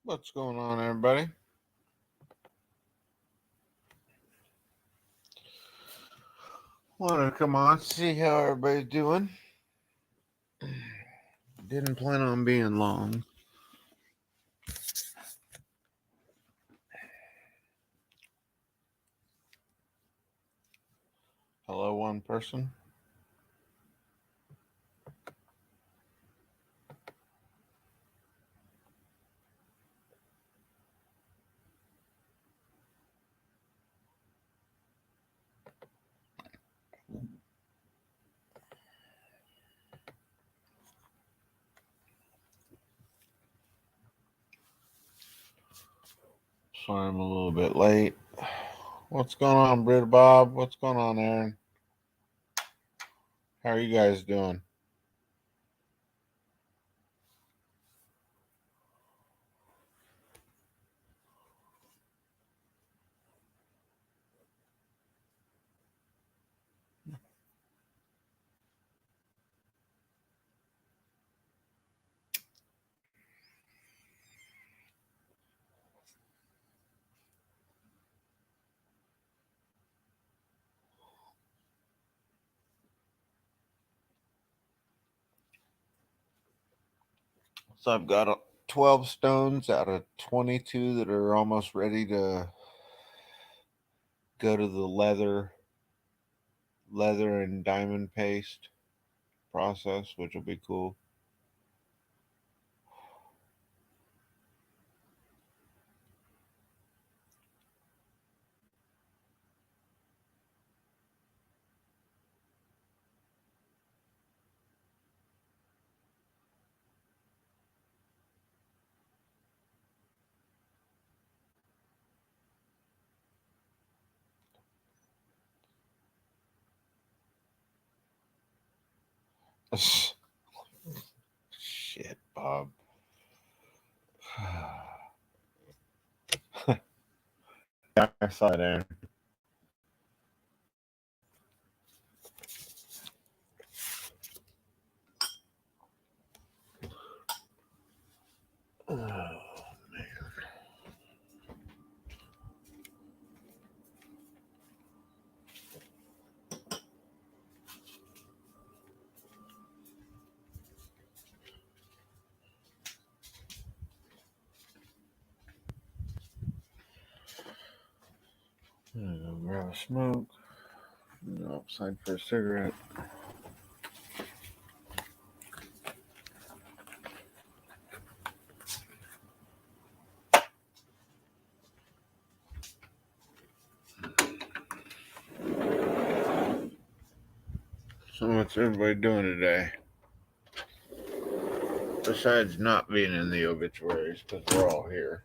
What's going on, everybody? Wanted to come on, see how everybody's doing. Didn't plan on being long. Hello, one person. Sorry I'm a little bit late. What's going on, Britt Bob? What's going on, Aaron? How are you guys doing? So I've got 12 stones out of 22 that are almost ready to go to the leather and diamond paste process, which will be cool. Shit, Bob. Yeah, I saw it, Aaron. Oh, man. I'm gonna grab a smoke. Go outside for a cigarette. So what's everybody doing today? Besides not being in the obituaries, because we're all here.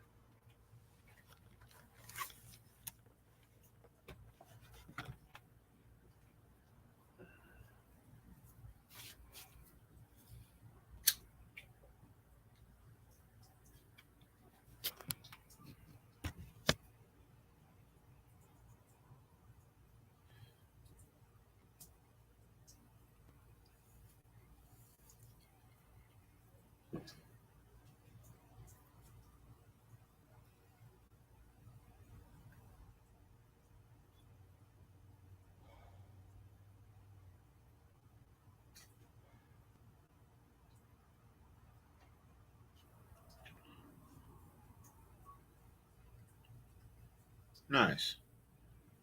Nice.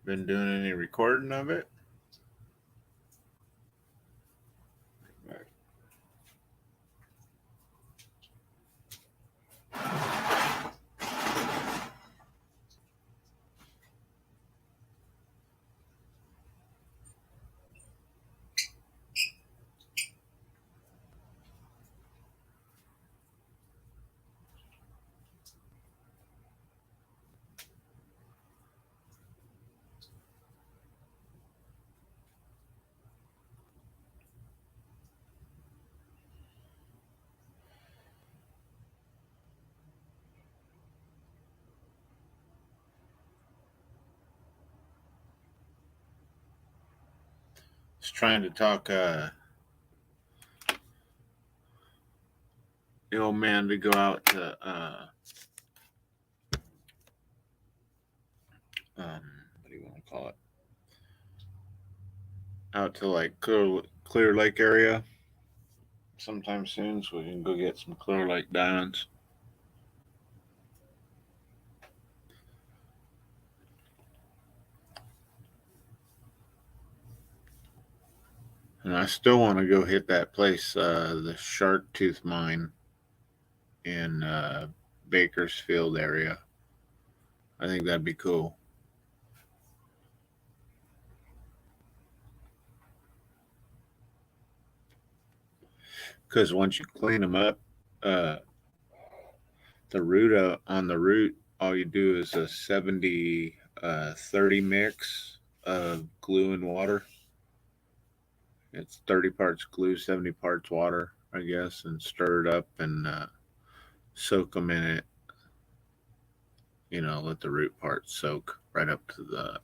Been doing any recording of it? Just trying to talk the old man to go out to what do you want to call it? Out to like Clear Lake area sometime soon, so we can go get some Clear Lake diamonds. And I still want to go hit that place, the Shark Tooth Mine in Bakersfield area. I think that'd be cool. Because once you clean them up, uh, the root on the root, all you do is a 70 30 mix of glue and water. It's 30 parts glue, 70 parts water, I guess, and stir it up and soak them in it. Let the root parts soak right up to the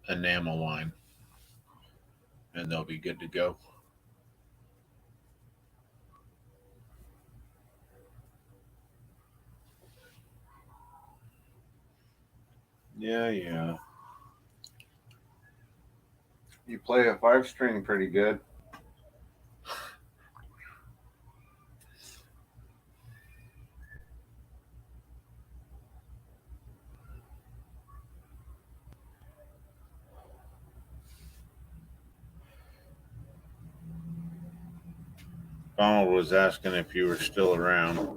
enamel line, and they'll be good to go. Yeah, yeah. You play a 5 string pretty good. Donald was asking if you were still around.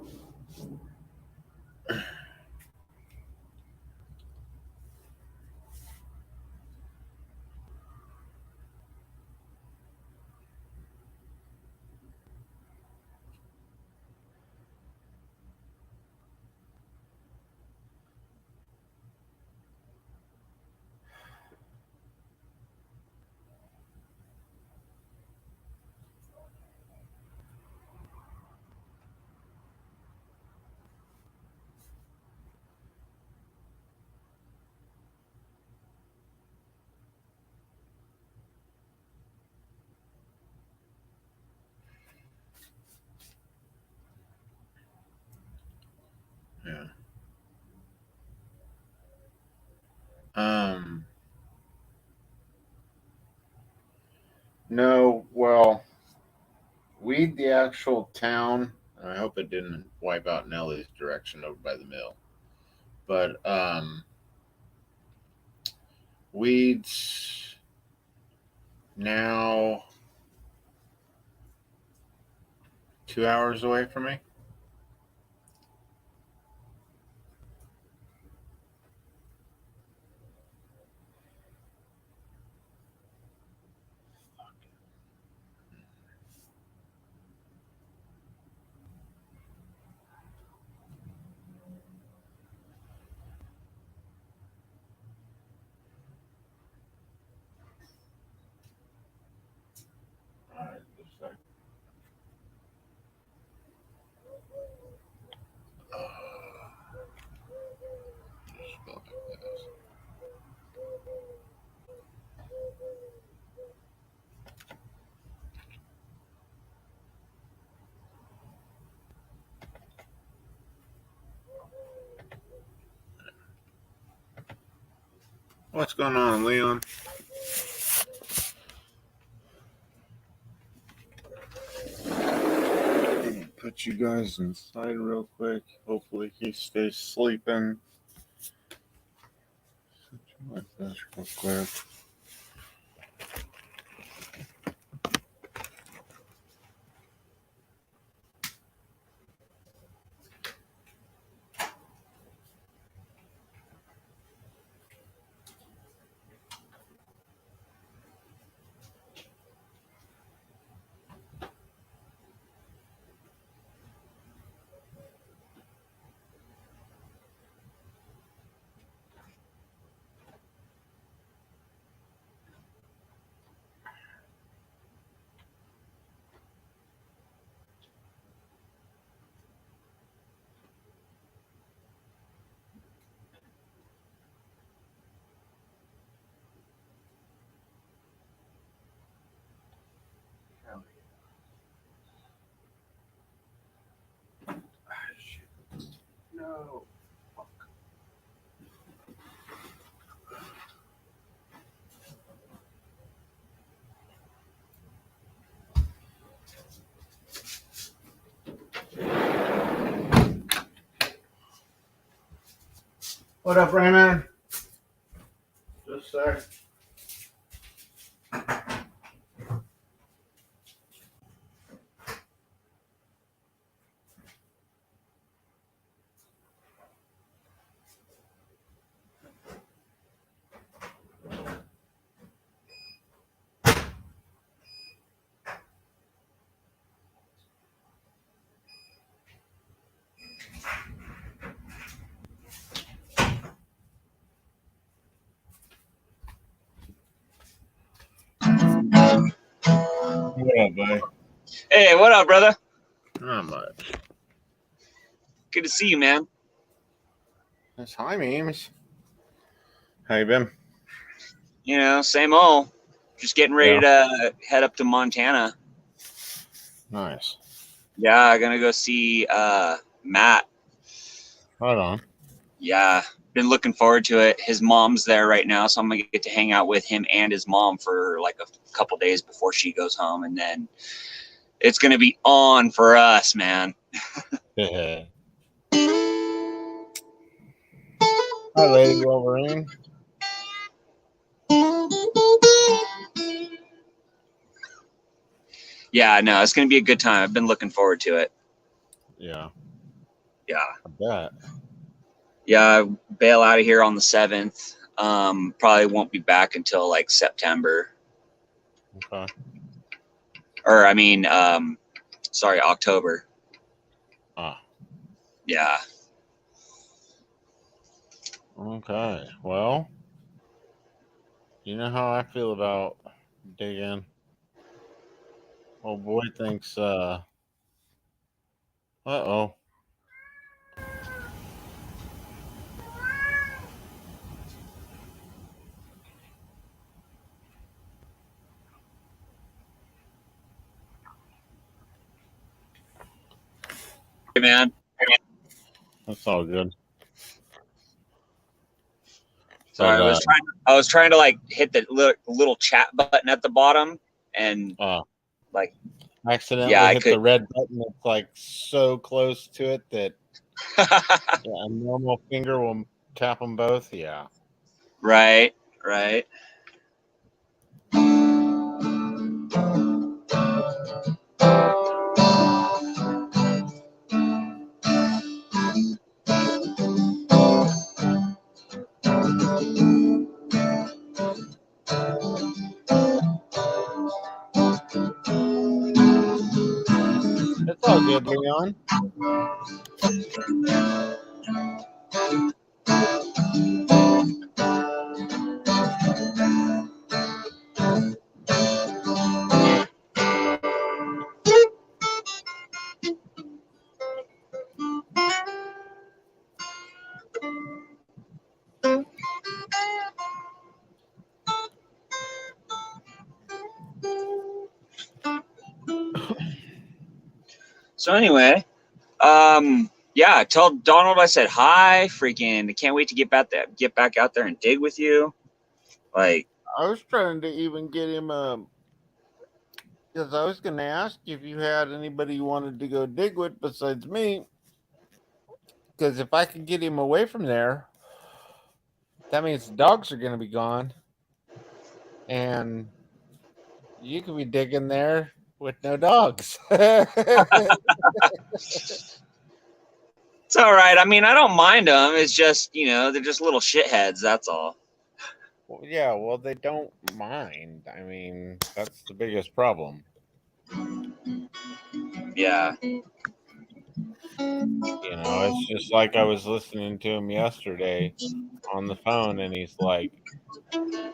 Yeah. Um. No. Well, weed the actual town. I hope it didn't wipe out Nellie's direction over by the mill. But weeds now 2 hours away from me. All right, just a sec. Just go like this. What's going on, Leon? Put you guys inside real quick. Hopefully he stays sleeping. Like this real quick. No. Fuck. What up, Raymond? Just a sec. What up, buddy? Hey, what up, brother? Not much. Good to see you, man. That's hi, memes. How you been? You know, same old. Just getting ready to head up to Montana. Nice. Yeah, gonna go see Matt. Right on. Yeah, been looking forward to it. His mom's there right now, so I'm gonna get to hang out with him and his mom for like a couple days before she goes home, and then it's gonna be on for us, man. Hi, Lady Wolverine. Yeah, no, it's gonna be a good time. I've been looking forward to it. Yeah. Yeah. I bet. Yeah, I bail out of here on the 7th. Probably won't be back until like September. Okay. Or I mean, sorry, October. Ah. Yeah. Okay. Well, you know how I feel about digging. Old boy thinks, uh-oh. Hey, man. That's all good. Sorry, But, I was trying to like hit the little chat button at the bottom, and like, accidentally yeah, I hit could. the red button that's like so close to it that a normal finger will tap them both. Yeah. Right, right. It's all good, Leon. So anyway, yeah, tell Donald I said hi. Freaking, can't wait to get back out there and dig with you. Like, I was trying to even get him because I was going to ask if you had anybody you wanted to go dig with besides me. Because if I could get him away from there, that means the dogs are going to be gone. And you could be digging there with no dogs. it's all right. I mean, I don't mind them. It's just, you know, they're just little shitheads. That's all. Well, yeah, well, they don't mind. I mean, that's the biggest problem. Yeah. You know, it's just like I was listening to him yesterday on the phone, and he's like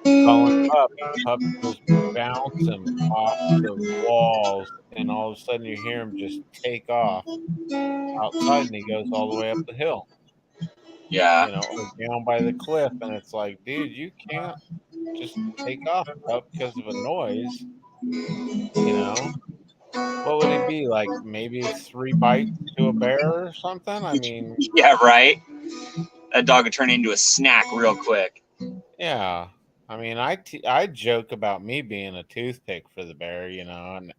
calling Pup, and Pup was bouncing off the walls, and all of a sudden you hear him just take off outside, and he goes all the way up the hill, Yeah. you know, or down by the cliff, and it's like, dude, you can't just take off, Pup, because of a noise, you know. What would he be like? Maybe 3 bites to a bear or something? I mean, Yeah, right. That dog would turn into a snack real quick. yeah. I mean, I joke about me being a toothpick for the bear, you know, and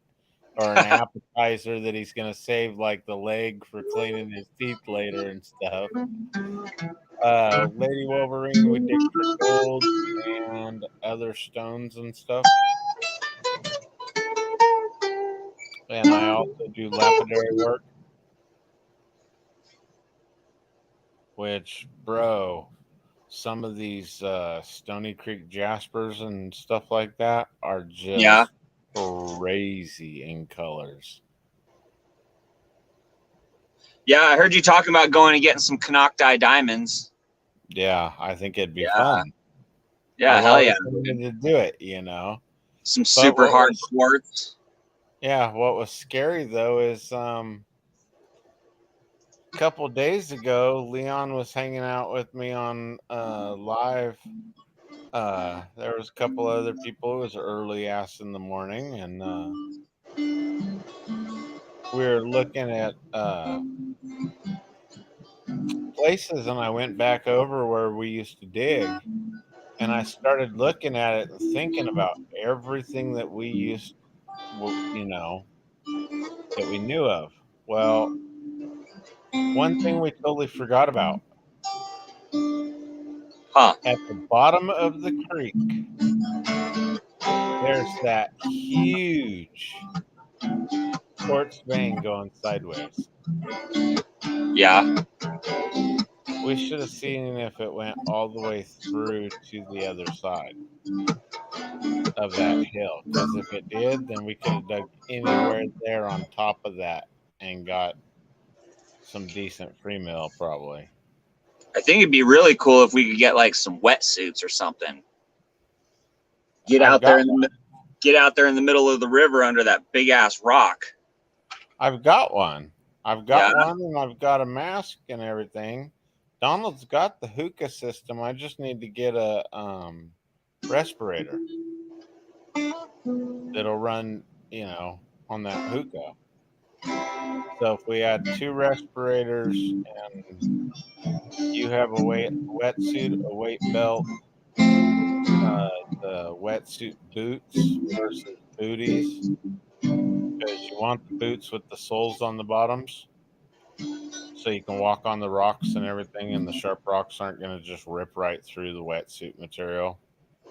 or an appetizer that he's going to save, like the leg for cleaning his teeth later and stuff. Lady Wolverine, we dig for gold and other stones and stuff. And I also do lapidary work, which, bro, some of these Stony Creek Jaspers and stuff like that are just crazy in colors. Yeah, I heard you talking about going and getting some Canocti diamonds. Yeah, I think it'd be fun. Yeah, hell yeah. Wanted to do it, you know. Some super hard quartz. Yeah, what was scary though is a couple days ago, Leon was hanging out with me on live. There was a couple other people. It was early ass in the morning, and we were looking at places, and I went back over where we used to dig, and I started looking at it and thinking about everything that we used, you know, that we knew of. Well, one thing we totally forgot about. At the bottom of the creek, there's that huge quartz vein going sideways. Yeah. We should have seen if it went all the way through to the other side of that hill. Because if it did, then we could have dug anywhere there on top of that and got some decent free mill, probably. I think it'd be really cool if we could get like some wetsuits or something. Get out there in the middle of the river under that big ass rock. I've got one. I've got one, and I've got a mask and everything. Donald's got the hookah system. I just need to get a respirator that'll run, you know, on that hookah. So if we had 2 respirators and you have a wetsuit, a weight belt, the wetsuit boots versus booties, because you want the boots with the soles on the bottoms, so you can walk on the rocks and everything, and the sharp rocks aren't going to just rip right through the wetsuit material.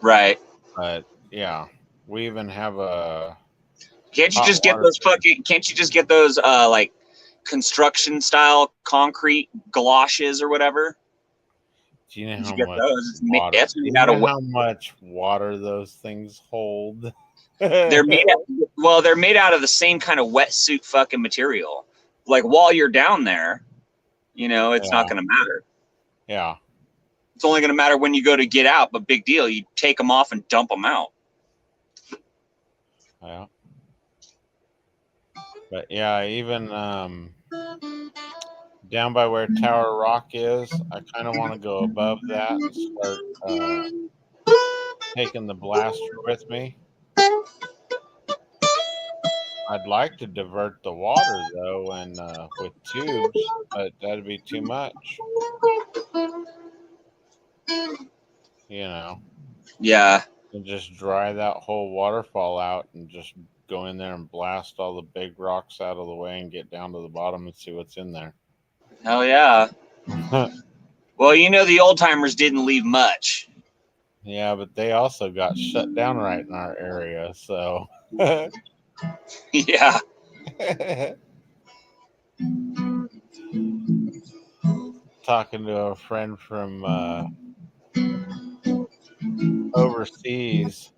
Right. But yeah, we even have a. Can't you just get those like construction style concrete galoshes or whatever? Do you know how much water those things hold? They're made out of the same kind of wetsuit fucking material. Like while you're down there, you know, it's not going to matter. Yeah. It's only going to matter when you go to get out, but big deal. You take them off and dump them out. Yeah. But yeah, even down by where Tower Rock is, I kind of want to go above that and start taking the blaster with me. I'd like to divert the water though, and with tubes, but that'd be too much. You know. Yeah. And just dry that whole waterfall out and just go in there and blast all the big rocks out of the way and get down to the bottom and see what's in there. Hell yeah. Well, you know, the old timers didn't leave much. Yeah, but they also got shut down right in our area, so. Yeah. Talking to a friend from overseas,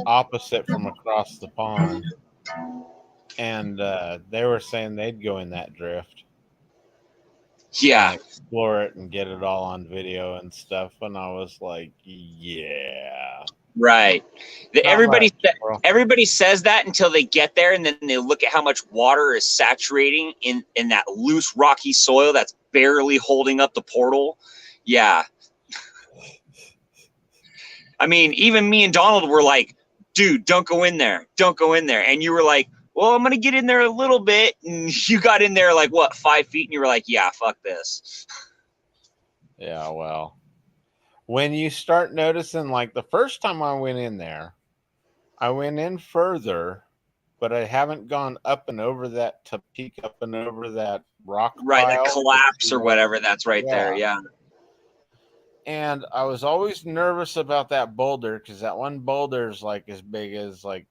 opposite from across the pond, and they were saying they'd go in that drift. Yeah. And explore it and get it all on video and stuff, and I was like, yeah. Right. Everybody says that until they get there, and then they look at how much water is saturating in that loose rocky soil that's barely holding up the portal. Yeah. I mean, even me and Donald were like, dude, don't go in there. Don't go in there. And you were like, well, I'm going to get in there a little bit. And you got in there like, what, 5 feet? And you were like, yeah, fuck this. Yeah, well, when you start noticing, like the first time I went in there, I went in further, but I haven't gone up and over that to peek up and over that rock Right, that pile. collapse or whatever that's right there. Yeah. Yeah. And I was always nervous about that boulder because that one boulder is like as big as like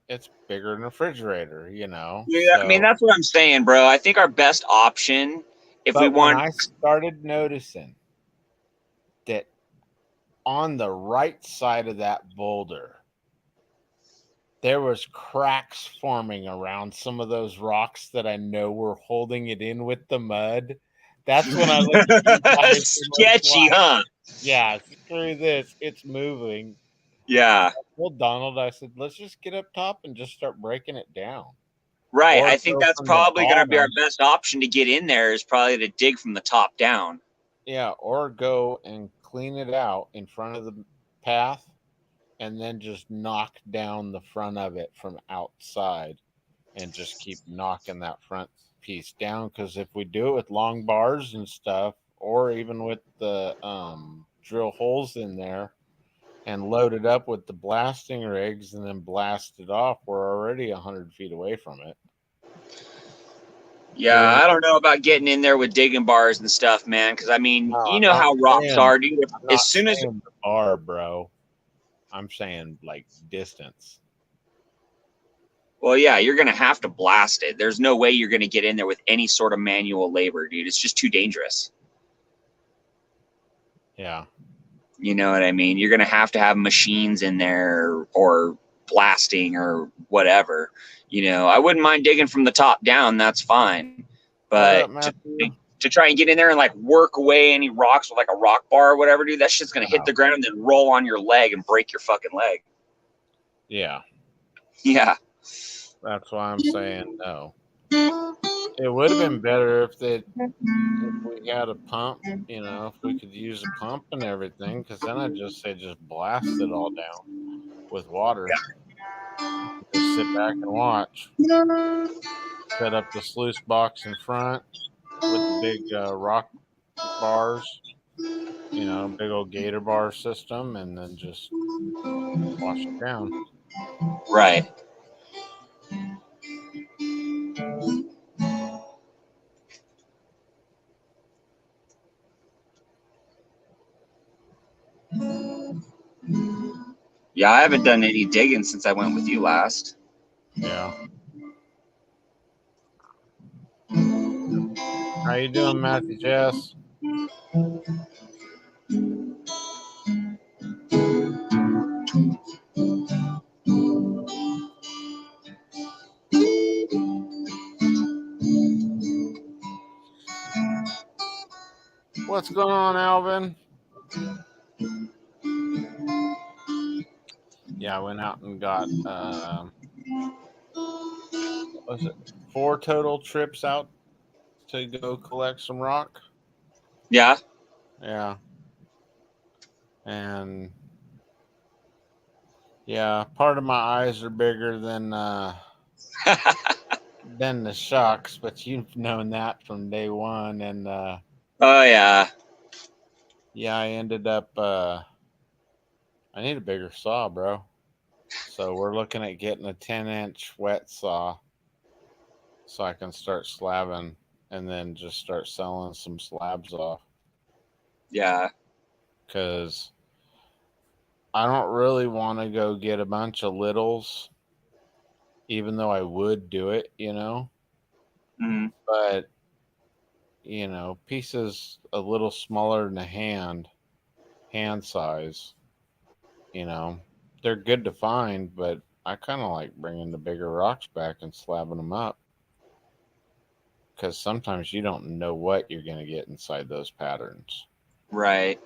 it's bigger than a refrigerator, you know. Yeah, I mean, So, that's what I'm saying, bro. I think our best option, if we but when want, I started noticing that on the right side of that boulder, there was cracks forming around some of those rocks that I know were holding it in with the mud. That's when I looked at you guys and was sketchy, like, huh? yeah, screw this. It's moving. Yeah, Well, Donald, I said, let's just get up top and just start breaking it down. right. Or I think go that's from the probably going to be our bottom. best option to get in there is probably to dig from the top down. Yeah, or go and clean it out in front of the path and then just knock down the front of it from outside and just keep knocking that front piece down. Because if we do it with long bars and stuff, or even with the drill holes in there and load it up with the blasting rigs and then blast it off, we're already 100 feet away from it. Yeah, Doing I don't know about getting in there with digging bars and stuff, man. Because I mean, no, you I'm know not how rocks saying are, dude. I'm As not soon as saying the bar, bro. I'm saying like distance. well, yeah, you're going to have to blast it. There's no way you're going to get in there with any sort of manual labor, dude. It's just too dangerous. Yeah. You know what I mean? You're going to have machines in there or blasting or whatever. You know, I wouldn't mind digging from the top down. That's fine. What But up, Matthew? to try and get in there and like work away any rocks with like a rock bar or whatever, dude, that shit's going to hit the ground and then roll on your leg and break your fucking leg. Yeah. Yeah. That's why I'm saying no. It would have been better if we had a pump, you know, if we could use a pump and everything, because then I'd just say just blast it all down with water. Just sit back and watch. Set up the sluice box in front with the big rock bars, you know, big old gator bar system, and then just wash it down. Right. Yeah, I haven't done any digging since I went with you last. Yeah. How you doing, Matthew Jess? What's going on, Alvin? Yeah, I went out and got what was it 4 total trips out to go collect some rock? Yeah. Yeah. And yeah, part of my eyes are bigger than the shucks, but you've known that from day one. And Oh yeah. yeah, I ended up I need a bigger saw, bro. So we're looking at getting a 10-inch wet saw so I can start slabbing and then just start selling some slabs off. Yeah. Because I don't really want to go get a bunch of littles, even though I would do it, you know. Mm-hmm. But, you know, pieces a little smaller than a hand size, you know, they're good to find, but I kind of like bringing the bigger rocks back and slabbing them up. Because sometimes you don't know what you're going to get inside those patterns. Right.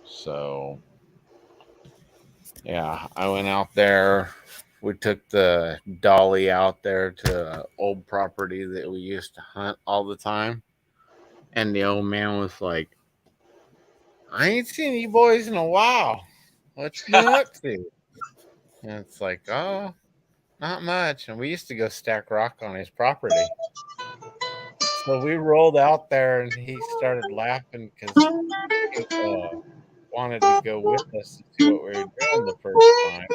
So, yeah, I went out there. We took the dolly out there to old property that we used to hunt all the time. And the old man was like, I ain't seen you boys in a while. What you been up to? And it's like, oh, not much. And we used to go stack rock on his property. So we rolled out there and he started laughing because he wanted to go with us to see what we were doing the first time.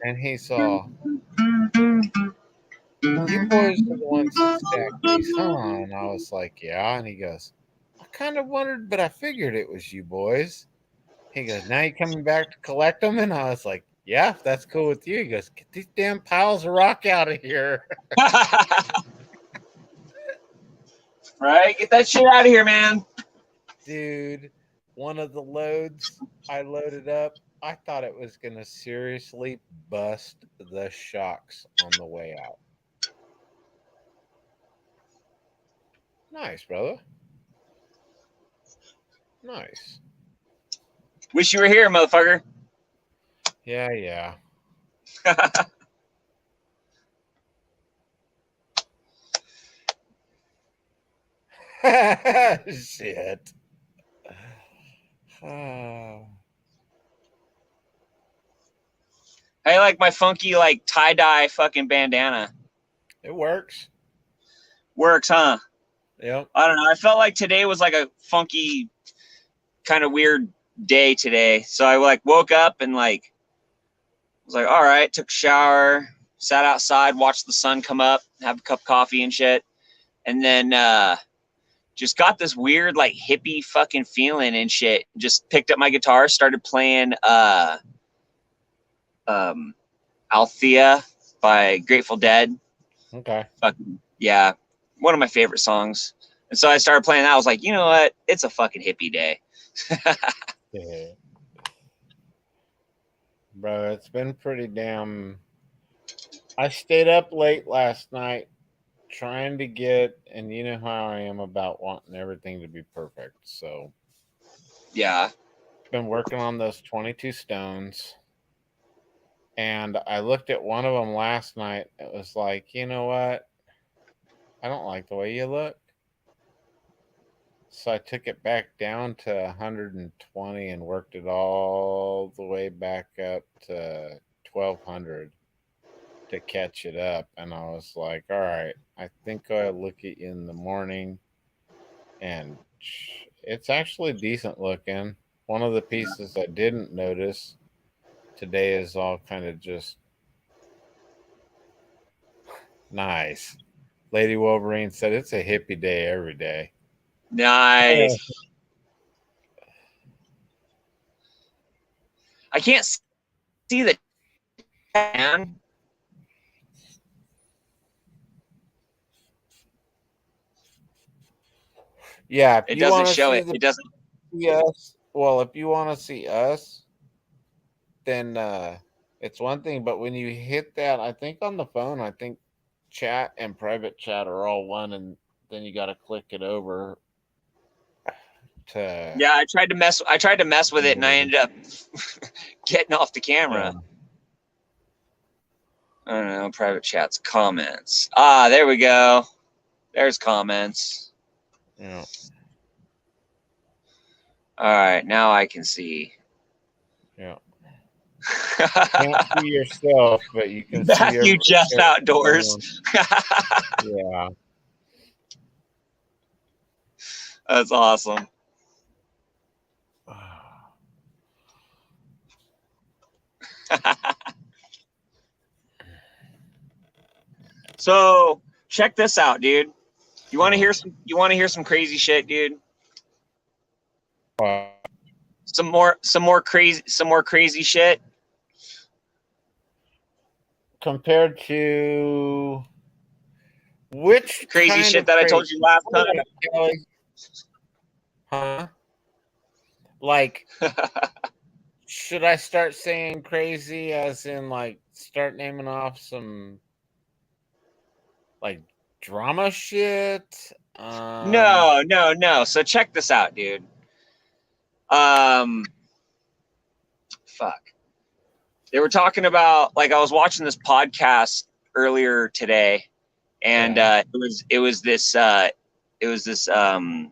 and he saw, "You boys are the ones that stacked these, huh?" And I was like, "Yeah." And he goes, "I kind of wondered, but I figured it was you boys." He goes, "Now you coming back to collect them?" And I was like, "Yeah, if that's cool with you." He goes, "Get these damn piles of rock out of here." Right? Get that shit out of here, man. Dude, one of the loads I loaded up, I thought it was going to seriously bust the shocks on the way out. Nice, brother. Nice. Wish you were here, motherfucker. Yeah, yeah. Shit. I like my funky like tie-dye fucking bandana. It works. Works, huh? Yep. I don't know. I felt like today was like a funky, kind of weird day today. So I like woke up and like was like, all right, took a shower, sat outside, watched the sun come up, have a cup of coffee and shit, and then just got this weird like hippie fucking feeling and shit. Just picked up my guitar, started playing Althea by Grateful Dead. Okay. Fucking yeah, one of my favorite songs. And so I started playing that. I was like, you know what? It's a fucking hippie day. Yeah. Bro, it's been pretty damn. I stayed up late last night trying to get, and you know how I am about wanting everything to be perfect. So, Yeah. been working on those 22 stones. And I looked at one of them last night. It was like, you know what? I don't like the way you look. So I took it back down to 120 and worked it all the way back up to 1200 to catch it up. And I was like, all right, I think I'll look at you in the morning. And it's actually decent looking. One of the pieces I didn't notice today is all kind of just nice. Lady Wolverine said it's a hippie day every day. Nice. I can't see the tan. Yeah, if It you doesn't want to show see it. It doesn't. us, well, if you want to see us, then it's one thing. But when you hit that, I think on the phone, I think chat and private chat are all one, and then you got to click it over to. Yeah, I tried to mess with it, and I ended up getting off the camera. Yeah. I don't know. Private chats, comments. Ah, there we go. There's comments. Yeah. All right, now I can see. Yeah. Can't see yourself, but you can see Matthew just outdoors. Yeah. That's awesome. So check this out, dude. You want to hear some? You want to hear some crazy shit, dude? Some more crazy shit. Compared to which crazy shit that I told you last time? Huh? Like, should I start saying crazy as in like start naming off some like drama shit? No. So check this out, dude. Fuck. They were talking about, like, I was watching this podcast earlier today, and it was this the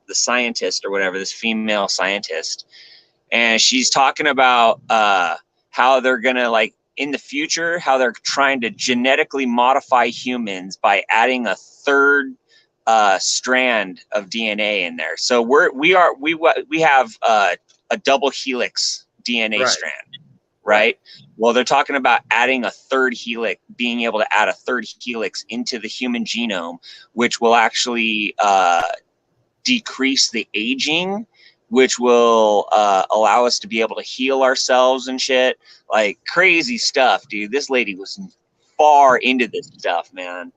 scientist or whatever, this female scientist, and she's talking about how they're gonna, like, in the future, how they're trying to genetically modify humans by adding a third strand of DNA in there. So we have a double helix DNA strand. right? Well, they're talking about adding a third helix, being able to add a third helix into the human genome, which will actually decrease the aging, which will allow us to be able to heal ourselves and shit. Like crazy stuff, dude. This lady was far into this stuff, man.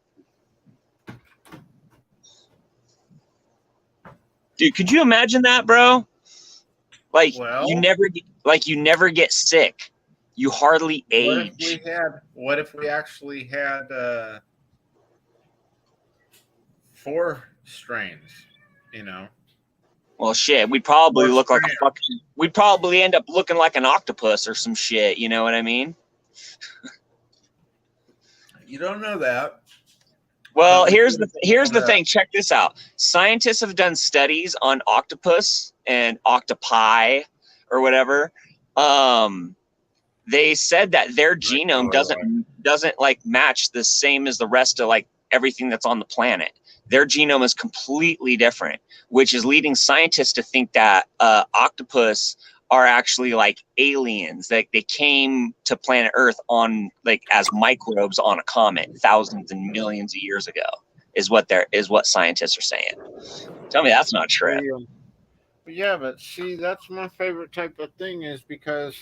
Dude, could you imagine that, bro? Like Well, you never get sick. You hardly age. What if we actually had 4 strains? You know. Well, shit, we'd probably look like a strands. fucking. We'd probably end up looking like an octopus or some shit. You know what I mean? You don't know that. Well, here's the thing. Check this out. Scientists have done studies on octopus and octopi, or whatever. They said that their genome doesn't like match the same as the rest of like everything that's on the planet. Their genome is completely different, which is leading scientists to think that octopus are actually like aliens, that they came to planet Earth on like as microbes on a comet thousands and millions of years ago, is what scientists are saying. Tell me that's not true. Yeah, but see, that's my favorite type of thing, is because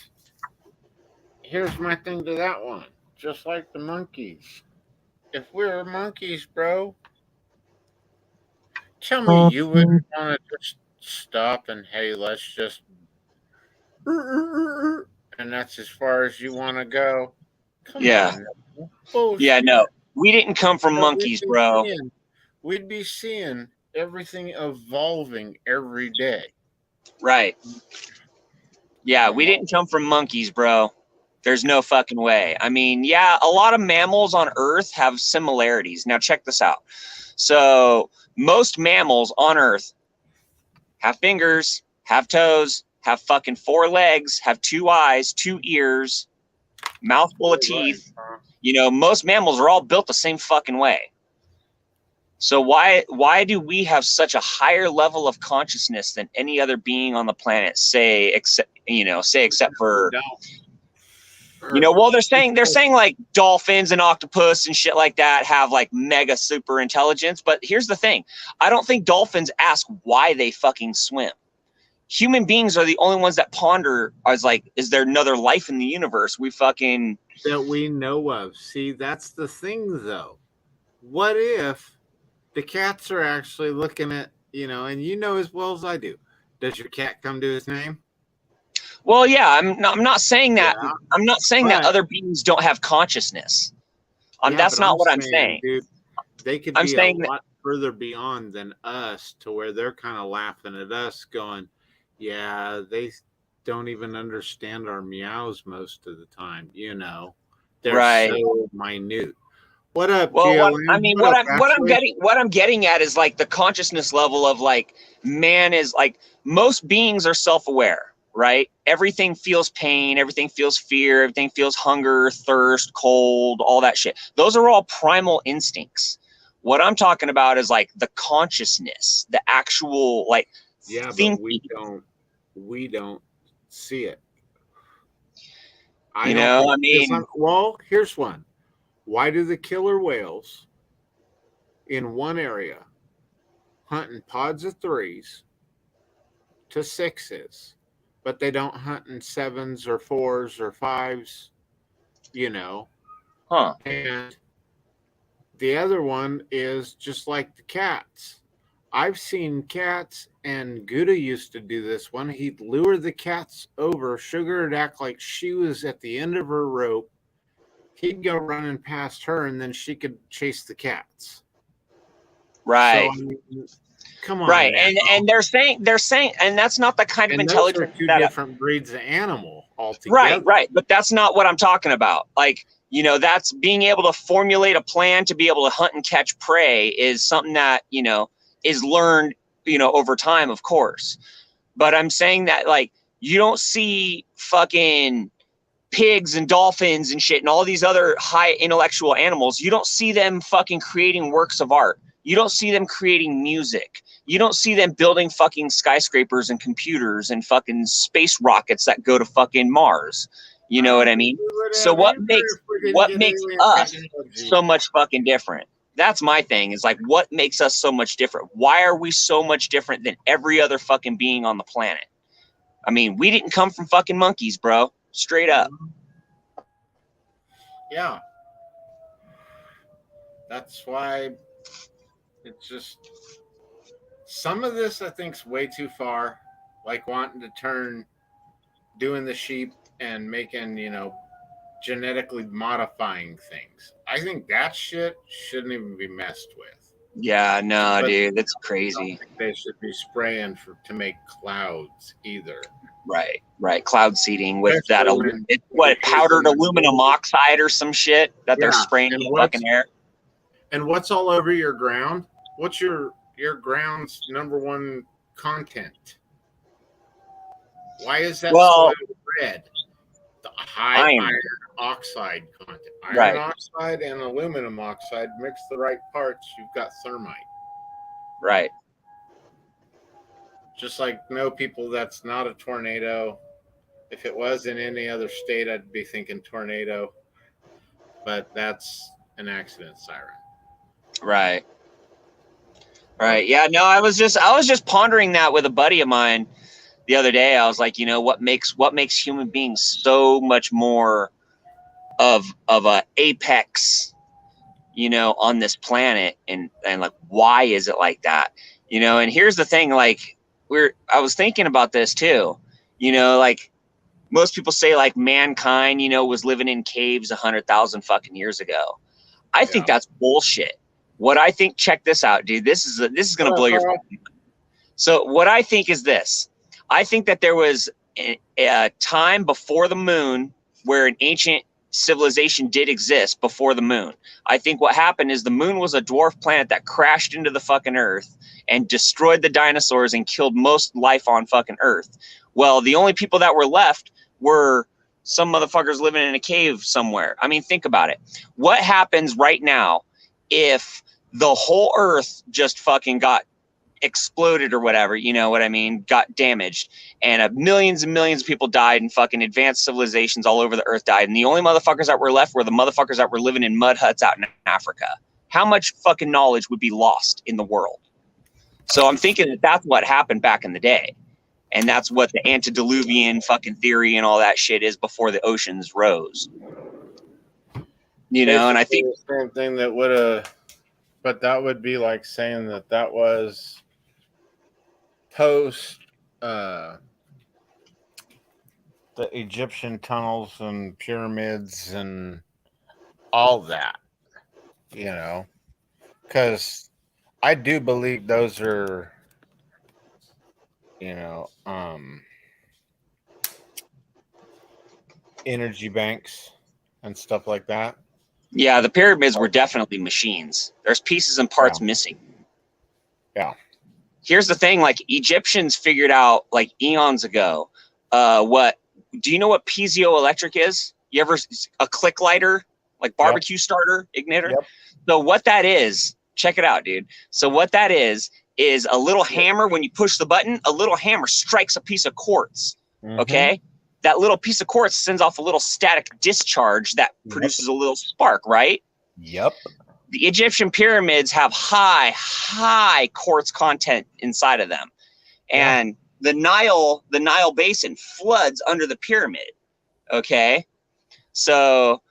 here's my thing to that one. Just like the monkeys. If we were monkeys, bro, tell me you wouldn't want to just stop and, hey, let's just, and that's as far as you want to go. Come on. Bullshit. Yeah, no. We didn't come from monkeys, bro. We'd be seeing everything evolving every day. Right. Yeah, we didn't come from monkeys, bro. There's no fucking way. I mean, yeah, a lot of mammals on Earth have similarities. Now, check this out. So, most mammals on Earth have fingers, have toes, have fucking 4 legs, have 2 eyes, 2 ears, mouth full of teeth. You know, most mammals are all built the same fucking way. So why do we have such a higher level of consciousness than any other being on the planet? Except for, you know, well, they're saying like dolphins and octopus and shit like that have like mega super intelligence. But here's the thing. I don't think dolphins ask why they fucking swim. Human beings are the only ones that ponder as like, is there another life in the universe? That we know of. See, that's the thing though. What if the cats are actually looking at, you know, and you know as well as I do, does your cat come to his name? Well, yeah, I'm not saying that. Yeah, I'm not saying that other beings don't have consciousness. That's not what I'm saying. Dude, they could be a lot further beyond than us, to where they're kind of laughing at us going, yeah, they don't even understand our meows most of the time, you know. They're so minute. What up, well, what I'm getting at is like the consciousness level of like man is like, most beings are self-aware, right? Everything feels pain, everything feels fear, everything feels hunger, thirst, cold, all that shit. Those are all primal instincts. What I'm talking about is like the consciousness, the actual like but we don't see it. Well, here's one. Why do the killer whales in one area hunt in pods of 3s to 6s, but they don't hunt in 7s or 4s or 5s, you know? And the other one is just like the cats. I've seen cats, and Gouda used to do this one. He'd lure the cats over. Sugar would act like she was at the end of her rope. He'd go running past her, and then she could chase the cats. Right. So, I mean, come on. Right. And they're saying, and that's not the kind of intelligence. Those are 2 different breeds of animal altogether. Right. But that's not what I'm talking about. Like, you know, that's being able to formulate a plan to be able to hunt and catch prey is something that, you know, is learned, you know, over time, of course. But I'm saying that, like, you don't see fucking pigs and dolphins and shit and all these other high intellectual animals. You don't see them fucking creating works of art. You don't see them creating music. You don't see them building fucking skyscrapers and computers and fucking space rockets that go to fucking Mars. You know what I mean? We would So have what either makes if we didn't what get makes alien us technology. so much fucking different? That's my thing. Is like, what makes us so much different? Why are we so much different than every other fucking being on the planet? I mean, we didn't come from fucking monkeys, bro. Straight up. Yeah. That's why it's just some of this I think's way too far. Like wanting to doing the sheep and making, genetically modifying things. I think that shit shouldn't even be messed with. Yeah, no, But dude, that's I don't crazy. think they should be spraying to make clouds either. Right. Cloud seeding with that, Especially when it's you're what, powdered using aluminum oxide or some shit that they're spraying in the fucking air. And what's all over your ground? What's your ground's number one content? Why is that soil red? The high iron oxide content. Iron oxide and aluminum oxide, mix the right parts, you've got thermite. Right. Just like people, that's not a tornado. If it was in any other state, I'd be thinking tornado. But that's an accident siren. Right. Yeah, no, I was just pondering that with a buddy of mine the other day. I was like, what makes human beings so much more of a apex, on this planet, and like, why is it like that? And here's the thing, like, I was thinking about this too, like, most people say like mankind, was living in caves 100,000 fucking years ago. I think that's bullshit. What I think, check this out, dude. This is gonna blow your fucking mind. So what I think is this. I think that there was a time before the moon where an ancient civilization did exist before the moon. I think what happened is the moon was a dwarf planet that crashed into the fucking earth and destroyed the dinosaurs and killed most life on fucking earth. Well, the only people that were left were some motherfuckers living in a cave somewhere. I mean, think about it. What happens right now if the whole earth just fucking got exploded or whatever, you know what I mean, got damaged, and millions and millions of people died, and fucking advanced civilizations all over the earth died, and the only motherfuckers that were left were the motherfuckers that were living in mud huts out in Africa? How much fucking knowledge would be lost in the world? So I'm thinking that that's what happened back in the day, and that's what the antediluvian fucking theory and all that shit is before the oceans rose. And I think the same thing that would have, but that would be like saying that was post the Egyptian tunnels and pyramids and all that, because I do believe those are, energy banks and stuff like that. Yeah, the pyramids were definitely machines. There's pieces and parts missing. Yeah. Here's the thing, like, Egyptians figured out like eons ago, do you know what piezoelectric is? You ever a click lighter, like barbecue starter igniter? Yep. So what that is, check it out, dude. So what that is a little hammer. When you push the button, a little hammer strikes a piece of quartz. Mm-hmm. Okay? That little piece of quartz sends off a little static discharge that produces a little spark, right? Yep. The Egyptian pyramids have high quartz content inside of them. And the Nile basin floods under the pyramid. Okay? So,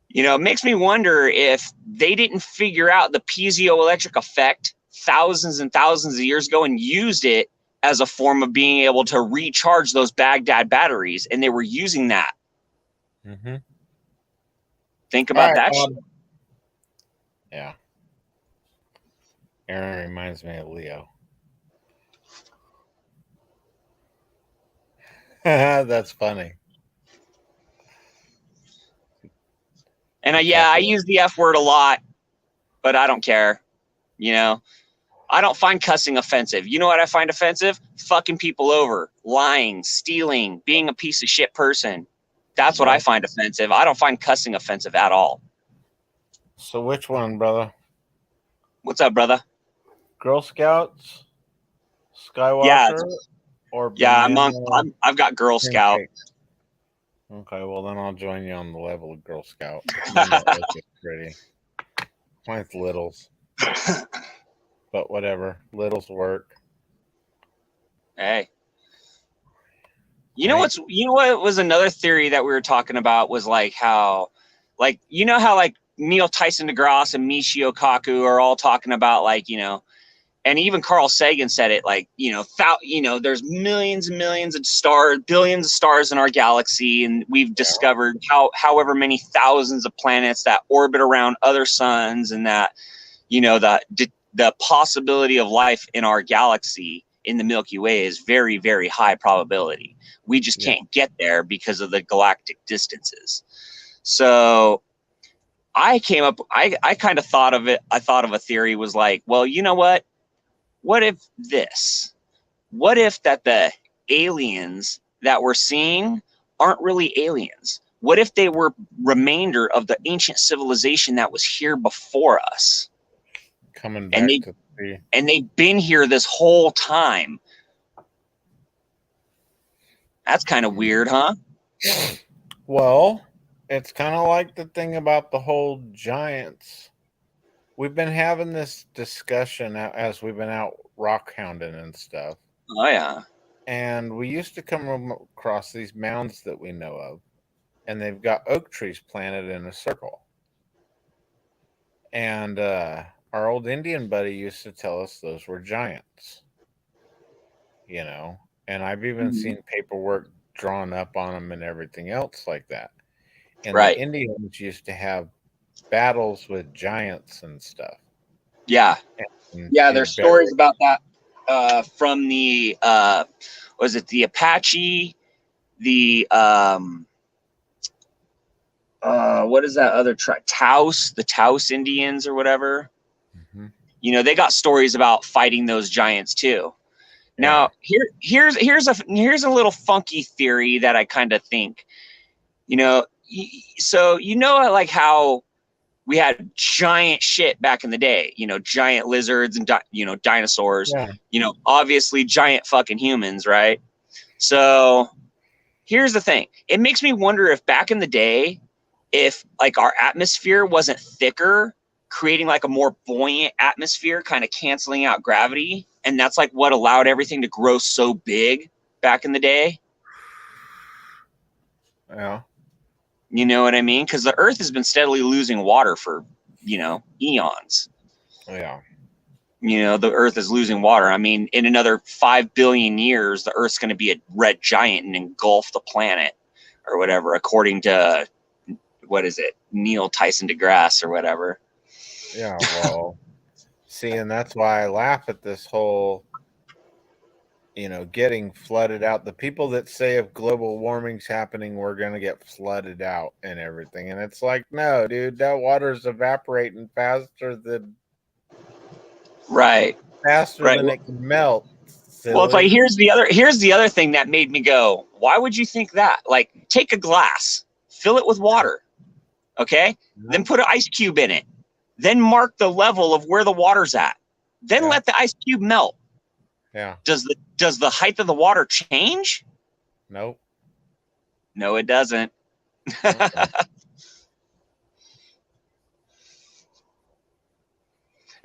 it makes me wonder if they didn't figure out the piezoelectric effect thousands and thousands of years ago and used it as a form of being able to recharge those Baghdad batteries, and they were using that. Mm-hmm. Think about that shit. Yeah. Aaron reminds me of Leo. That's funny. And I use the F word a lot, but I don't care. I don't find cussing offensive. You know what I find offensive? Fucking people over, lying, stealing, being a piece of shit person. That's what I find offensive. I don't find cussing offensive at all. So which one, brother? What's up, brother? Girl Scouts, Skywalker, or I've got Girl Scout. Okay, well then I'll join you on the level of Girl Scout. Mine don't look as pretty. Mine's littles, but whatever. Littles work. Hey, Right? you know what was another theory that we were talking about was like how, like, you know how like Neil Tyson deGrasse and Michio Kaku are all talking about, like, you know, and even Carl Sagan said it, like, you know, there's millions and millions of stars, billions of stars in our galaxy, and we've discovered however many thousands of planets that orbit around other suns, and that, you know, the possibility of life in our galaxy in the Milky Way is very, very high probability. We just can't get there because of the galactic distances. So I kind of thought of it. I thought of a theory was like, well, you know what? What if this? What if that the aliens that we're seeing aren't really aliens? What if they were remainder of the ancient civilization that was here before us? Coming And back to see. they've been here this whole time. That's kind of weird, huh? Well, it's kind of like the thing about the whole giants. We've been having this discussion as we've been out rock hounding and stuff. Oh yeah. And we used to come across these mounds that we know of, and they've got oak trees planted in a circle. And our old Indian buddy used to tell us those were giants, you know. And I've even seen paperwork drawn up on them and everything else like that. And the Right. Indians used to have battles with giants and stuff. Yeah. And Yeah, do there's better. stories about that from the was it the Apache, the what is that other tribe? The Taos Indians or whatever. Mm-hmm. You know, they got stories about fighting those giants too. Yeah. Now, here's a little funky theory that I kind of think. You know, so you know, like how we had giant shit back in the day. You know, giant lizards and you know, dinosaurs. Yeah. You know, obviously giant fucking humans, right? So here's the thing. It makes me wonder if back in the day, if like our atmosphere wasn't thicker, creating like a more buoyant atmosphere, kind of canceling out gravity, and that's like what allowed everything to grow so big back in the day. Yeah. You know what I mean? Because the Earth has been steadily losing water for, you know, eons. Yeah. You know, the Earth is losing water. I mean, in another 5 billion years, the Earth's going to be a red giant and engulf the planet or whatever, according to, what is it, Neil Tyson deGrasse or whatever. Yeah. Well, see, and that's why I laugh at this whole, you know, getting flooded out. The people that say if global warming's happening, we're going to get flooded out and everything. And it's like, no, dude, that water's evaporating faster than Right. it can melt. Silly. Well, it's like here's the other thing that made me go, why would you think that? Like, take a glass, fill it with water, okay? Then put an ice cube in it. Then mark the level of where the water's at. Then let the ice cube melt. Yeah. Does the height of the water change? Nope. No, it doesn't.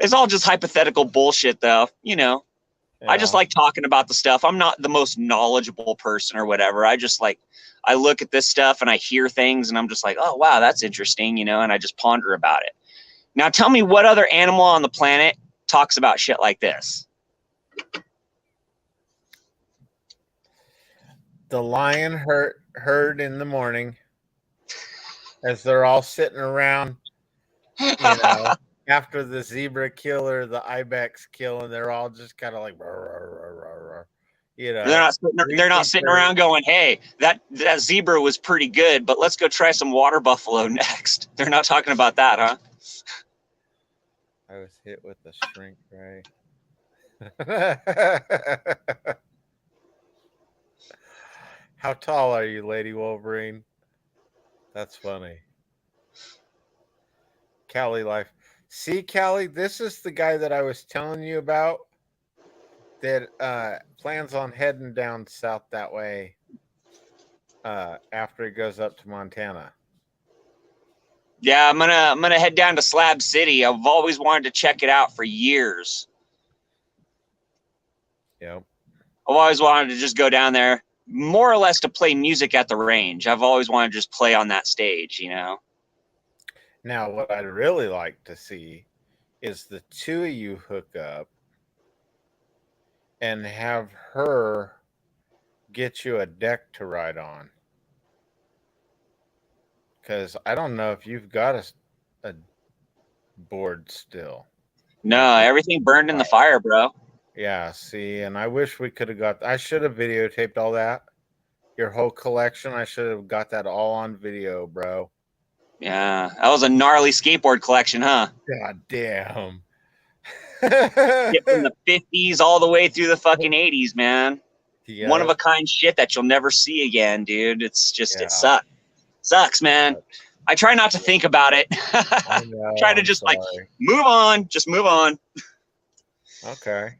It's all just hypothetical bullshit, though. You know, I just like talking about the stuff. I'm not the most knowledgeable person or whatever. I just like, I look at this stuff and I hear things and I'm just like, oh, wow, that's interesting, you know, and I just ponder about it. Now, tell me what other animal on the planet talks about shit like this? The lion herd in the morning as they're all sitting around, you know, after the zebra kill or the ibex kill, and they're all just kind of like, you know, they're not sitting around going, hey, that zebra was pretty good, but let's go try some water buffalo next. They're not talking about that, huh? I was hit with the shrink ray. How tall are you, Lady Wolverine? That's funny. Callie life. See, Callie, this is the guy that I was telling you about that plans on heading down south that way. after he goes up to Montana. Yeah, I'm gonna head down to Slab City. I've always wanted to check it out for years. Yep. I've always wanted to just go down there, more or less to play music at the range. I've always wanted to just play on that stage, you know. Now, what I'd really like to see is the two of you hook up and have her get you a deck to ride on. Because I don't know if you've got a board still. No, everything burned in the fire, bro. Yeah, see, and I wish we could have got. I should have videotaped all that. Your whole collection. I should have got that all on video, bro. Yeah, that was a gnarly skateboard collection, huh? God damn. Get from the 50s all the way through the fucking 80s, man. Yep. One of a kind shit that you'll never see again, dude. It's just, Yeah. it sucks. Sucks, man. I try not to think about it. I know, Try to I'm just sorry. like move on. Just move on. Okay.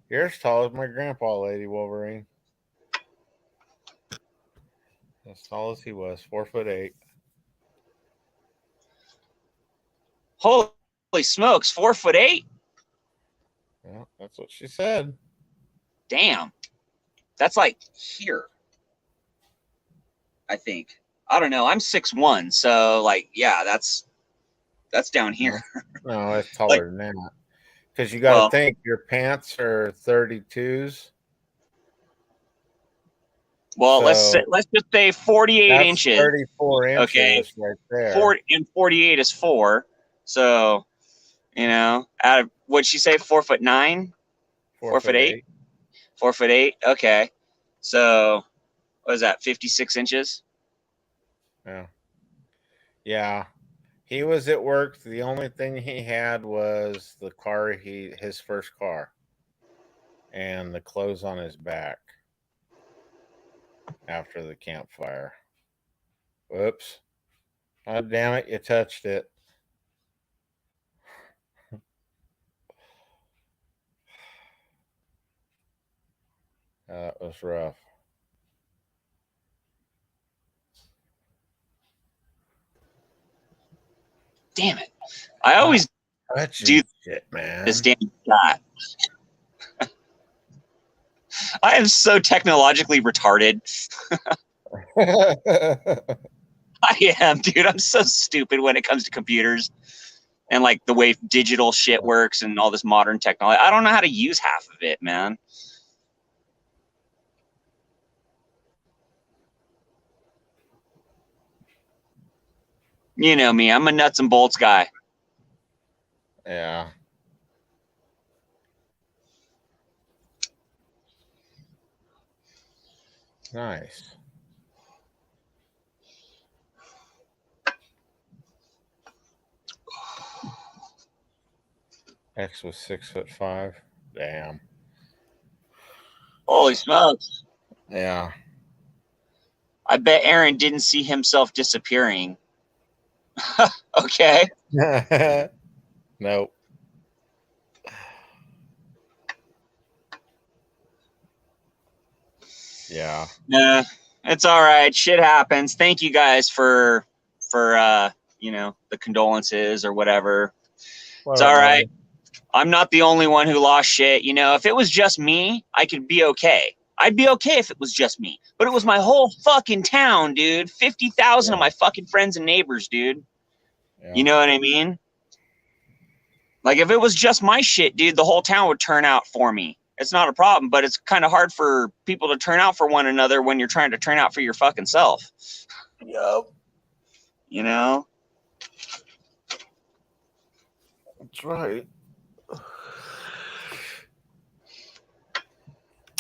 You're as tall as my grandpa, Lady Wolverine. As tall as he was, 4'8". Holy smokes, 4'8"? Yeah, that's what she said. Damn. That's like here. I think. I don't know. I'm 6'1", so like, yeah, that's down here. No, it's taller than that. Because you got to think your pants are 32s. Well, so let's just say 48 inches. 34 inches, okay, right there. 40 and 48 is 4. So, you know, out of what'd she say? 4'9"? 4'8"? 4'8". Okay, so what is that? 56 inches. Yeah. Yeah. He was at work. The only thing he had was the car, his first car, and the clothes on his back after the campfire. Whoops. Oh, damn it. You touched it. That was rough. Damn it. I always do shit, man. this damn shot. I am so technologically retarded. I am, dude. I'm so stupid when it comes to computers and like the way digital shit works and all this modern technology. I don't know how to use half of it, man. You know me. I'm a nuts and bolts guy. Yeah. Nice. X was 6'5". Damn. Holy smokes. Yeah. I bet Aaron didn't see himself disappearing. Okay. Nope. Yeah. Nah, it's all right. Shit happens. Thank you guys for you know, the condolences or whatever. It's all right. I'm not the only one who lost shit. You know, if it was just me, I could be okay. I'd be okay if it was just me. But it was my whole fucking town, dude. 50,000 of my fucking friends and neighbors, dude. Yeah. You know what I mean? Like, if it was just my shit, dude, the whole town would turn out for me. It's not a problem, but it's kind of hard for people to turn out for one another when you're trying to turn out for your fucking self. Yep. You know? That's right.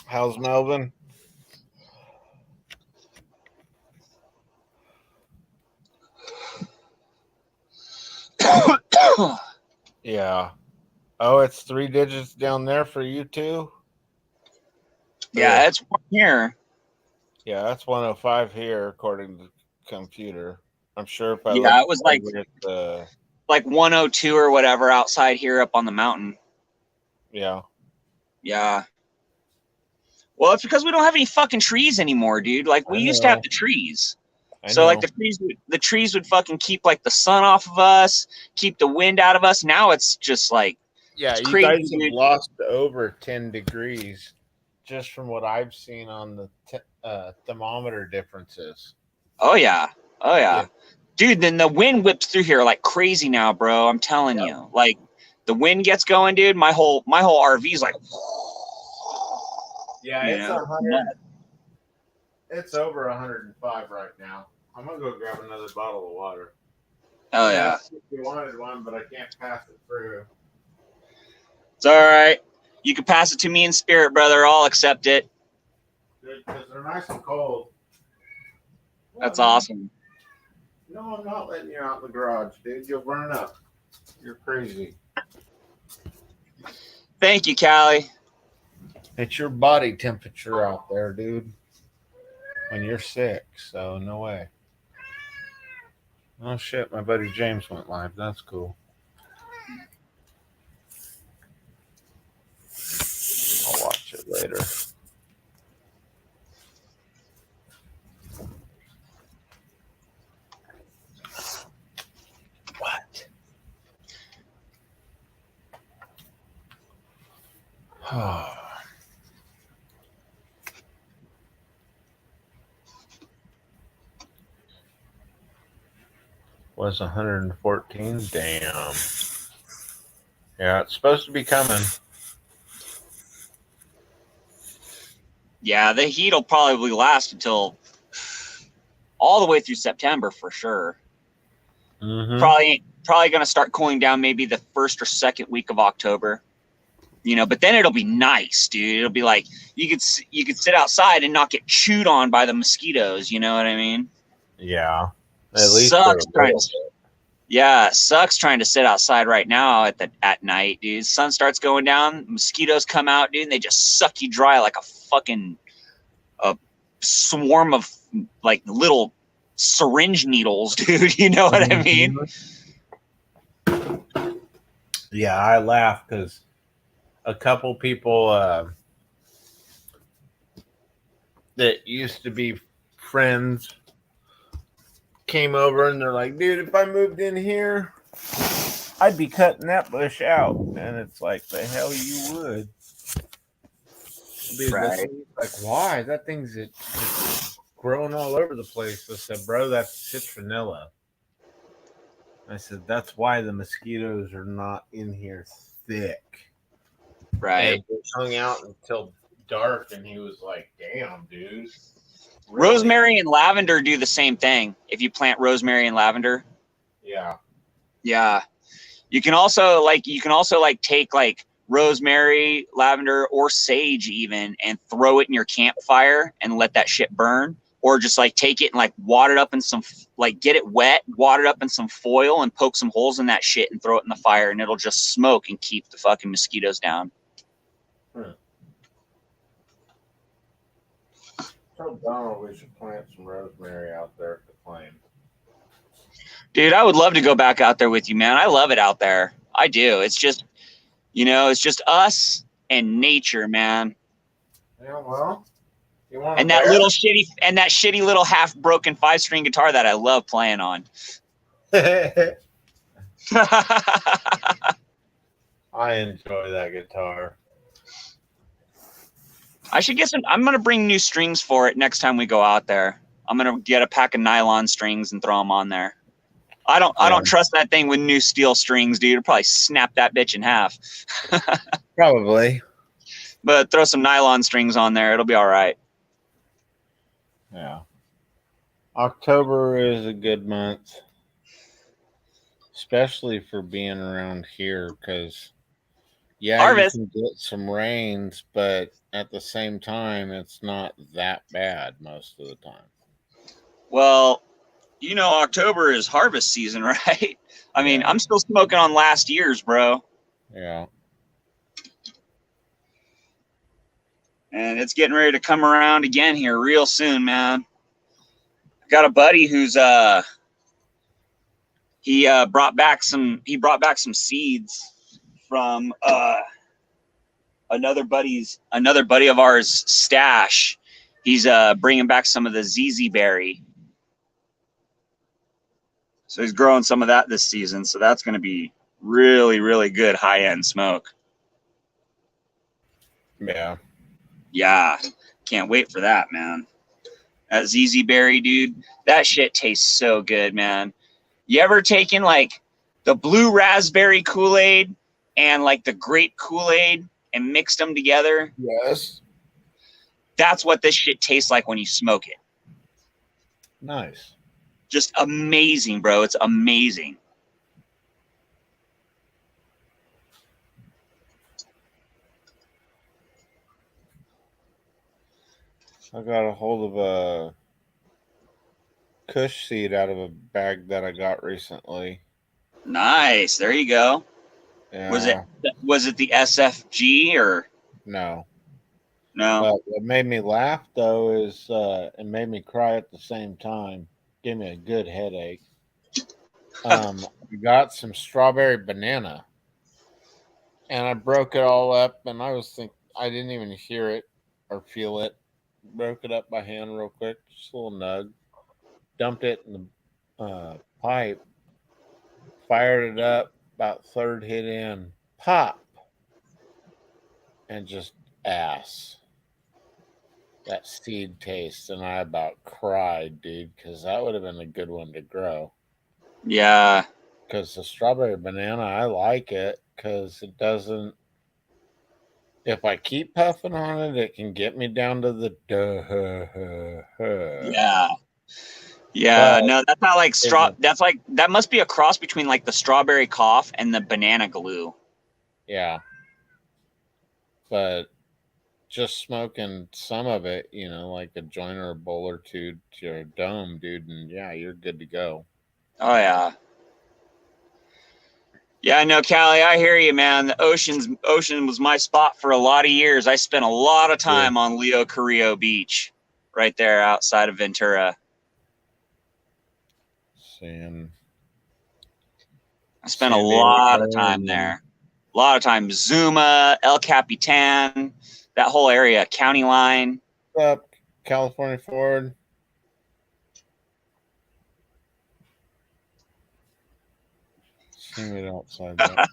How's Melvin? Yeah. Oh, it's 3 digits down there for you too? Yeah, it's one here. Yeah, that's 105 here according to the computer. I'm sure if I it was like like 102 or whatever outside here up on the mountain. Yeah. Yeah. Well, it's because we don't have any fucking trees anymore, dude. Like we used to have the trees. So like the trees would fucking keep like the sun off of us, keep the wind out of us. Now it's just like it's you crazy, guys have dude. lost over 10 degrees just from what I've seen on the thermometer differences. Oh yeah. Dude, then the wind whips through here like crazy now, bro. I'm telling you. Like the wind gets going, dude. My whole RV is like it's 100. It's over 105 right now. I'm gonna go grab another bottle of water. Oh yeah. If you wanted one, but I can't pass it through. It's all right. You can pass it to me in spirit, brother. I'll accept it. Because they're nice and cold. That's awesome. No, I'm not letting you out in the garage, dude. You'll burn up. You're crazy. Thank you, Callie. It's your body temperature out there, dude. When you're sick, so no way. Oh shit, my buddy James went live. That's cool. I'll watch it later. What? Was 114? Damn. Yeah, it's supposed to be coming. Yeah, the heat will probably last until all the way through September for sure. Mm-hmm. Probably going to start cooling down maybe the first or second week of October. You know, but then it'll be nice, dude. It'll be like you could sit outside and not get chewed on by the mosquitoes. You know what I mean? Yeah. At least sucks trying to sit outside right now at night, dude. Sun starts going down, mosquitoes come out, dude, and they just suck you dry like a fucking swarm of like little syringe needles, dude. You know what I mean? Yeah, I laugh because a couple people that used to be friends came over and they're like, dude, if I moved in here, I'd be cutting that bush out. And it's like, the hell you would. Dude, right. Like, why? That thing's growing all over the place. I said, bro, that's citronella. I said, that's why the mosquitoes are not in here thick. Right. And we hung out until dark, and he was like, damn, dude. Really? Rosemary and lavender do the same thing. If you plant rosemary and lavender. Yeah. Yeah. You can also take like rosemary, lavender, or sage even and throw it in your campfire and let that shit burn. Or just like take it and like wad it up in some, like get it wet, wad it up in some foil and poke some holes in that shit and throw it in the fire and it'll just smoke and keep the fucking mosquitoes down. Tell Donald we should plant some rosemary out there at the flame. Dude, I would love to go back out there with you, man. I love it out there. I do. It's just, it's just us and nature, man. Yeah, well. And that shitty little half broken 5-string guitar that I love playing on. I enjoy that guitar. I should get I'm going to bring new strings for it next time we go out there. I'm going to get a pack of nylon strings and throw them on there. I don't trust that thing with new steel strings, dude. It'll probably snap that bitch in half. Probably. But throw some nylon strings on there. It'll be all right. Yeah. October is a good month, especially for being around here because, harvest. You can get some rains, but at the same time, it's not that bad most of the time. Well, October is harvest season, right? I mean, I'm still smoking on last year's, bro. Yeah. And it's getting ready to come around again here real soon, man. I got a buddy who's he brought back some seeds from another buddy of ours stash. He's bringing back some of the ZZ berry, so he's growing some of that this season. So that's going to be really, really good high end smoke. Yeah. Yeah, can't wait for that, man. That ZZ berry, dude, that shit tastes so good, man. You ever taken like the blue raspberry Kool-Aid and like the grape Kool-Aid and mixed them together? Yes. That's what this shit tastes like when you smoke it. Nice. Just amazing, bro. It's amazing. I got a hold of a Kush seed out of a bag that I got recently. Nice. There you go. Yeah. Was it the SFG or No? no? But what made me laugh though is it made me cry at the same time. Gave me a good headache. We got some strawberry banana, and I broke it all up, and I didn't even hear it or feel it. Broke it up by hand real quick, just a little nug. Dumped it in the pipe. Fired it up. About third hit in, pop, and just ass. That seed taste, and I about cried, dude, because that would have been a good one to grow. Yeah. Because the strawberry banana, I like it because it doesn't. If I keep puffing on it, it can get me down to the Yeah. Yeah. But No, that's not like that's like that must be a cross between like the strawberry cough and the banana glue. Yeah. But just smoking some of it, like a joint or a bowl or two to your dome, dude, and yeah, you're good to go. Oh yeah. Yeah, no, Callie, I hear you, man. The ocean was my spot for a lot of years. I spent a lot of time on Leo Carrillo Beach, right there outside of Ventura. San I spent a lot of time there. A lot of time. Zuma, El Capitan, that whole area, County Line. What's up, California Ford? Seeing it outside there.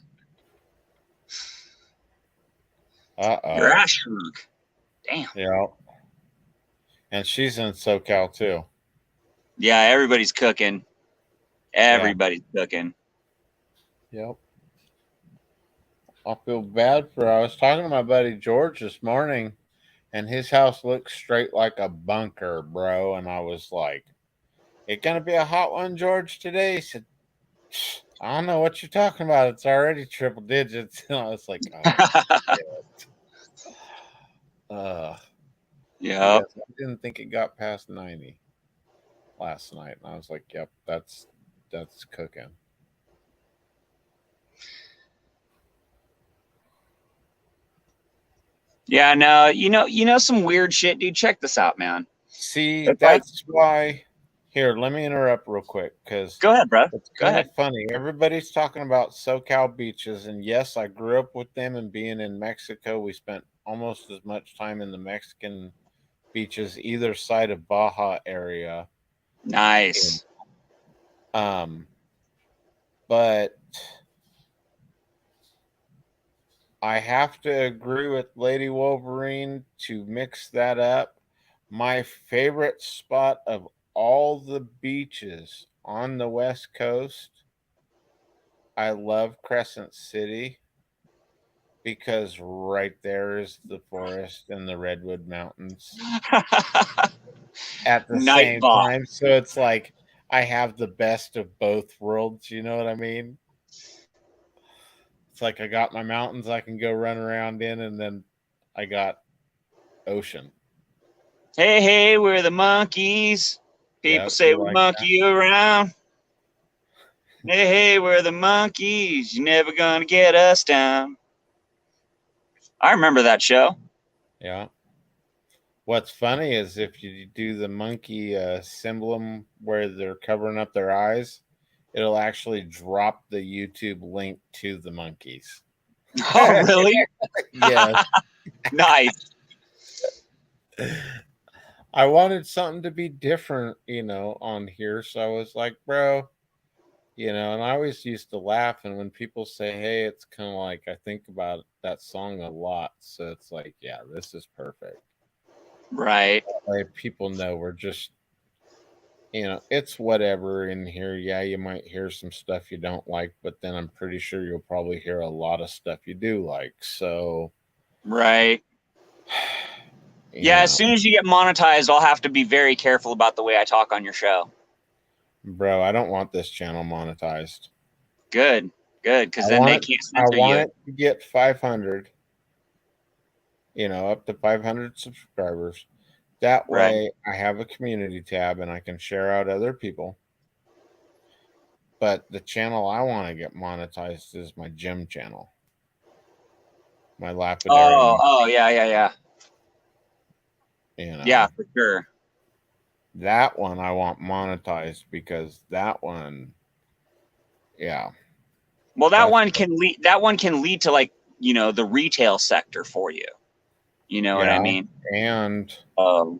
Your ass shrunk. Damn. Yeah. And she's in SoCal too. Yeah, everybody's cooking. Everybody's cooking. Yep. I feel bad for her. I was talking to my buddy George this morning, and his house looks straight like a bunker, bro. And I was like, "It gonna be a hot one, George, today?" He said, "I don't know what you're talking about. It's already triple digits." And I was like, "Oh, yeah. I didn't think it got past 90 last night." And I was like, "Yep, that's cooking." Yeah, no, you know some weird shit, dude. Check this out, man. See, that's why. Here, let me interrupt real quick because go ahead, bro. It's kind of funny. Everybody's talking about SoCal beaches, and yes, I grew up with them. And being in Mexico, we spent almost as much time in the Mexican beaches, either side of Baja area. Nice. But I have to agree with Lady Wolverine to mix that up. My favorite spot of all the beaches on the West Coast, I love Crescent City because right there is the forest and the Redwood Mountains at the same time. So it's like I have the best of both worlds. You know what I mean? It's like I got my mountains I can go run around in, and then I got ocean. Hey, hey, we're the monkeys. People say we monkey you around. Hey, hey, we're the monkeys. You're never gonna get us down. I remember that show. Yeah. What's funny is if you do the monkey symbol where they're covering up their eyes, it'll actually drop the YouTube link to the monkeys. Oh, really? Yes. Nice. I wanted something to be different, on here. So I was like, bro, and I always used to laugh. And when people say, hey, it's kind of like I think about that song a lot. So it's like, yeah, this is perfect. Right. Like people know we're just, it's whatever in here. Yeah, you might hear some stuff you don't like, but then I'm pretty sure you'll probably hear a lot of stuff you do like. So, Right. you Yeah, as know, soon as you get monetized, I'll have to be very careful about the way I talk on your show. bro, I don't want this channel monetized. Good, because then they can't I censor want you. it to get 500, up to 500 subscribers. That Right. way I have a community tab and I can share out other people. But the channel I want to get monetized is my gym channel. My lapidary. Oh, yeah. Yeah, for sure. That one I want monetized because that one, yeah. Well, that one can lead. That one can lead to the retail sector for you. You know what I mean? And Um,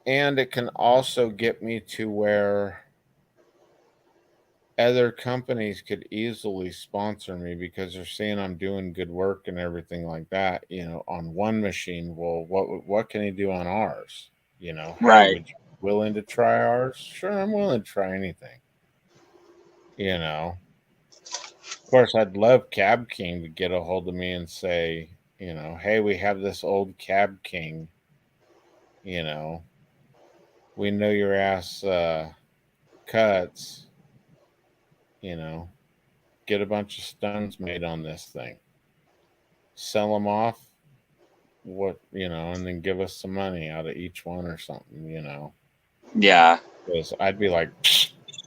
and it can also get me to where other companies could easily sponsor me because they're seeing I'm doing good work and everything like that, on one machine. Well, what can he do on ours? Hey, right. would you be willing to try ours? Sure, I'm willing to try anything. Of course, I'd love Cab King to get a hold of me and say, hey, we have this old Cab King, you know, we know your ass cuts, you know, get a bunch of stones made on this thing, sell them off, and then give us some money out of each one or something, Yeah. Because I'd be like,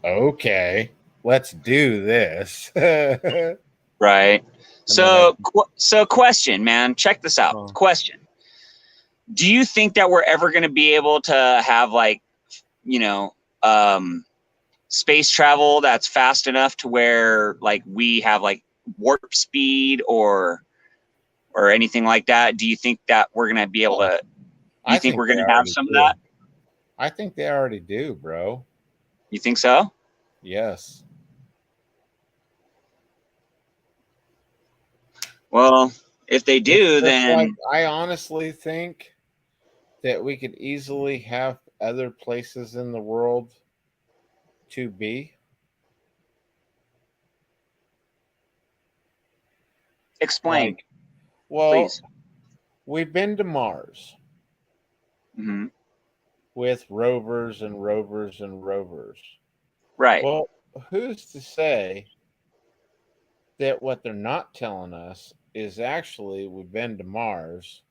okay, let's do this. Right. And then So question, man. Check this out. Question. Do you think that we're ever going to be able to have space travel that's fast enough to where we have warp speed or anything like that? Do you think that we're going to be able to? Do you think we're going to have some of that? I think they already do, bro. You think so? Yes. Well, if they do, then I honestly think that we could easily have other places in the world to be. explain, Well, please. we've been to Mars Mm-hmm. with rovers and rovers and rovers. Right. Well, who's to say that what they're not telling us is actually we've been to Mars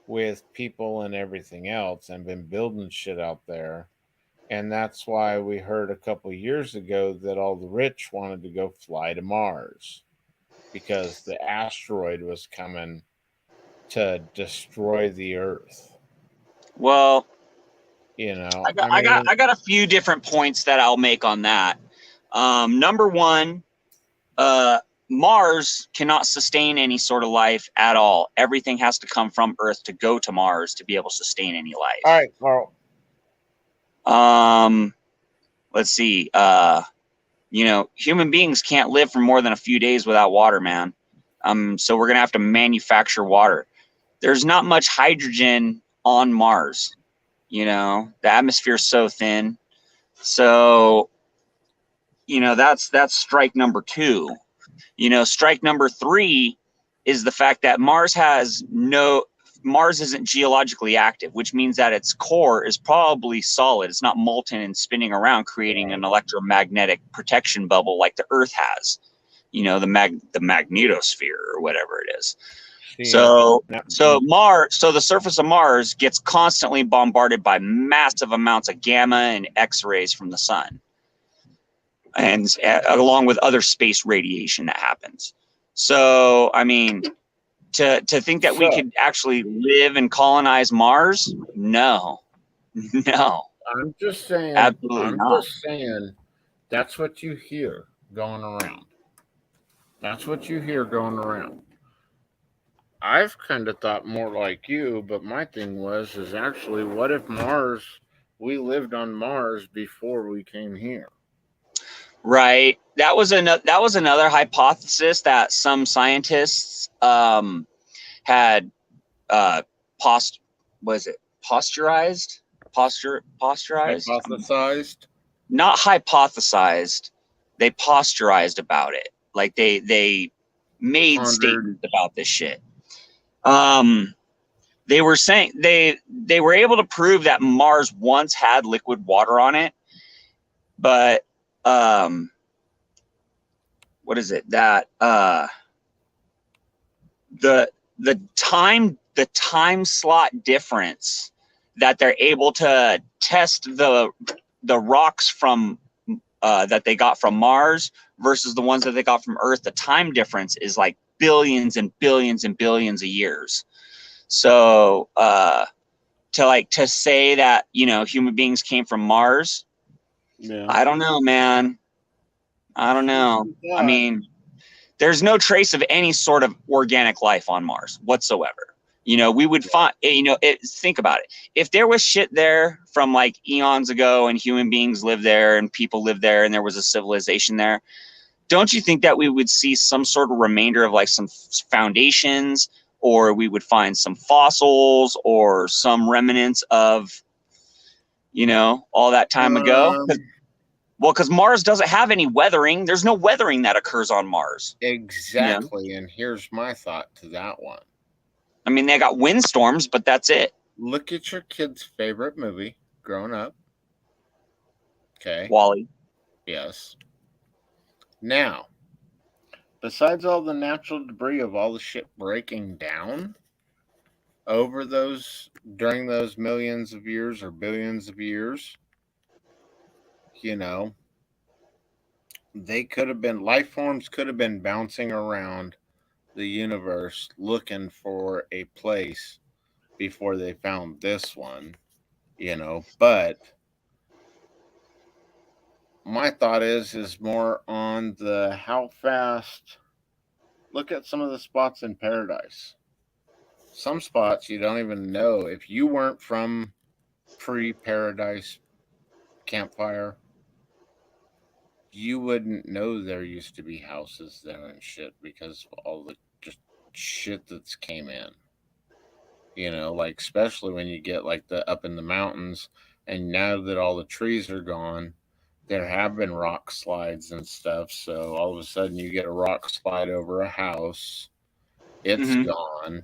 with people and everything else and been building shit out there. And that's why we heard a couple years ago that all the rich wanted to go fly to Mars because the asteroid was coming to destroy the Earth. Well, I I got a few different points that I'll make on that. Number one, Mars cannot sustain any sort of life at all. Everything has to come from Earth to go to Mars to be able to sustain any life. All right, Carl. Let's see. Human beings can't live for more than a few days without water, man. So we're gonna have to manufacture water. There's not much hydrogen on Mars. The atmosphere is so thin. So, that's strike number two. Strike number three is the fact that Mars isn't geologically active, which means that its core is probably solid. It's not molten and spinning around, creating an electromagnetic protection bubble like the Earth has. The magnetosphere or whatever it is. So the surface of Mars gets constantly bombarded by massive amounts of gamma and X-rays from the sun, and along with other space radiation that happens. So, I mean, to think that we could actually live and colonize Mars, no. I'm just saying. Absolutely not. Just saying. That's what you hear going around. That's what you hear going around. I've kind of thought more like you, but my thing is actually, what if we lived on Mars before we came here? Right. That was another hypothesis that some scientists had post was it posturized posturized Hypothesized? not hypothesized, they posturized about it, like they made Pondered. statements about this shit. They were saying they were able to prove that Mars once had liquid water on it, but what is it that the time slot difference that they're able to test the rocks from that they got from Mars versus the ones that they got from Earth, the time difference is like billions and billions and billions of years. So to say that, you know, human beings came from Mars, Yeah. I don't know, man. I don't know. Yeah. I mean, there's no trace of any sort of organic life on Mars whatsoever. You know, we would find, you know, think about it. If there was shit there from like eons ago and human beings lived there and people lived there and there was a civilization there, don't you think that we would see some sort of remainder of like some foundations, or we would find some fossils or some remnants of, you know, all that time ago? Well, because Mars doesn't have any weathering. There's no weathering that occurs on Mars. Exactly. Yeah. And here's my thought to that one. I mean, they got windstorms, but that's it. Look at your kid's favorite movie growing up. Okay. Wally. Yes. Now, besides all the natural debris of all the shit breaking down during those millions of years or billions of years, you know, life forms could have been bouncing around the universe looking for a place before they found this one, you know. But my thought is more on the how fast. Look at some of the spots in paradise. Some spots you don't even know if you weren't from pre-paradise campfire, you wouldn't know there used to be houses there and shit because of all the just shit that's came in. You know, like especially when you get like the up in the mountains, and now that all the trees are gone, there have been rock slides and stuff. So all of a sudden you get a rock slide over a house, it's gone.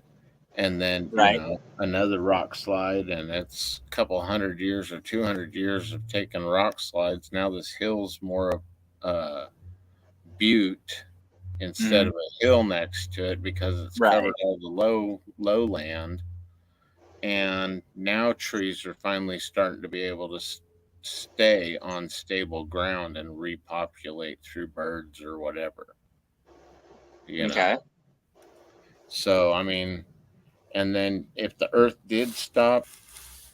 And then, Right. you know, another rock slide, and it's a couple 100 years or 200 years of taking rock slides. Now this hill's more of butte instead of a hill next to it because it's covered all the lowland. And now trees are finally starting to be able to stay on stable ground and repopulate through birds or whatever. You know? So, I mean, and then if the earth did stop,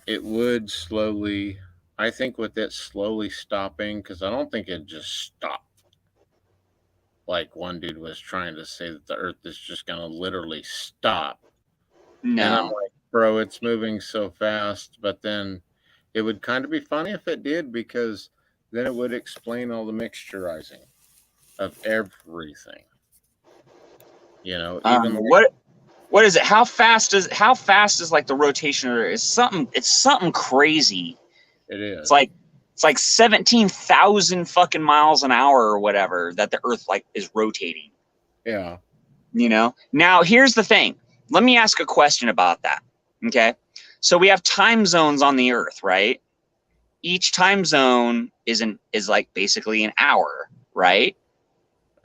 it would slowly, I think with it slowly stopping, because I don't think it just stopped. Like one dude was trying to say that the earth is just going to literally stop. No. And I'm like, bro, it's moving so fast. But then it would kind of be funny if it did, because then it would explain all the mixturizing of everything. You know, even what is it? How fast is like the rotation? It's something crazy. It is. It's like 17,000 fucking miles an hour or whatever that the Earth like is rotating. Yeah. You know. Now here's the thing. Let me ask a question about that. Okay. So we have time zones on the Earth, right? Each time zone is like basically an hour, right?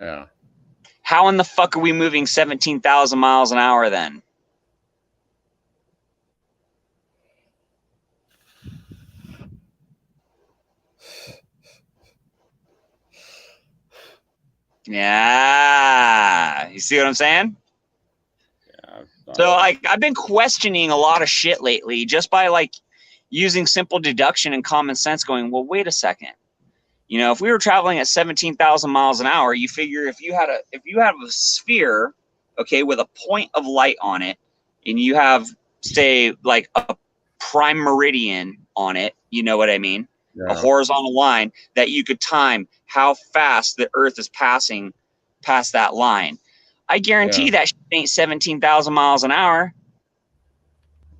Yeah. How in the fuck are we moving 17,000 miles an hour then? Yeah. You see what I'm saying? Yeah. So like I've been questioning a lot of shit lately just by like using simple deduction and common sense going, well, wait a second. You know, if we were traveling at 17,000 miles an hour, you figure if you have a sphere, okay, with a point of light on it, and you have, say, like a prime meridian on it, you know what I mean? A horizontal line that you could time how fast the Earth is passing past that line. I guarantee that shit ain't 17,000 miles an hour.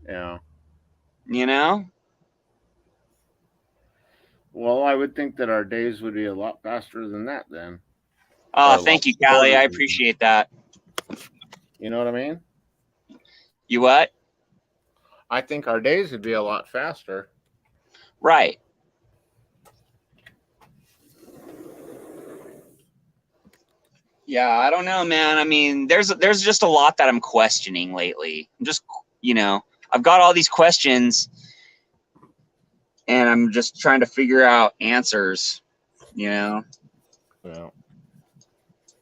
Yeah. You know? Well, I would think that our days would be a lot faster than that then. Oh, thank you, Callie. I appreciate that. You know what I mean? You what? I think our days would be a lot faster. Right. Yeah, I don't know, man. I mean, there's just a lot that I'm questioning lately. I'm just, you know, I've got all these questions and I'm just trying to figure out answers, you know? Yeah.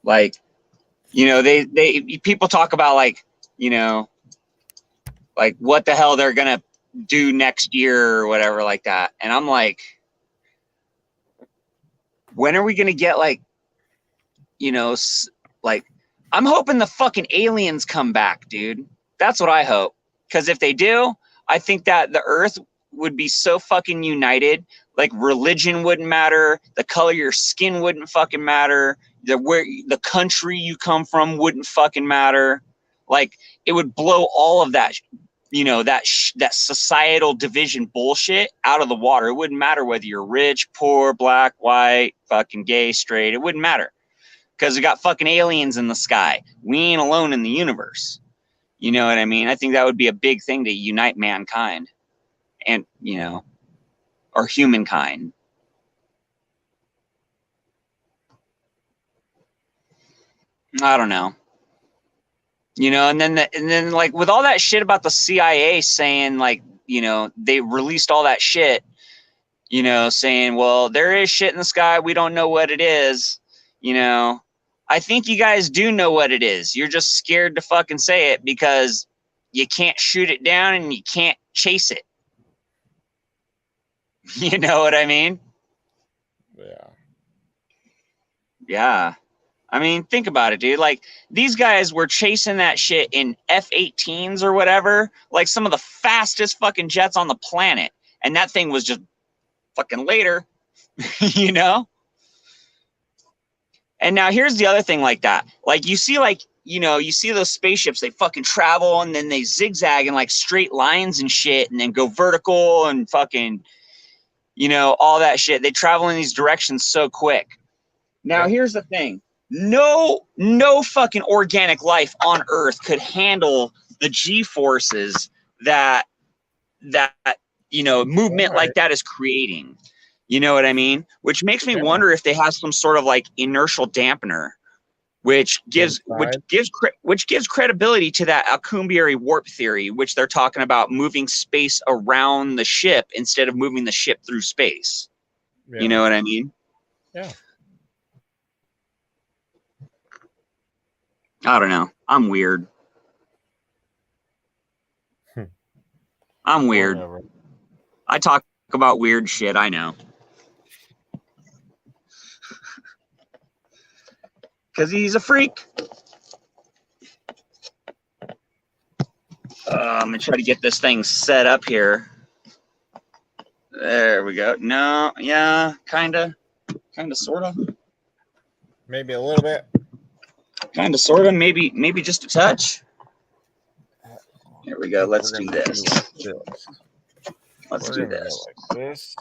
Like, you know, they people talk about like, you know, like what the hell they're going to do next year or whatever like that. And I'm like, when are we going to get like, you know, like, I'm hoping the fucking aliens come back, dude. That's what I hope. Because if they do, I think that the Earth would be so fucking united. Like, religion wouldn't matter. The color of your skin wouldn't fucking matter. The country you come from wouldn't fucking matter. Like, it would blow all of that, you know, that societal division bullshit out of the water. It wouldn't matter whether you're rich, poor, black, white, fucking gay, straight. It wouldn't matter. Because we got fucking aliens in the sky. We ain't alone in the universe. You know what I mean? I think that would be a big thing to unite mankind and, you know, or humankind. I don't know. You know, and then like with all that shit about the CIA saying like, you know, they released all that shit, you know, saying, well, there is shit in the sky. We don't know what it is, you know. I think you guys do know what it is. You're just scared to fucking say it because you can't shoot it down and you can't chase it. You know what I mean? Yeah. Yeah. I mean, think about it, dude. Like, these guys were chasing that shit in F-18s or whatever, like some of the fastest fucking jets on the planet. And that thing was just fucking later, you know? And now here's the other thing like that. Like, you see, like, you know, you see those spaceships, they fucking travel and then they zigzag in like straight lines and shit and then go vertical and fucking, you know, all that shit. They travel in these directions so quick. Now, here's the thing. No fucking organic life on Earth could handle the G-forces that, you know, movement like that is creating. You know what I mean? Which makes me wonder if they have some sort of like inertial dampener, which gives credibility to that Alcubierre warp theory, which they're talking about moving space around the ship instead of moving the ship through space. Yeah. You know what I mean? Yeah. I don't know. I'm weird. I'm weird. Whatever. I talk about weird shit. I know. Because he's a freak. I'm going to try to get this thing set up here. There we go. No, yeah, kind of, sort of. Maybe a little bit. Kind of, sort of, maybe just a touch. Here we go. Let's do this. Let's do this. Like this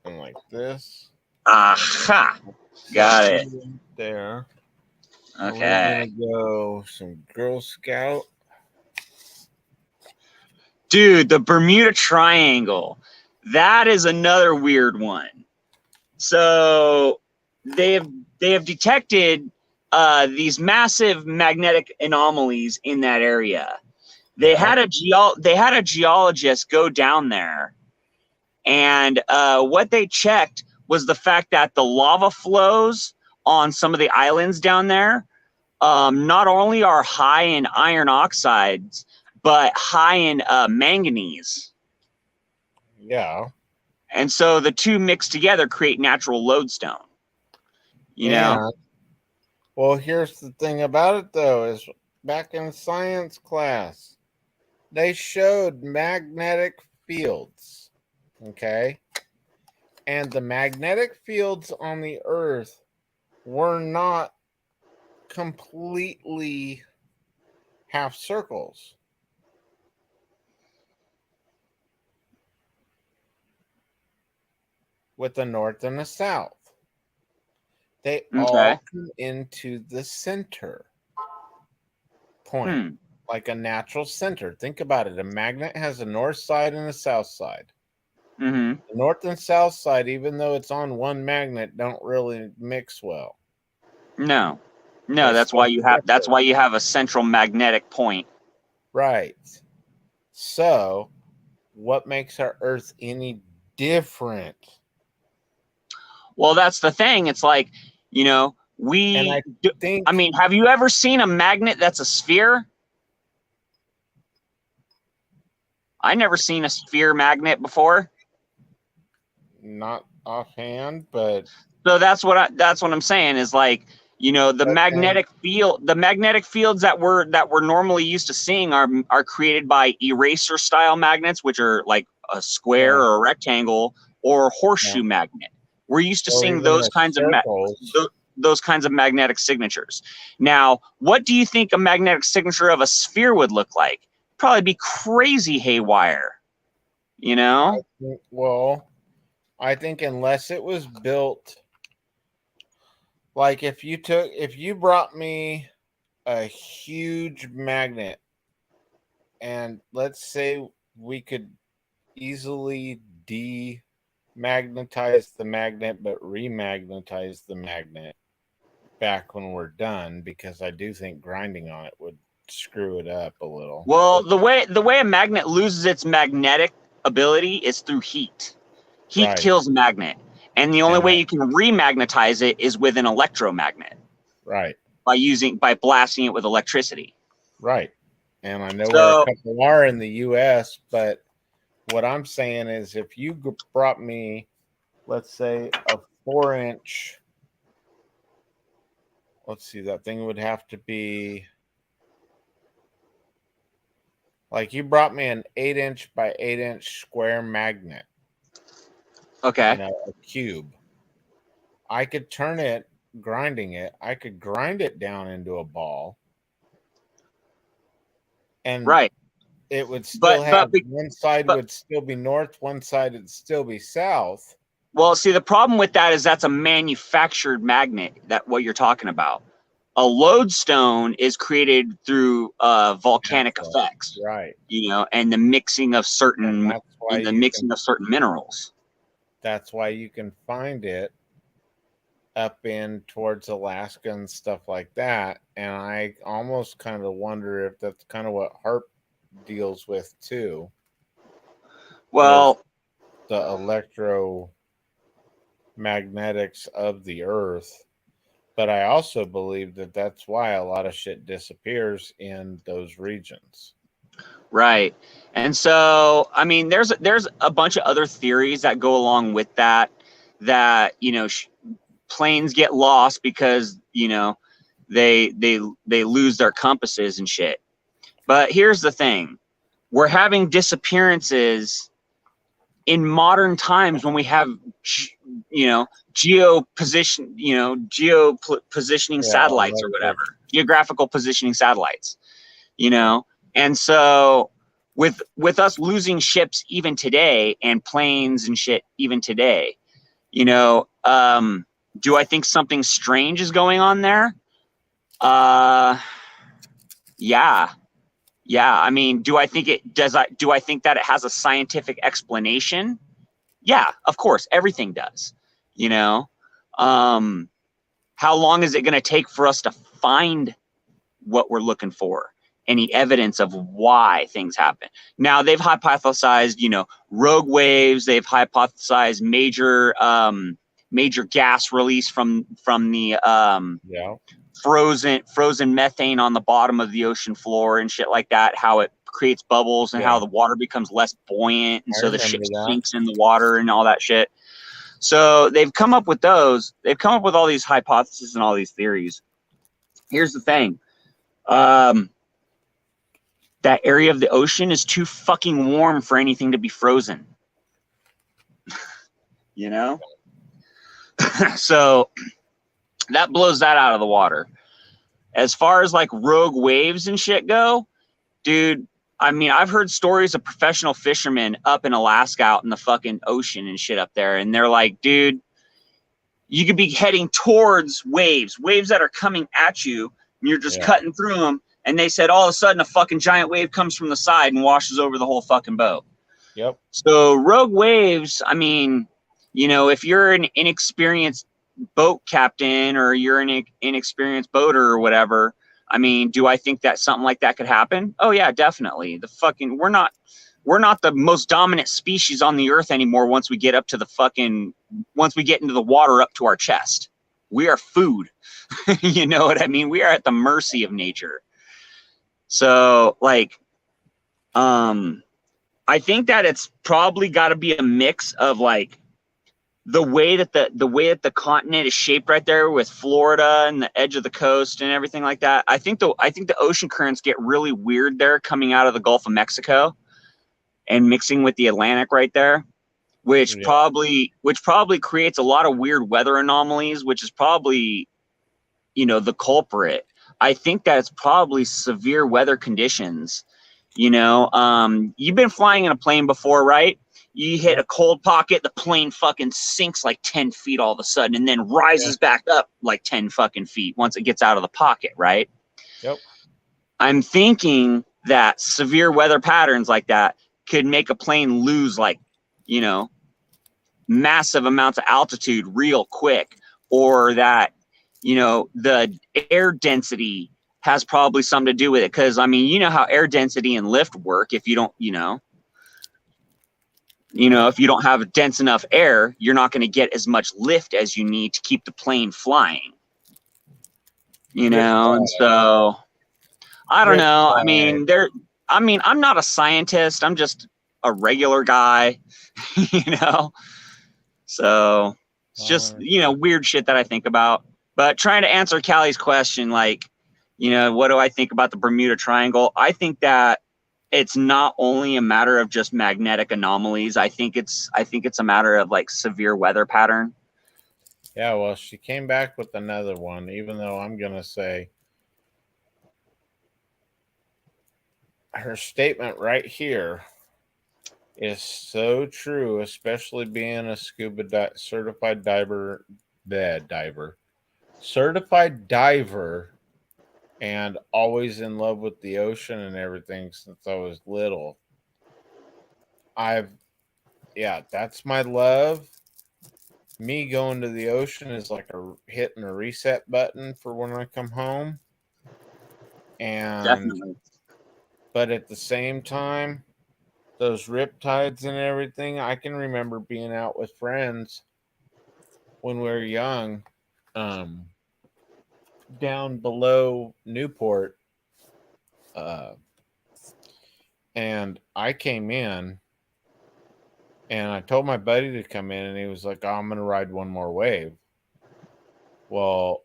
and like this. Aha! Got it. There. Okay. We're gonna go some Girl Scout. Dude, the Bermuda Triangle. That is another weird one. So they have detected these massive magnetic anomalies in that area. They had a geologist go down there, and what they checked was the fact that the lava flows on some of the islands down there not only are high in iron oxides, but high in manganese. Yeah. And so the two mixed together create natural lodestone. You know? Well, here's the thing about it, though, is back in science class, they showed magnetic fields, okay? And the magnetic fields on the Earth were not completely half circles. With the north and the south. They all come into the center point, like a natural center. Think about it. A magnet has a north side and a south side. The north and south side, even though it's on one magnet, don't really mix well. No, that's why you have a central magnetic point. Right. So, what makes our Earth any different? Well, that's the thing. It's like, you know, I mean, have you ever seen a magnet that's a sphere? I never seen a sphere magnet before. Not offhand, but so that's what I'm saying is like, you know, the magnetic fields that we're normally used to seeing are created by eraser style magnets, which are like a square or a rectangle or horseshoe magnet. We're used to seeing those kinds of magnetic signatures. Now, what do you think a magnetic signature of a sphere would look like? Probably be crazy haywire, you know? I think unless it was built, like if you brought me a huge magnet, and let's say we could easily demagnetize the magnet but remagnetize the magnet back when we're done, because I do think grinding on it would screw it up a little. Well, the way a magnet loses its magnetic ability is through heat. Heat kills a magnet, and the only way you can remagnetize it is with an electromagnet. Right. By blasting it with electricity. Right. And I know where a couple are in the US, but what I'm saying is if you brought me, let's say, a 4-inch, let's see, that thing would have to be, like you brought me an 8-inch by 8-inch square magnet. Okay. You know, a cube. I could turn it, grinding it. I could grind it down into a ball. And it would still one side would still be north, one side would still be south. Well, see, the problem with that is that's a manufactured magnet, that what you're talking about. A lodestone is created through volcanic effects, right? You know, and the mixing of certain minerals. That's why you can find it up in towards Alaska and stuff like that. And I almost kind of wonder if that's kind of what HAARP deals with too. Well, the electromagnetics of the Earth. But I also believe that that's why a lot of shit disappears in those regions. Right. And so, I mean, there's a bunch of other theories that go along with that, you know, planes get lost because, you know, they lose their compasses and shit. But here's the thing. We're having disappearances in modern times when we have, you know, geopositioning satellites or whatever, geographical positioning satellites, you know. And so with us losing ships even today and planes and shit even today, you know, do I think something strange is going on there? Yeah. I mean, do I think that it has a scientific explanation? Yeah, of course, everything does. You know, how long is it going to take for us to find what we're looking for? Any evidence of why things happen? Now they've hypothesized, you know, rogue waves. They've hypothesized major gas release from the frozen methane on the bottom of the ocean floor and shit like that. How it creates bubbles and Yeah. how the water becomes less buoyant, and I so the ship remember that. sinks in the water and all that shit. So they've come up with those. They've come up with all these hypotheses and all these theories. Here's the thing. That area of the ocean is too fucking warm for anything to be frozen. You know? So that blows that out of the water. As far as like rogue waves and shit go, dude, I mean, I've heard stories of professional fishermen up in Alaska out in the fucking ocean and shit up there. And they're like, dude, you could be heading towards waves that are coming at you, and you're just cutting through them. And they said all of a sudden a fucking giant wave comes from the side and washes over the whole fucking boat. Yep. So rogue waves, I mean, you know, if you're an inexperienced boat captain or you're an inexperienced boater or whatever, I mean, do I think that something like that could happen? Oh yeah, definitely. We're not the most dominant species on the earth anymore once we get into the water up to our chest. We are food. You know what I mean? We are at the mercy of nature. So like, I think that it's probably got to be a mix of like the way that the continent is shaped right there with Florida and the edge of the coast and everything like that. I think the ocean currents get really weird there coming out of the Gulf of Mexico and mixing with the Atlantic right there, which probably creates a lot of weird weather anomalies, which is probably, you know, the culprit. I think that it's probably severe weather conditions. You know, you've been flying in a plane before, right? You hit a cold pocket, the plane fucking sinks like 10 feet all of a sudden and then rises back up like 10 fucking feet once it gets out of the pocket, right? Yep. I'm thinking that severe weather patterns like that could make a plane lose like, you know, massive amounts of altitude real quick, or that, you know, the air density has probably something to do with it. Because, I mean, you know how air density and lift work. If you don't, you know, if you don't have dense enough air, you're not going to get as much lift as you need to keep the plane flying. You know, and so I don't know. I mean, I'm not a scientist. I'm just a regular guy, you know. So it's just, you know, weird shit that I think about. But trying to answer Callie's question, like, you know, what do I think about the Bermuda Triangle? I think that it's not only a matter of just magnetic anomalies. I think it's a matter of like severe weather pattern. Yeah, well, she came back with another one, even though I'm going to say her statement right here is so true, especially being a certified diver, and always in love with the ocean and everything since I was little. That's my love. Me going to the ocean is like hitting a reset button for when I come home. And definitely. But at the same time, those riptides and everything, I can remember being out with friends when we were young, down below Newport, and I came in and I told my buddy to come in, and he was like, I'm gonna ride one more wave. Well,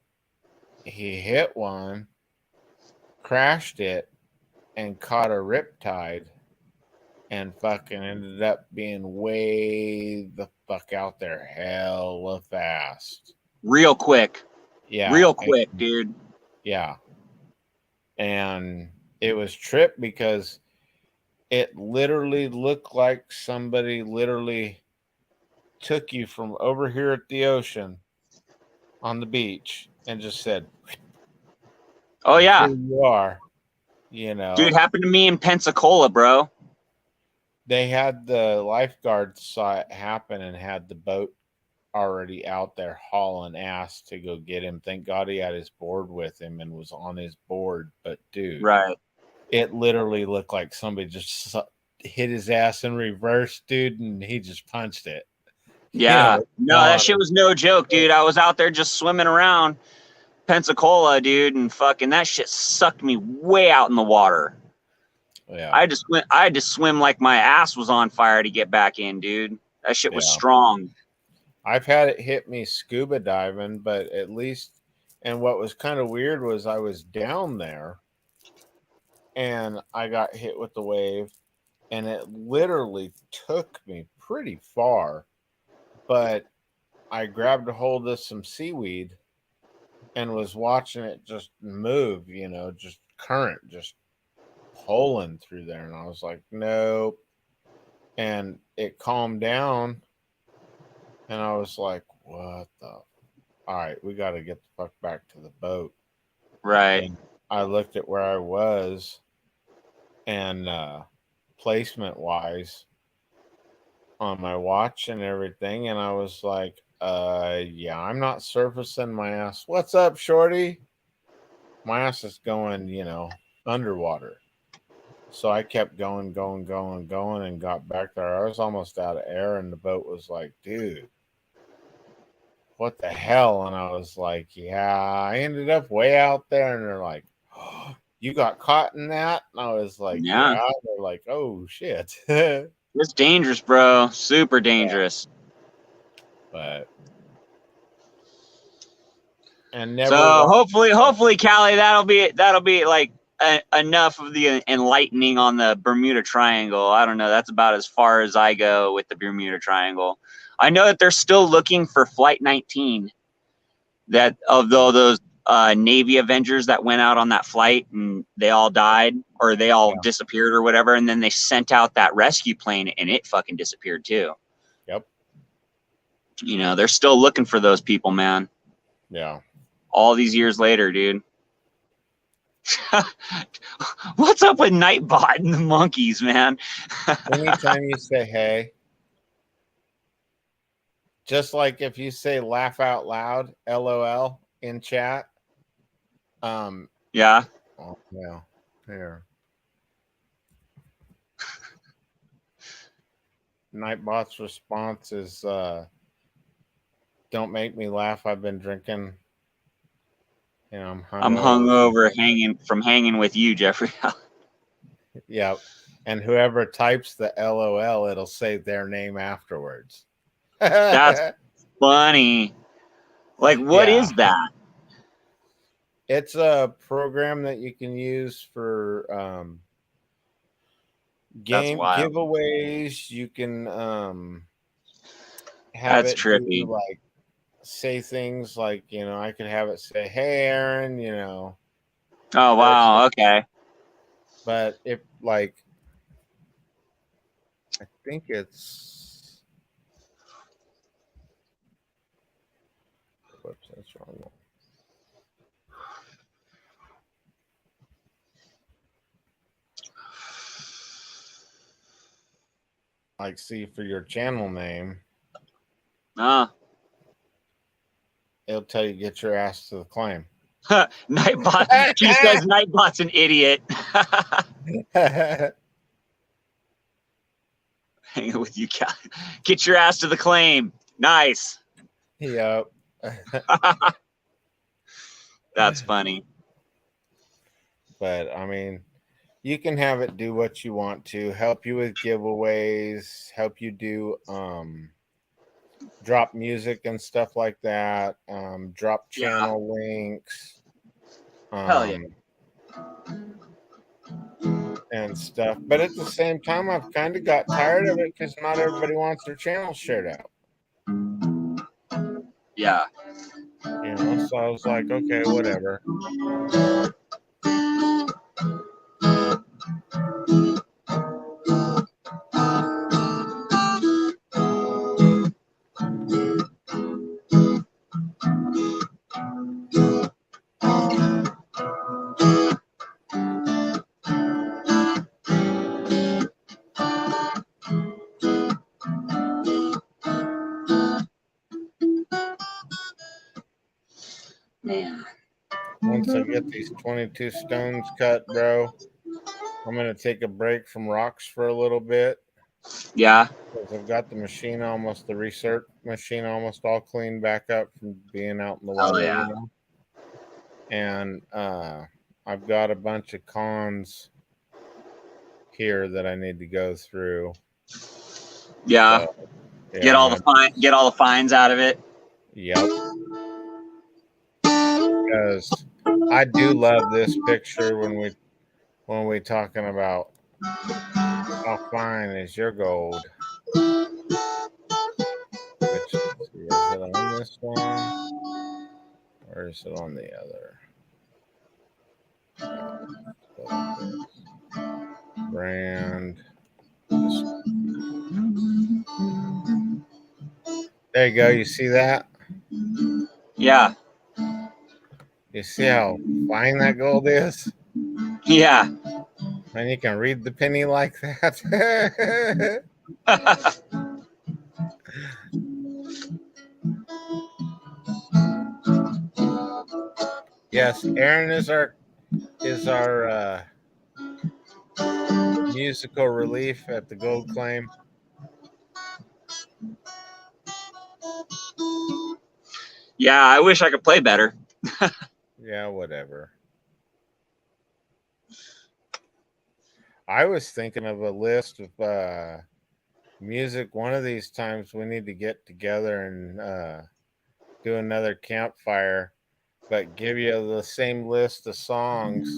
he hit one, crashed it, and caught a riptide, and fucking ended up being way the fuck out there hella fast. Real quick. Yeah. Real quick, dude. Yeah. And it was trip because it literally looked like somebody literally took you from over here at the ocean on the beach and just said, oh yeah, here you are. You know, dude, happened to me in Pensacola, bro. They had the lifeguards saw it happen and had the boat already out there hauling ass to go get him. Thank God he had his board with him and was on his board. But dude, right, it literally looked like somebody just hit his ass in reverse, dude, and he just punched it. Yeah, no, that shit was no joke, dude. I was out there just swimming around Pensacola, dude, and fucking that shit sucked me way out in the water. Yeah. I had to swim like my ass was on fire to get back in, dude. That shit was Yeah. strong. I've had it hit me scuba diving, but at least, and what was kind of weird was I was down there and I got hit with the wave, and it literally took me pretty far, but I grabbed a hold of some seaweed and was watching it just move, just current, just pulling through there. And I was like, nope. And it calmed down. And I was like, what the? All right, we got to get the fuck back to the boat. Right. And I looked at where I was and placement wise on my watch and everything. And I was like, yeah, I'm not surfacing my ass. What's up, shorty? My ass is going, underwater. So I kept going, and got back there. I was almost out of air, and the boat was like, dude, what the hell? And I was like, yeah, I ended up way out there. And they're like, oh, you got caught in that? And I was like, Yeah. yeah. They're like, oh, shit. It's dangerous, bro. Super dangerous. But, and never. So hopefully, Callie, that'll be like enough of the enlightening on the Bermuda Triangle. I don't know. That's about as far as I go with the Bermuda Triangle. I know that they're still looking for Flight 19. That of those Navy Avengers that went out on that flight and they all died or they all disappeared or whatever, and then they sent out that rescue plane and it fucking disappeared too. Yep. They're still looking for those people, man. Yeah. All these years later, dude. What's up with Nightbot and the monkeys, man? Anytime you say hey, just like if you say laugh out loud, LOL in chat. Yeah. Oh, yeah. Here. Nightbot's response is don't make me laugh. I've been drinking. I'm hungover hanging with you, Jeffrey. Yep. And whoever types the LOL, it'll say their name afterwards. That's funny. Like, what is that? It's a program that you can use for game giveaways. You can have That's it trippy. do, like, say things like, I could have it say, hey, Aaron, Oh, wow. Okay. But if, like, I think it's, whoops, that's wrong one. Like, see, for your channel name, it'll tell you get your ass to the claim. Nightbot. She says Nightbot's an idiot. Hanging with you, Cal. Get your ass to the claim. Nice. Yep. That's funny. But I mean, you can have it do what you want to, help you with giveaways, help you do drop music and stuff like that, drop channel links, Hell yeah. and stuff. But at the same time, I've kind of got tired of it because not everybody wants their channel shared out. Yeah. So I was like, okay, whatever. Man. Once I get these 22 stones cut, bro, I'm going to take a break from rocks for a little bit. Yeah. Because I've got the research machine almost all cleaned back up from being out in the weather. Yeah. And I've got a bunch of cons here that I need to go through. Yeah. So, yeah, Get all the fines out of it. Yep. Because I do love this picture when we talking about how fine is your gold. Which, let's see, is it on this one or is it on the other? Brand. There you go. You see that? Yeah. You see how fine that gold is? Yeah. And you can read the penny like that. Yes, Aaron is our musical relief at the gold claim. Yeah, I wish I could play better. Yeah, whatever. I was thinking of a list of music. One of these times we need to get together and do another campfire, but give you the same list of songs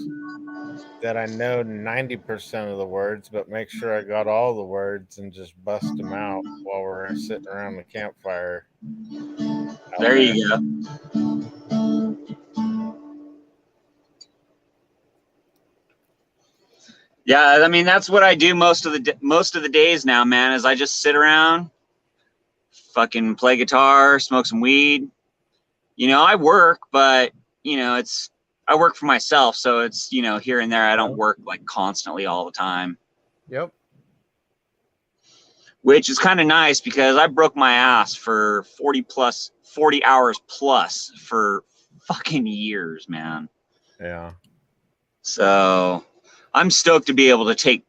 that I know 90% of the words, but make sure I got all the words and just bust them out while we're sitting around the campfire. There you go. Yeah, I mean that's what I do most of the days now, man. Is I just sit around, fucking play guitar, smoke some weed. You know, I work, but you know, I work for myself, so it's, you know, here and there. I don't work like constantly all the time. Yep. Which is kind of nice because I broke my ass for 40 hours plus for fucking years, man. Yeah. So I'm stoked to be able to take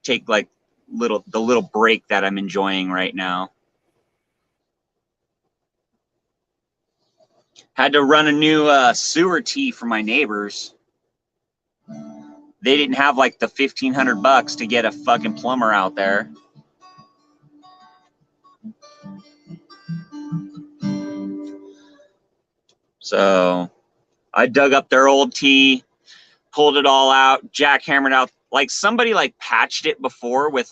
take like the little break that I'm enjoying right now. Had to run a new sewer tee for my neighbors. They didn't have like the $1,500 to get a fucking plumber out there. So I dug up their old tee, pulled it all out, jackhammered out. Like somebody like patched it before with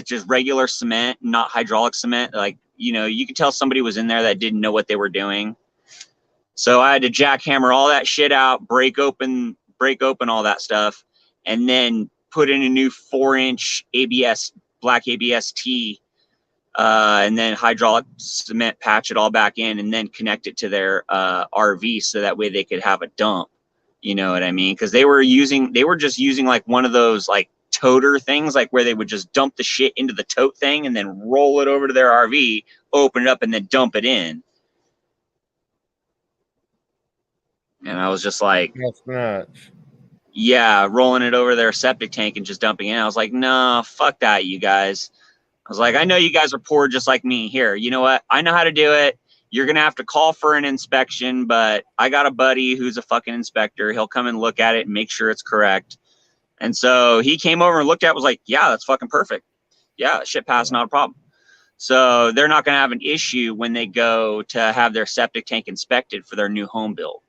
just regular cement, not hydraulic cement. Like, you know, you could tell somebody was in there that didn't know what they were doing. So I had to jackhammer all that shit out, break open all that stuff, and then put in a new 4-inch black ABS tee, and then hydraulic cement patch it all back in, and then connect it to their RV so that way they could have a dump. You know what I mean? Because they were just using like one of those like toter things, like where they would just dump the shit into the tote thing and then roll it over to their RV, open it up, and then dump it in. And I was just like, that's nuts. Yeah, rolling it over their septic tank and just dumping it in. I was like, no, fuck that, you guys. I was like, I know you guys are poor just like me. Here, you know what? I know how to do it. You're going to have to call for an inspection, but I got a buddy who's a fucking inspector. He'll come and look at it and make sure it's correct. And so he came over and looked at it, was like, yeah, that's fucking perfect. Yeah, shit passed, not a problem. So they're not going to have an issue when they go to have their septic tank inspected for their new home build.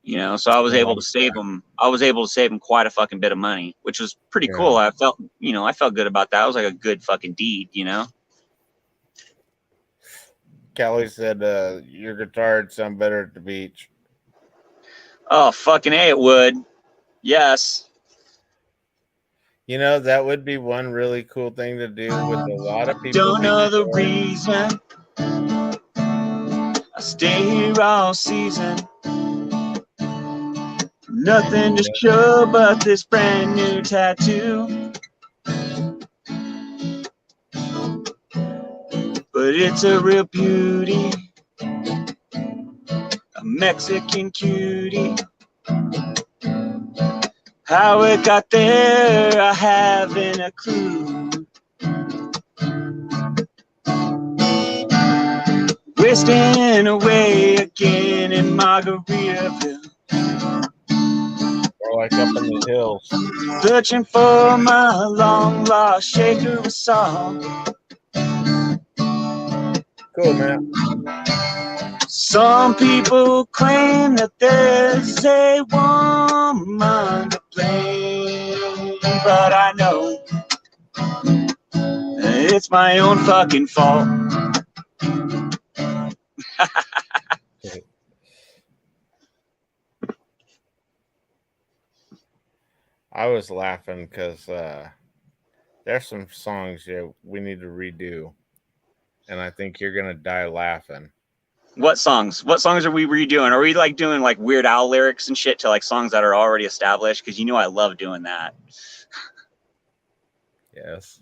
You know, so I was able to save them. I was able to save them quite a fucking bit of money, which was pretty cool. I felt good about that. It was like a good fucking deed, you know. Kelly said your guitar would sound better at the beach. Oh, fucking A, it would. Yes. You know, that would be one really cool thing to do with a lot of people. Don't know the reason I stay here all season. Nothing to show but this brand new tattoo. But it's a real beauty, a Mexican cutie. How it got there, I haven't a clue. Wasting away again in Margaritaville. Or like up in the hills. Searching for my long lost shaker of song. Cool, man. Some people claim that there's a woman to blame, but I know it's my own fucking fault. I was laughing because there's some songs we need to redo, and I think you're gonna die laughing. What songs? What songs are we redoing? Are we like doing like Weird Al lyrics and shit to like songs that are already established? Because you know I love doing that. Yes.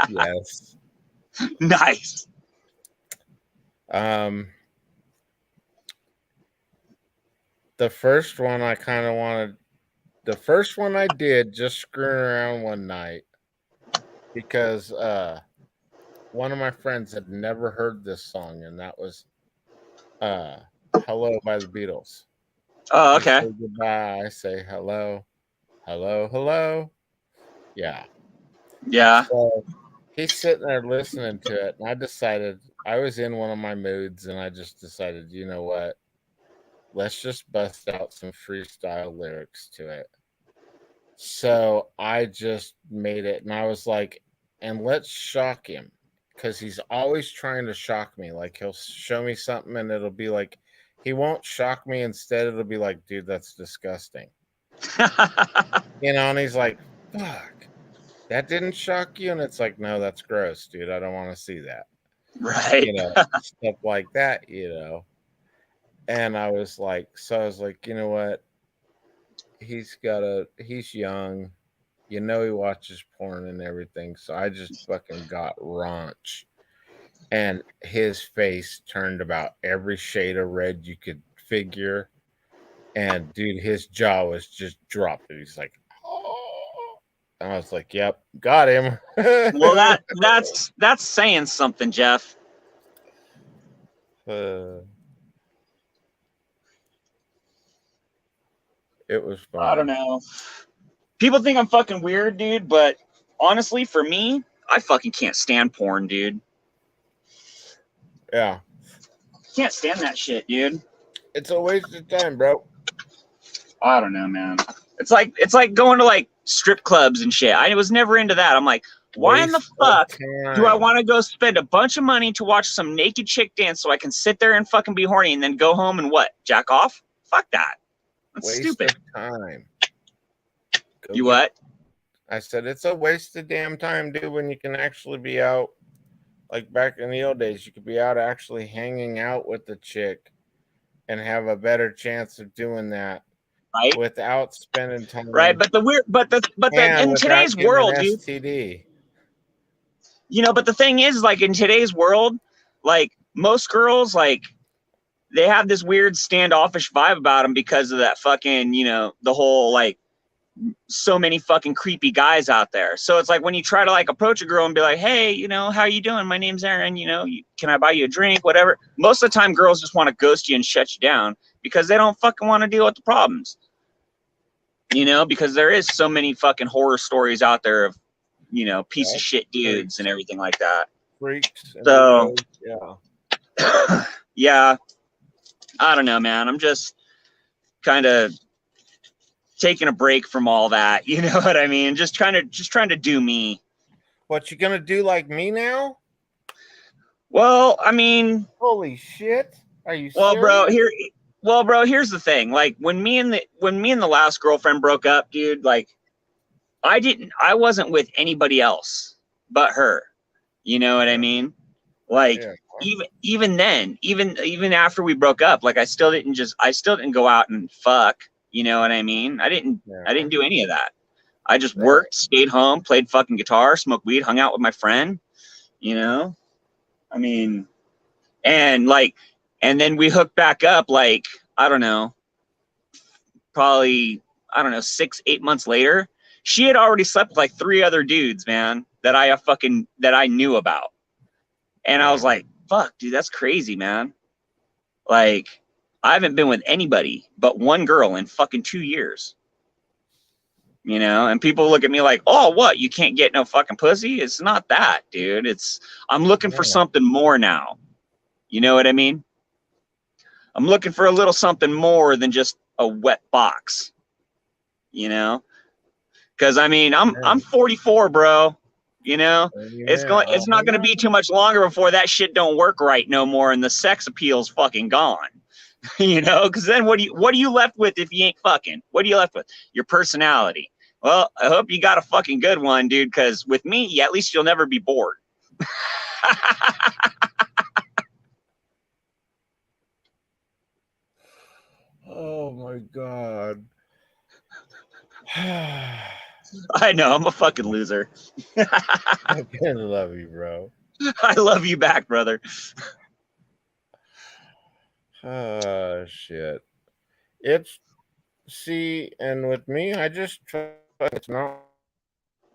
Yes. Nice. The first one I kind of wanted. The first one I did just screwing around one night because one of my friends had never heard this song, and that was Hello by the Beatles. Oh, You okay. say goodbye, I say hello, hello, hello. Yeah. Yeah. So he's sitting there listening to it, and I decided I was in one of my moods, and I just decided, you know what? Let's just bust out some freestyle lyrics to it. So I just made it, and I was like, and let's shock him, because he's always trying to shock me. Like, he'll show me something, and it'll be like, he won't shock me. Instead, it'll be like, dude, that's disgusting. And he's like, fuck, that didn't shock you? And it's like, no, that's gross, dude. I don't want to see that. Right. Stuff like that, And I was like, you know what? He's young. He watches porn and everything. So I just fucking got raunch. And his face turned about every shade of red you could figure. And dude, his jaw was just dropped. He's like, oh. And I was like, yep, got him. Well, that's saying something, Jeff. It was fun. I don't know. People think I'm fucking weird, dude, but honestly, for me, I fucking can't stand porn, dude. Yeah. Can't stand that shit, dude. It's a waste of time, bro. I don't know, man. It's like going to like strip clubs and shit. I was never into that. I'm like, why in the fuck do I want to go spend a bunch of money to watch some naked chick dance so I can sit there and fucking be horny and then go home and what? Jack off? Fuck that. That's waste stupid. Of time. What? I said it's a waste of damn time, dude, when you can actually be out. Like back in the old days, you could be out actually hanging out with the chick and have a better chance of doing that. Right. Without spending time. Right, but in today's world, dude. STD. But the thing is, like in today's world, like most girls, like they have this weird standoffish vibe about them because of that fucking, the whole like so many fucking creepy guys out there. So it's like when you try to like approach a girl and be like, hey, how you doing? My name's Aaron. Can I buy you a drink? Whatever. Most of the time, girls just want to ghost you and shut you down because they don't fucking want to deal with the problems. Because there is so many fucking horror stories out there of, piece of shit dudes and everything like that. Freaks. So, yeah. Yeah. I don't know, man. I'm just kind of taking a break from all that. You know what I mean? Just trying to do me. What, you gonna do like me now? Well, I mean, holy shit. Are you serious? Bro, here's the thing. Like when me and the last girlfriend broke up, dude, like I wasn't with anybody else but her. You know what I mean? Like even then, even after we broke up, like I still didn't go out and fuck. You know what I mean? I didn't do any of that. I just worked, stayed home, played fucking guitar, smoked weed, hung out with my friend, I mean, and then we hooked back up, like, I don't know, probably, 6-8 months later. She had already slept with like 3 other dudes, man, that I knew about. And I was like, fuck, dude, that's crazy, man. Like, I haven't been with anybody but one girl in fucking 2 years. You know, and people look at me like, oh, what? You can't get no fucking pussy? It's not that, dude. I'm looking for something more now. You know what I mean? I'm looking for a little something more than just a wet box. You know? Because I mean, I'm 44, bro. You know, it's not going to be too much longer before that shit don't work right no more, and the sex appeal's fucking gone. You know, because then what are you left with if you ain't fucking? What are you left with? Your personality. Well, I hope you got a fucking good one, dude. Because with me, yeah, at least you'll never be bored. Oh my god. I know, I'm a fucking loser. I love you, bro. I love you back, brother. Oh shit. And with me, I just it's not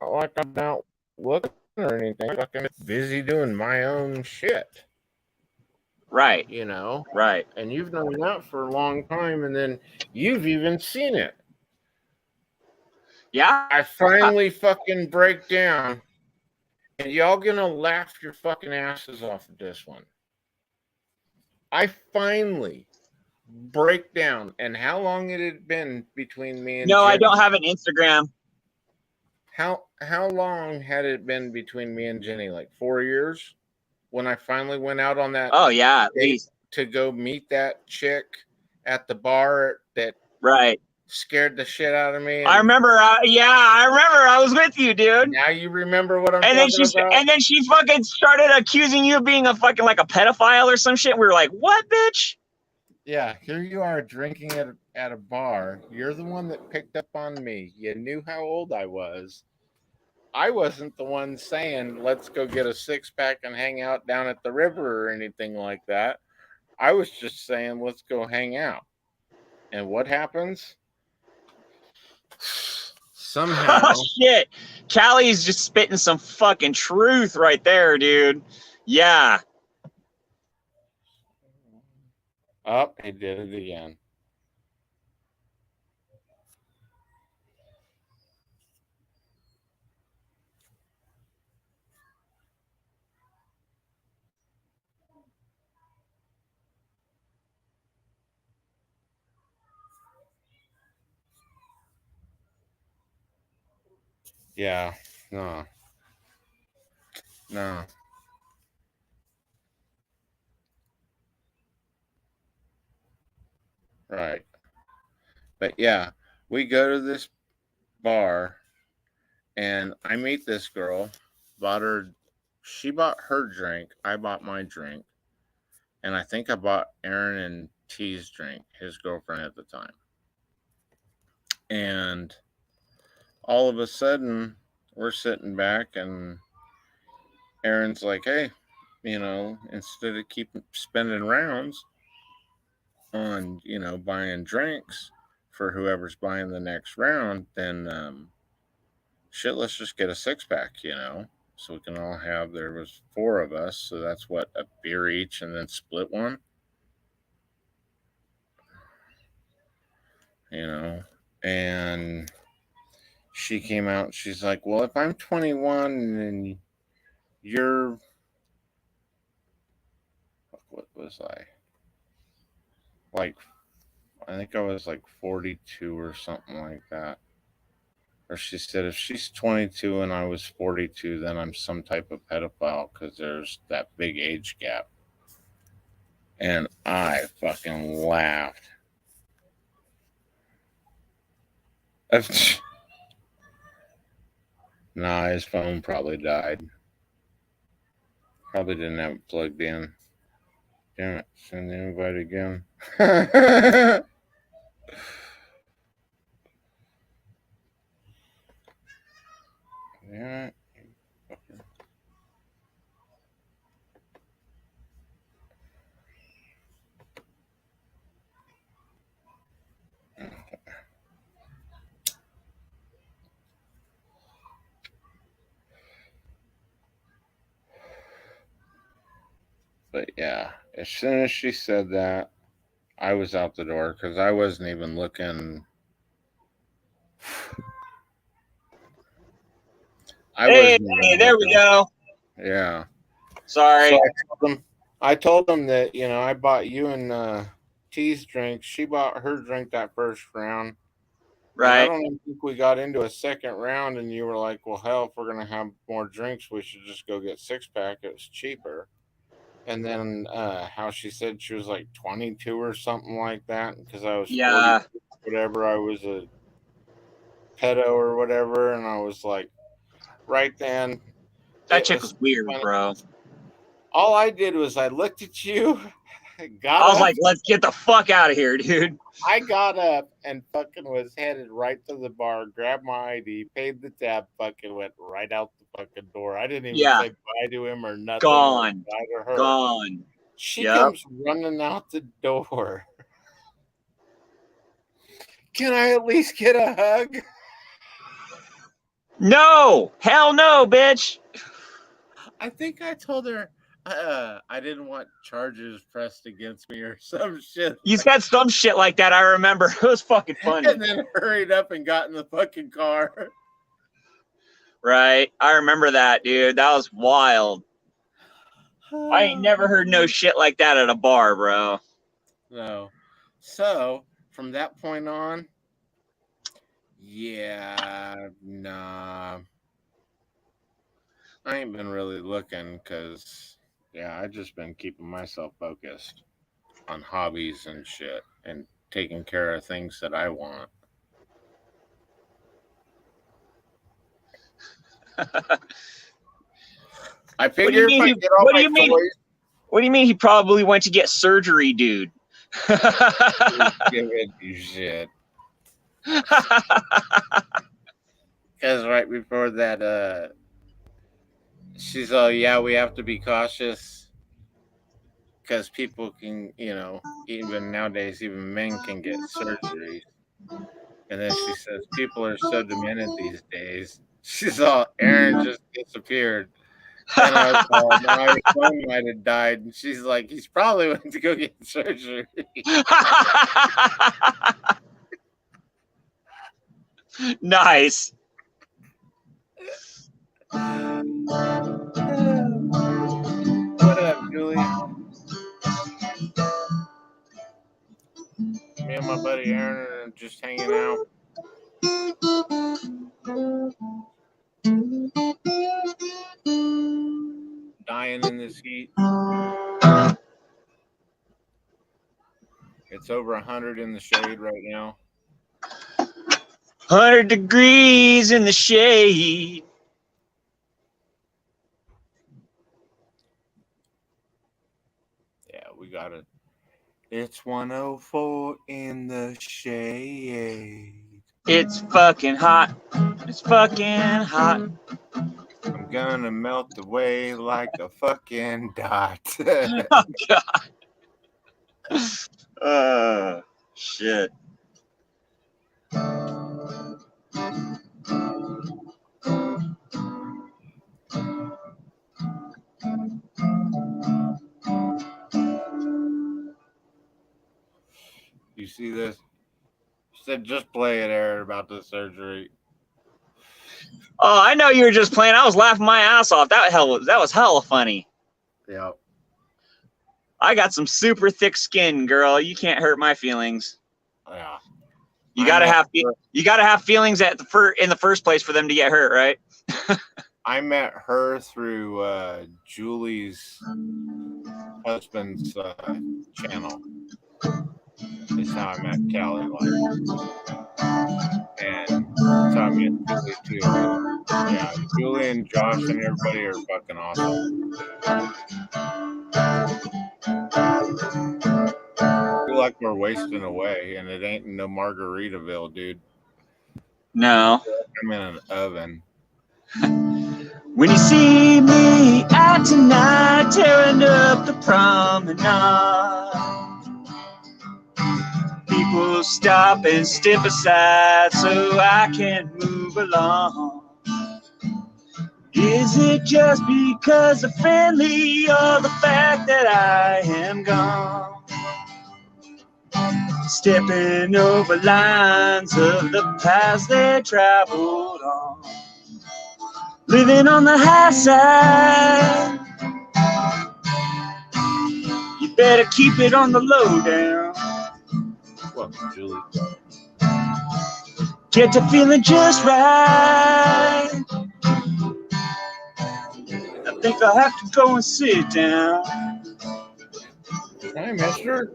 like I'm out looking or anything. I'm fucking busy doing my own shit. Right. You know? Right. And you've known that for a long time, and then you've even seen it. Yeah. I finally fucking break down, and y'all gonna laugh your fucking asses off at this one. I finally break down, and how long it had been between me and No, Jenny. I don't have an Instagram. How long had it been between me and Jenny? Like 4 years? When I finally went out on that Oh yeah, at date least. to go meet that chick at the bar that Right. scared the shit out of me. I remember. I remember. I was with you, dude. Now you remember what I'm talking about? And then she fucking started accusing you of being a fucking like a pedophile or some shit. We were like, what, bitch? Yeah, here you are drinking at a bar. You're the one that picked up on me. You knew how old I was. I wasn't the one saying, let's go get a 6-pack and hang out down at the river or anything like that. I was just saying, let's go hang out. And what happens? Somehow. Oh, shit. Callie's just spitting some fucking truth right there, dude. Yeah. Oh, he did it again. Yeah, no. Right. But yeah, we go to this bar and I meet this girl, she bought her drink, I bought my drink, and I think I bought Aaron and T's drink, his girlfriend at the time. And all of a sudden, we're sitting back and Aaron's like, hey, instead of keep spending rounds on, buying drinks for whoever's buying the next round, then shit, let's just get a 6-pack, so we can all have, there was 4 of us, so that's what, a beer each and then split one, and she came out, she's like, well, if I'm 21 and you're, what was I? Like, I think I was like 42 or something like that. Or she said, if she's 22 and I was 42, then I'm some type of pedophile because there's that big age gap. And I fucking laughed. Nah, his phone probably died. Probably didn't have it plugged in. Damn it, send the invite again. Yeah. But yeah, as soon as she said that, I was out the door because I wasn't even looking. I Hey, wasn't hey, even there we looking. go. Yeah. Sorry. So I told them that, you know, I bought you and T's drinks. She bought her drink that first round. And I Right. don't even think we got into a second round. And you were like, well, hell, if we're going to have more drinks, we should just go get 6-pack. It was cheaper. And then how she said she was like 22 or something like that because I was 40, Yeah. whatever. I was a pedo or whatever. And I was like, right then, That it chick was was weird, funny. bro. All I did was I looked at you, got I was up. like, let's get the fuck out of here, dude. I got up and fucking was headed right to the bar, grabbed my ID, paid the tab, fucking went right out the fucking door. I didn't even Yeah. say bye to him or nothing or Gone. bye to her. Gone. She Yep. comes running out the door. Can I at least get a hug? No. Hell no, bitch. I think I told her I didn't want charges pressed against me or some shit. You said some shit like that. I remember. It was fucking funny. And then hurried up and got in the fucking car. Right. I remember that, dude. That was wild. I ain't never heard no shit like that at a bar, bro. No. So, from that point on, yeah, nah. I ain't been really looking because, yeah, I just been keeping myself focused on hobbies and shit and taking care of things that I want. I figure if I get all my toys, What do you mean he probably went to get surgery, dude? give it you shit. Because right before that, she's all, yeah, we have to be cautious because people can, you know, even nowadays, even men can get surgery. And then she says, people are so demented these days. She's all, Aaron just disappeared. And I was all, my phone might have died. And she's like, he's probably went to go get surgery. Nice. What up, Julie? Me and my buddy Aaron are just hanging out. Dying in this heat. It's over 100 in the shade right now. 100 degrees in the shade. Yeah, we got it. It's 104 in the shade. It's fucking hot. It's fucking hot. I'm gonna melt away like a fucking dot. Oh, God. Shit. You see this? She said, just play it, Aaron, about the surgery. Oh, I know you were just playing. I was laughing my ass off. That was hella funny. Yeah. I got some super thick skin, girl. You can't hurt my feelings. Yeah. You gotta have feelings in the first place for them to get hurt, right? I met her through Julie's husband's channel. Is how I met Callie, and that's how I met Julie too. Yeah, Julie and Josh and everybody are fucking awesome. I feel like we're wasting away, and it ain't no Margaritaville, dude. No. I'm in an oven. When you see me out tonight, tearing up the promenade, people stop and step aside so I can move along. Is it just because I'm friendly or the fact that I am gone? stepping over lines of the paths they traveled on, living on the high side. You better keep it on the low down. Welcome, Julie. Get to feeling just right. I think I'll have to go and sit down. Hey, mister.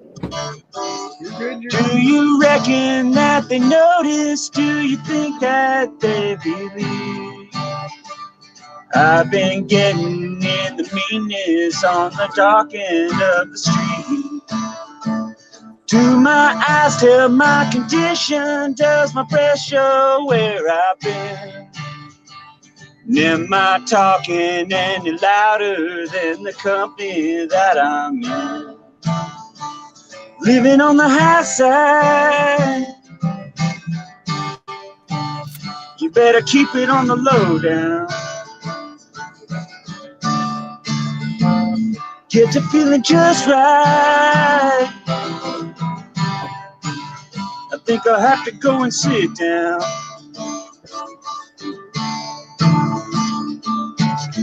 You're good. Do you reckon that they notice? Do you think that they believe? I've been getting in the meanness on the dark end of the street. Do my eyes tell my condition? Does my breath show where I've been? Am I talking any louder than the company that I'm in? Living on the high side. You better keep it on the low down. Get to feeling just right. I think I'll have to go and sit down.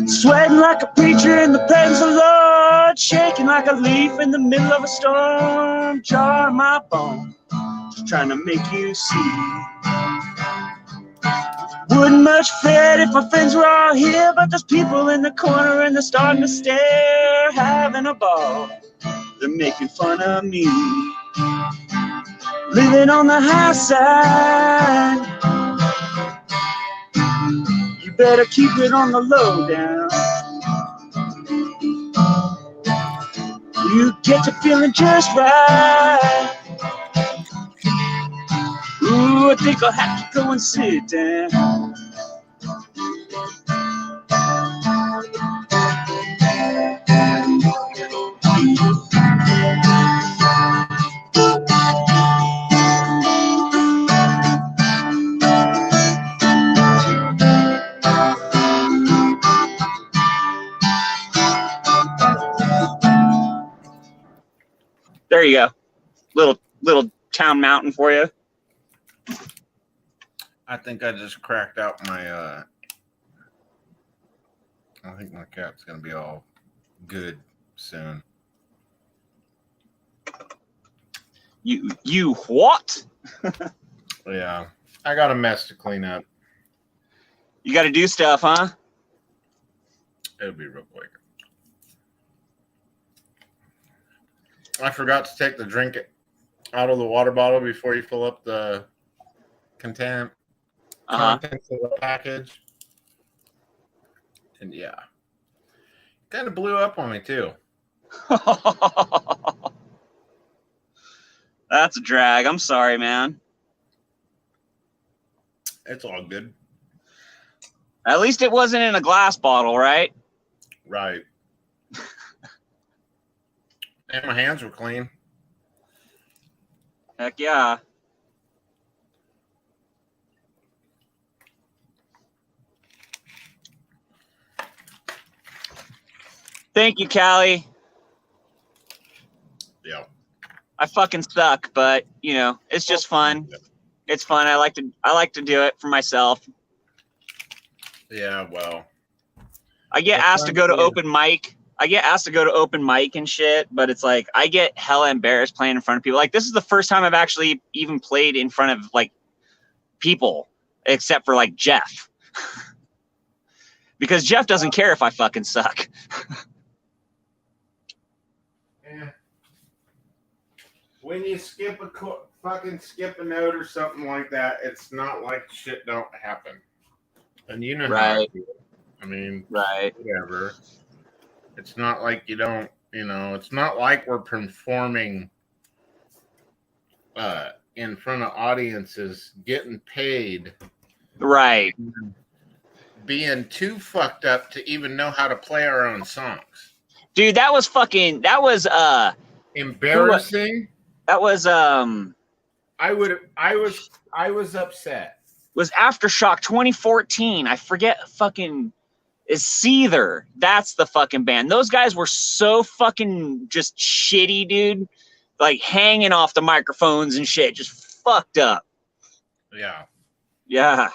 Sweating like a preacher in the presence of the Lord, shaking like a leaf in the middle of a storm, jarring my bone, just trying to make you see. Wouldn't much fret if my friends were all here, but there's people in the corner and they're starting to stare, having a ball. They're making fun of me. Living on the high side. You better keep it on the low down. You get to feeling just right. Ooh, I think I'll have to go and sit down. There you go. Little town mountain for you. I think I just cracked out my I think my cat's gonna be all good soon. You what? Yeah. I got a mess to clean up. You gotta do stuff, huh? It'll be real quick. I forgot to take the drink out of the water bottle before you fill up the contents of the package. And yeah. Kind of blew up on me too. That's a drag. I'm sorry, man. It's all good. At least it wasn't in a glass bottle, right? Right. And my hands were clean. Heck yeah. Thank you, Callie. Yeah. I fucking suck, but you know, it's just fun. It's fun. I like to do it for myself. Yeah, well. I get asked to go to open mic. I get asked to go to open mic and shit, but it's like I get hella embarrassed playing in front of people. Like this is the first time I've actually even played in front of like people, except for like Jeff. Because Jeff doesn't care if I fucking suck. Yeah. When you fucking skip a note or something like that, it's not like shit don't happen. And you know how I feel. I mean, right. Whatever. It's not like you don't, it's not like we're performing in front of audiences, getting paid. Right. Being too fucked up to even know how to play our own songs. Dude, that was embarrassing. That was I was upset. Was Aftershock 2014. I forget fucking is Seether. That's the fucking band. Those guys were so fucking just shitty, dude. like hanging off the microphones and shit, just fucked up. Yeah. Yeah.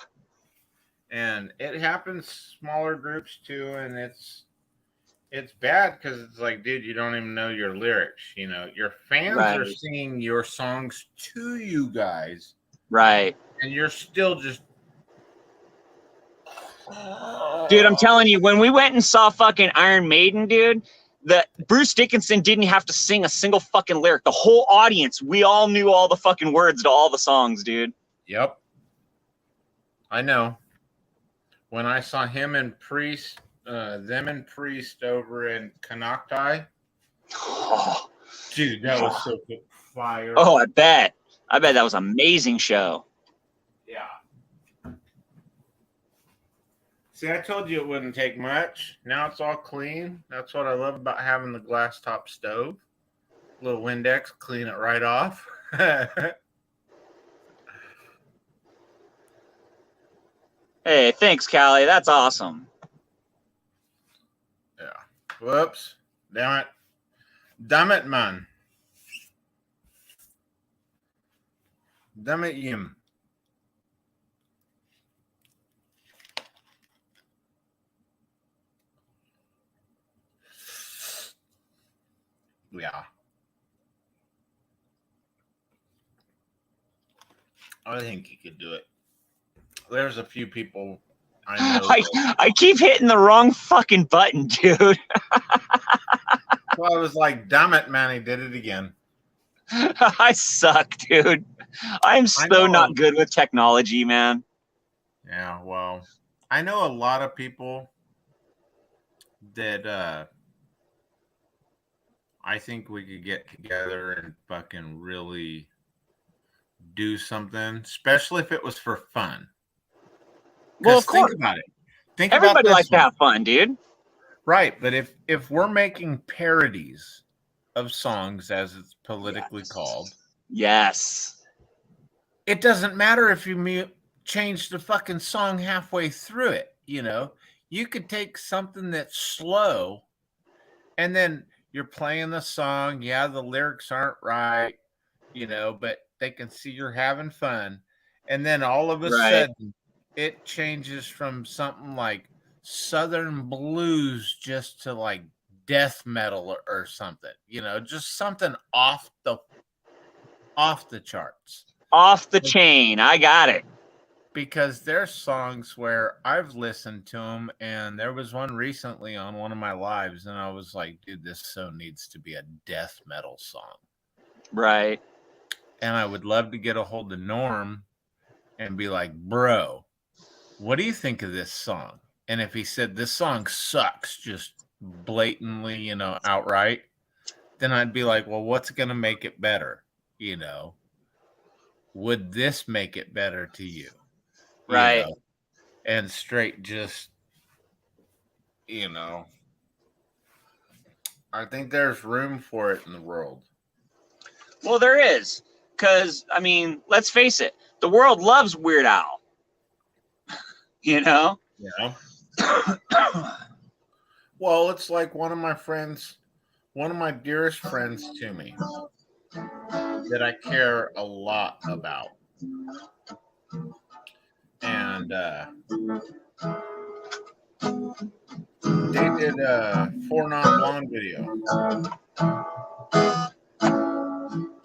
And it happens smaller groups too, and it's bad because it's like, dude, you don't even know your lyrics. You know, your fans are Right. singing your songs to you guys, Right. and you're still just. Dude, I'm telling you, when we went and saw fucking Iron Maiden, dude, the Bruce Dickinson didn't have to sing a single fucking lyric. The whole audience, we all knew all the fucking words to all the songs, dude. Yep. I know. When I saw him and Priest, them and Priest over in Canocti, Oh, dude, that was so good. Fire. oh, I bet that was an amazing show. Yeah. See, I told you it wouldn't take much. Now it's all clean. That's what I love about having the glass top stove. Little Windex, clean it right off. Hey, thanks, Callie. That's awesome. Yeah. Whoops. Damn it. Damn it, man. Damn it, Yim. Yeah. I think you could do it. There's a few people I know. I keep hitting the wrong fucking button, dude. Well, I was like, damn it, man, he did it again. I suck, dude. I'm so not good with technology, man. Yeah, well, I know a lot of people that I think we could get together and fucking really do something, especially if it was for fun. Well, of course. Think about it. Everybody likes to have fun, dude. Right, but if we're making parodies of songs, as it's politically called, yes, it doesn't matter if you change the fucking song halfway through it. You know, you could take something that's slow, and then you're playing the song. Yeah, the lyrics aren't right, you know, but they can see you're having fun, and then all of a sudden, it changes from something like Southern blues just to like death metal or something, you know, just something off the charts, off the chain. I got it. Because there's songs where I've listened to them, and there was one recently on one of my lives, and I was like, dude, this so needs to be a death metal song. Right. And I would love to get a hold of Norm and be like, bro, what do you think of this song? And if he said this song sucks, just blatantly, you know, outright, then I'd be like, well, what's going to make it better? You know, would this make it better to you? Right. You know? And straight just, you know, I think there's room for it in the world. Well, there is. Because, I mean, let's face it. The world loves Weird Al. You know? Yeah. Well, it's like one of my dearest friends to me that I care a lot about. And they did a foran blonde video.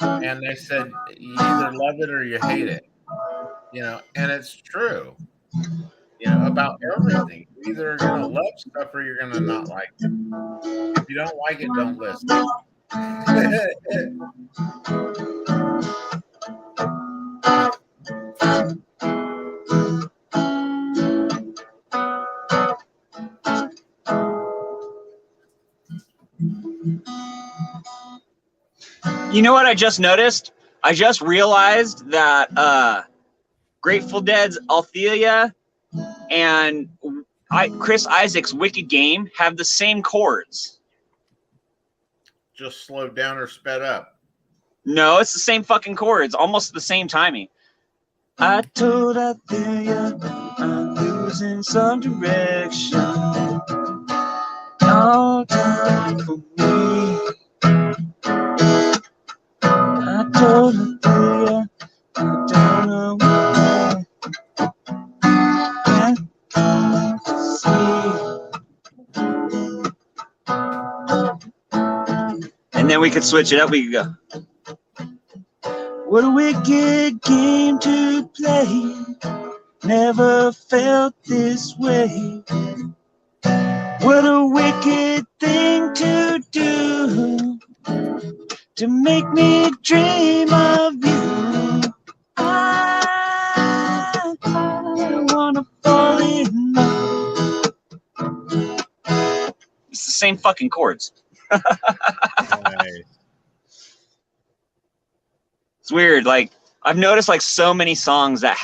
And they said, you either love it or you hate it. You know, and it's true. You know, about everything. You're either going to love stuff or you're going to not like it. If you don't like it, don't listen. You know what I just noticed? I just realized that Grateful Dead's Althea and Chris Isaak's Wicked Game have the same chords. Just slowed down or sped up. No, it's the same fucking chords, almost the same timing. I told Althea I'm losing some direction. All time for me. told her, I don't know why. And then we could switch it up. We could go. What a wicked game to play. Never felt this way. What a wicked thing to do, to make me dream of you. I wanna fall in love. It's the same fucking chords. Nice. It's weird. Like, I've noticed like so many songs that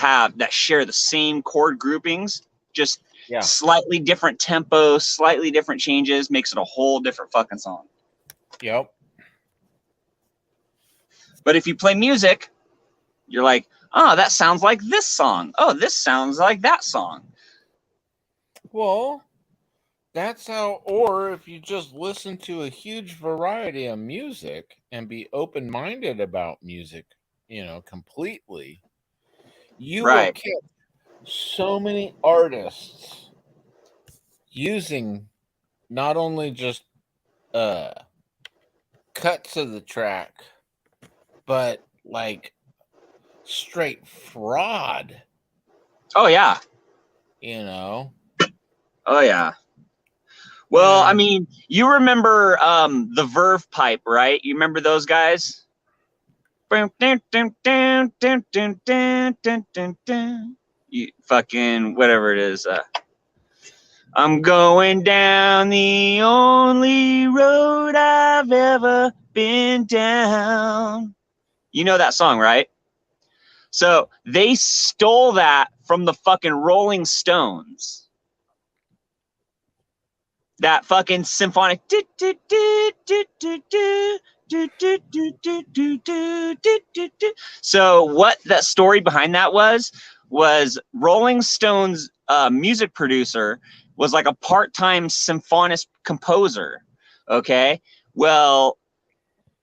share the same chord groupings, just slightly different tempo, slightly different changes, makes it a whole different fucking song. Yep. But if you play music, you're like, oh, that sounds like this song. Oh, this sounds like that song. Well, that's how, or if you just listen to a huge variety of music and be open-minded about music, you know, completely, you will Right. catch so many artists using not only just cuts of the track, but like straight fraud, Oh, yeah. you know? Oh, yeah. Well, I And mean, you remember the Verve Pipe, right? You remember those guys? You fucking whatever it is. I'm going down the only road I've ever been down. You know that song, right? So they stole that from the fucking Rolling Stones. That fucking symphonic. So what that story behind that was Rolling Stones music producer was like a part-time symphonist composer. Okay. Well,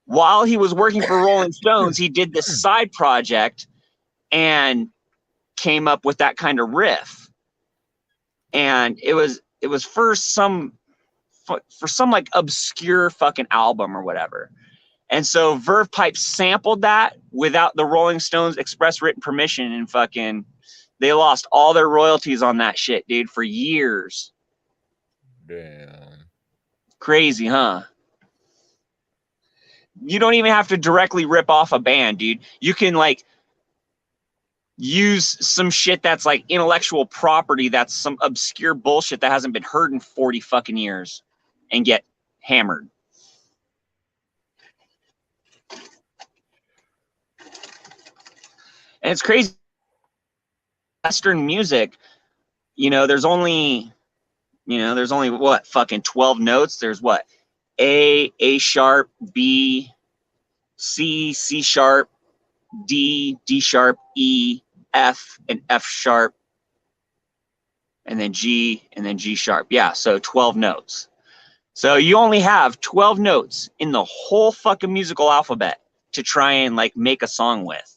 while he was working for Rolling Stones, he did this side project and came up with that kind of riff. And it was for some like obscure fucking album or whatever. And so Verve Pipe sampled that without the Rolling Stones express written permission, and fucking they lost all their royalties on that shit, dude, for years. damn. Crazy, huh? You don't even have to directly rip off a band, dude. You can like use some shit that's like intellectual property, that's some obscure bullshit that hasn't been heard in 40 fucking years, and get hammered. And it's crazy. Western music, there's only what, fucking 12 notes. There's what? A sharp, B, C sharp, D sharp, E, F, and F sharp, and then G sharp. Yeah, so 12 notes. So you only have 12 notes in the whole fucking musical alphabet to try and like make a song with.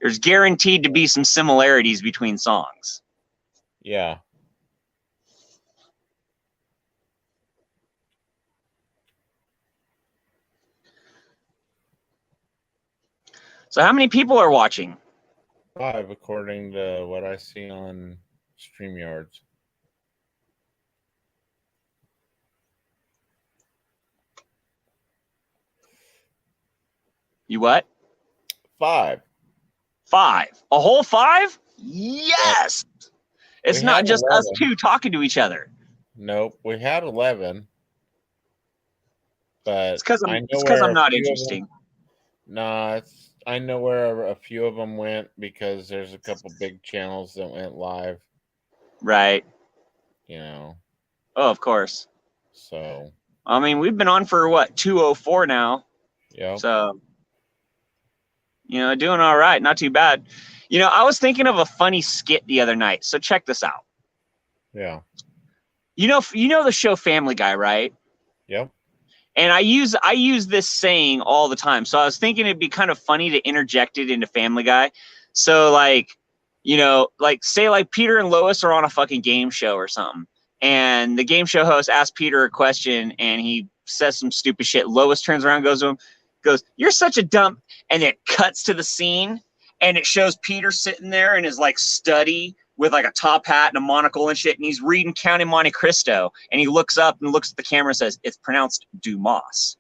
There's guaranteed to be some similarities between songs. Yeah. So how many people are watching? 5, according to what I see on StreamYards. You what? 5. 5. A whole 5? Yes. It's not just 11. us two talking to each other. Nope, we had 11. But it's because I'm not interesting. Nah, I know where a few of them went because there's a couple big channels that went live. Right. Oh, of course. So. I mean, we've been on for what, 204 now. Yeah. So, doing all right. Not too bad. I was thinking of a funny skit the other night. So check this out. Yeah. You know the show Family Guy, right? Yep. And I use this saying all the time. So I was thinking it'd be kind of funny to interject it into Family Guy. So like, you know, like say like Peter and Lois are on a fucking game show or something. And the game show host asks Peter a question and he says some stupid shit. Lois turns around and goes to him, goes, "You're such a dump." And it cuts to the scene and it shows Peter sitting there in his like study with like a top hat and a monocle and shit. And he's reading Count of Monte Cristo. And he looks up and looks at the camera and says, "It's pronounced Dumas."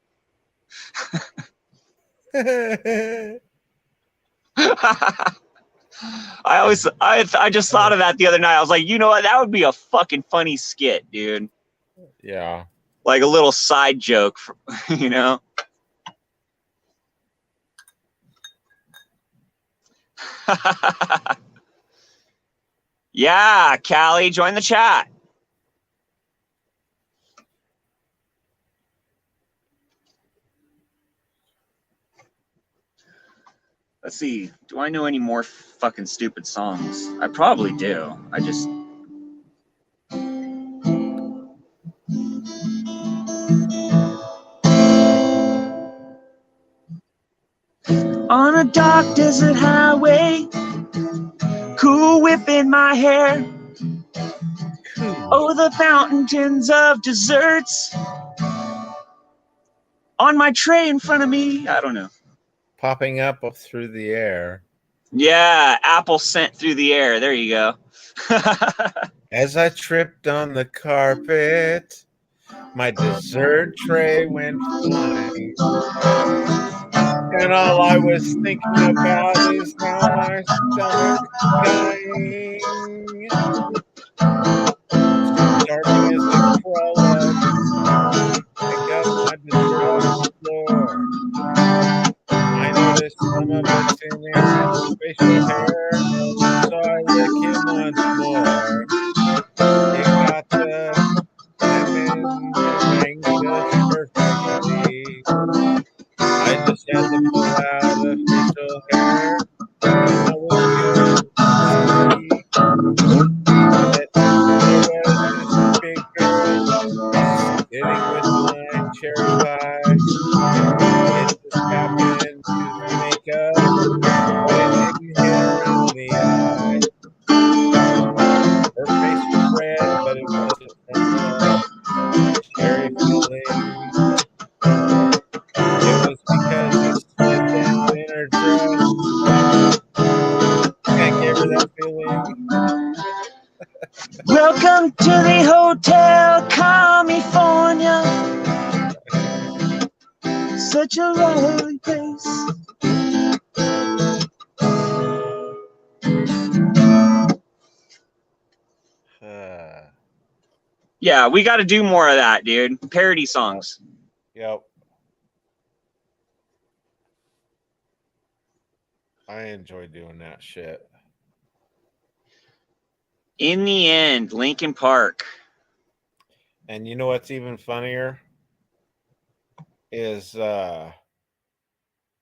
I just thought of that the other night. I was like, you know what? That would be a fucking funny skit, dude. Yeah. Like a little side joke, you know? Yeah, Callie, join the chat. Let's see. Do I know any more fucking stupid songs? I probably do. I just... On a dark desert highway, cool whip in my hair. Oh, the fountains of desserts on my tray in front of me. I don't know. Popping up through the air. Yeah, apple scent through the air. There you go. As I tripped on the carpet, my dessert tray went flying. And all I was thinking about is how my stomach's dying. Starting as I crawl up, pick up my dessert off the floor. I noticed some of it's in Aaron's facial hair, so I lick him once more. It got the lemon meringue just perfectly. I just had to pull out the facial hair, and I was good to see that there was this big girl sitting with my cherry pie. It just happened to make up, but it didn't hit her in the eye. Her face was red, but it wasn't from the cherry filling. It was because it slid down in her dress and gave her that feeling. Welcome to the Hotel California. Such a lovely place. Yeah, we got to do more of that, dude. Parody songs. Yep. I enjoy doing that shit. In the end, Linkin Park. And you know what's even funnier? Is damn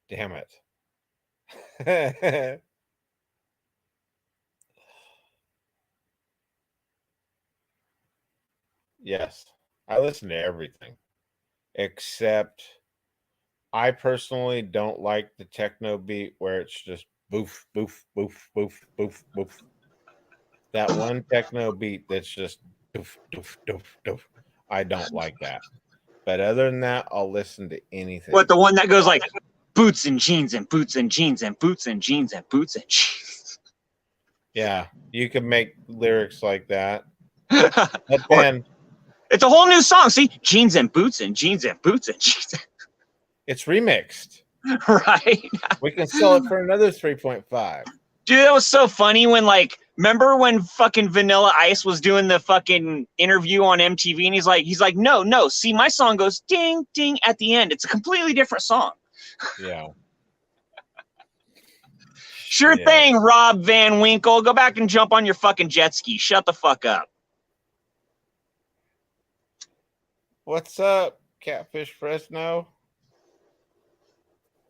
it. Yes, I listen to everything. Except I personally don't like the techno beat where it's just boof, boof, boof, boof, boof, boof. That one techno beat that's just doof, doof, doof, doof. I don't like that. But other than that, I'll listen to anything. What, the one that goes like boots and jeans and boots and jeans and boots and jeans and boots and jeans? Yeah, you can make lyrics like that. But then it's a whole new song. See, jeans and boots and jeans and boots and jeans. It's remixed. Right? We can sell it for another 3.5. Dude, that was so funny when, like, remember when fucking Vanilla Ice was doing the fucking interview on MTV and he's like, no, see, my song goes ding, ding at the end. It's a completely different song. Yeah. Sure thing, Rob Van Winkle. Go back and jump on your fucking jet ski. Shut the fuck up. What's up, Catfish Fresno?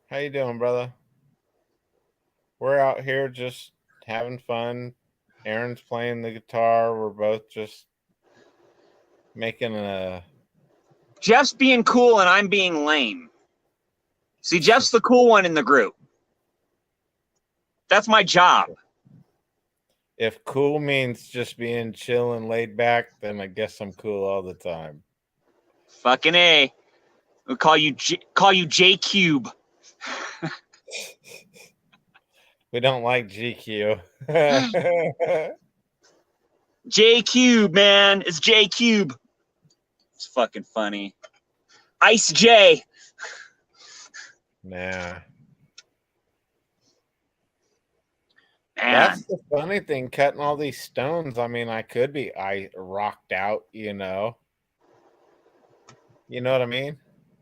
How you doing, brother? We're out here just having fun. Aaron's playing the guitar. We're both just making a Jeff's being cool and I'm being lame. See, Jeff's the cool one in the group. That's my job. If cool means just being chill and laid back, then I guess I'm cool all the time. Fucking A. We'll call you J Cube. We don't like GQ. J Cube, man. It's J Cube. It's fucking funny. Ice J. Nah. Man. That's the funny thing, cutting all these stones. I mean, I could be rocked out, you know. You know what I mean?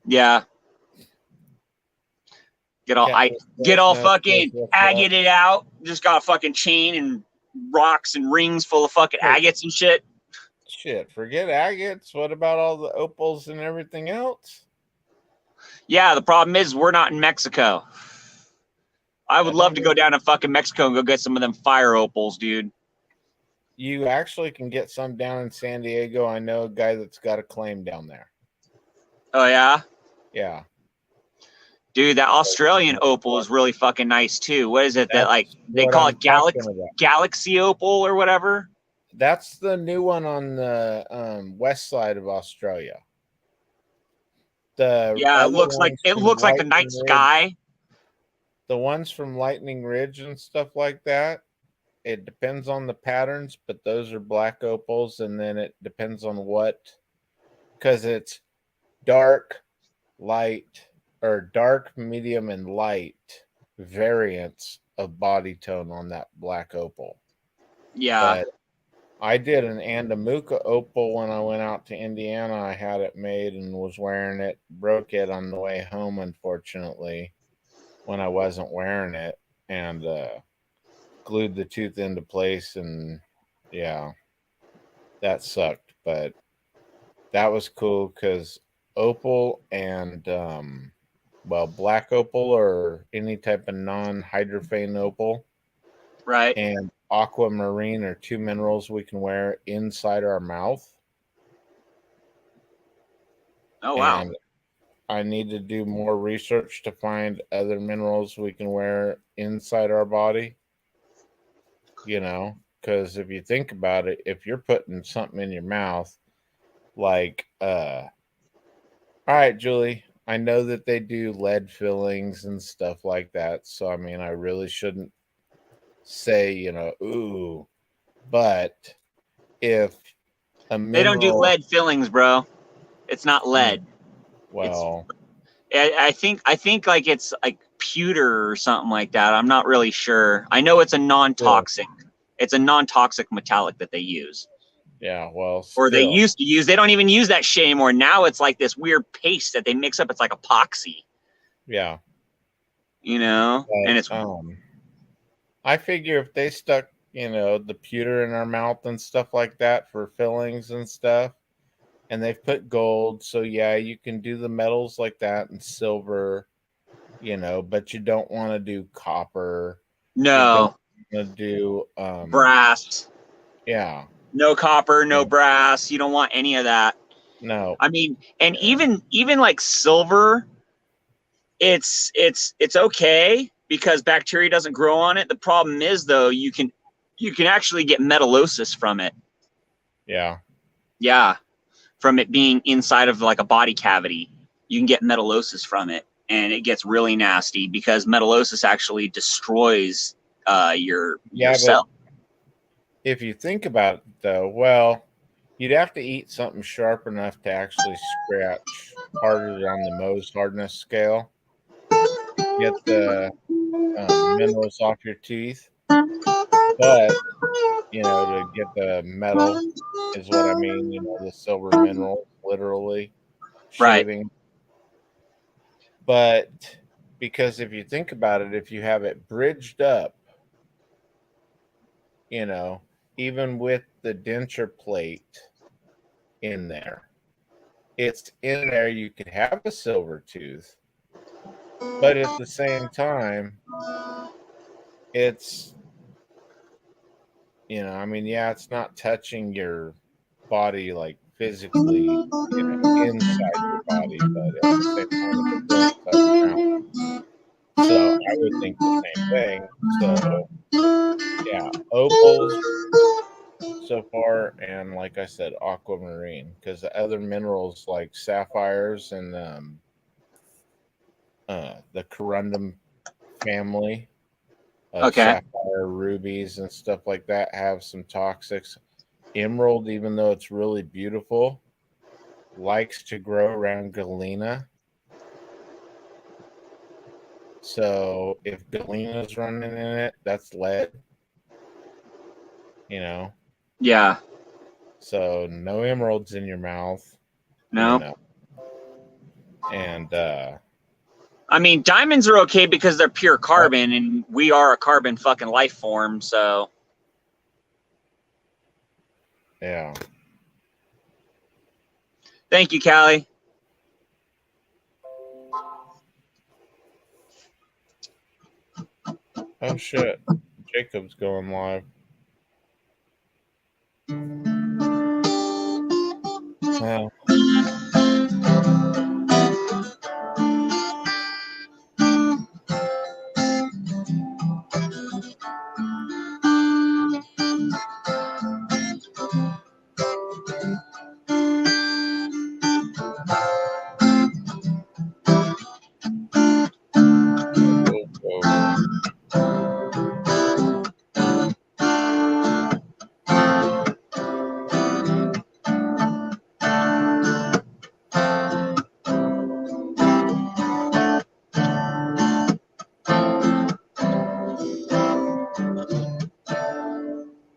Yeah. Get all fucking agated out. Just got a fucking chain and rocks and rings full of fucking agates and shit. Shit, forget agates. What about all the opals and everything else? Yeah, the problem is we're not in Mexico. I would love to go down to fucking Mexico and go get some of them fire opals, dude. You actually can get some down in San Diego. I know a guy that's got a claim down there. Oh, yeah? Yeah. Dude, that Australian opal is really fucking nice, too. What is it that, like, they call it Galaxy Opal or whatever? That's the new one on the west side of Australia. Yeah, it looks like the night sky. The ones from Lightning Ridge and stuff like that, it depends on the patterns, but those are black opals, and then it depends on what, because it's dark, light, or dark, medium, and light variants of body tone on that black opal. Yeah. But I did an Andamuka opal when I went out to Indiana. I had it made and was wearing it, broke it on the way home, unfortunately, when I wasn't wearing it, and glued the tooth into place, and yeah, that sucked, but that was cool because opal and black opal or any type of non-hydrophane opal, right, and aquamarine are two minerals we can wear inside our mouth. Oh wow. And I need to do more research to find other minerals we can wear inside our body. You know, because if you think about it, if you're putting something in your mouth, like, all right, Julie, I know that they do lead fillings and stuff like that. So, I mean, I really shouldn't say, you know, ooh, but if a mineral. They don't do lead fillings, bro. It's not lead. Well, I think like it's like pewter or something like that. I'm not really sure. I know it's a non-toxic. Yeah. It's a non-toxic metallic that they use. Yeah, well, or they used to use. They don't even use that shit anymore. Now it's like this weird paste that they mix up. It's like epoxy. Yeah, you know, but, and it's. I figure if they stuck, you know, the pewter in our mouth and stuff like that for fillings and stuff, and they've put gold, so yeah, you can do the metals like that and silver, you know, but you don't want to do copper. No. You don't want to do brass. Yeah. No copper, no brass. You don't want any of that. No. I mean, and even like silver, it's okay because bacteria doesn't grow on it. The problem is though, you can actually get metallosis from it. Yeah. Yeah. From it being inside of like a body cavity, you can get metallosis from it, and it gets really nasty because metallosis actually destroys your cell. If you think about it, though, well, you'd have to eat something sharp enough to actually scratch harder on the Mohs hardness scale. Get the minerals off your teeth, but you know, to get the metal is what I mean. You know, the silver mineral, literally shaving. Right. But because if you think about it, if you have it bridged up, you know, even with the denture plate in there, it's in there. You could have a silver tooth, but at the same time, it's, you know, I mean, yeah, it's not touching your body like physically, inside your body, but at the same time, it's still inside your mouth. So I would think the same thing. So yeah, opals so far, and like I said, aquamarine, because the other minerals like sapphires and the corundum family of Okay. sapphire rubies and stuff like that have some toxics. Emerald, even though it's really beautiful, likes to grow around galena. So if galena's running in it, that's lead. Yeah. So no emeralds in your mouth. No. And I mean, diamonds are okay because they're pure carbon, and we are a carbon fucking life form. So yeah. Thank you, Callie. Oh shit. Jacob's going live. Well,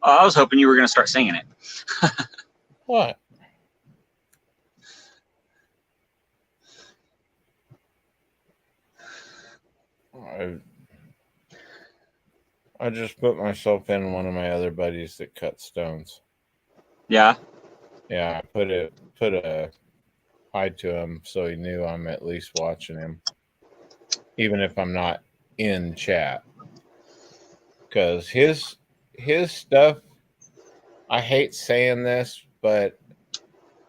Oh, I was hoping you were going to start singing it. what? I just put myself in one of my other buddies that cut stones. Yeah. Yeah, I put a hi to him so he knew I'm at least watching him, even if I'm not in chat. Because his stuff, I hate saying this, but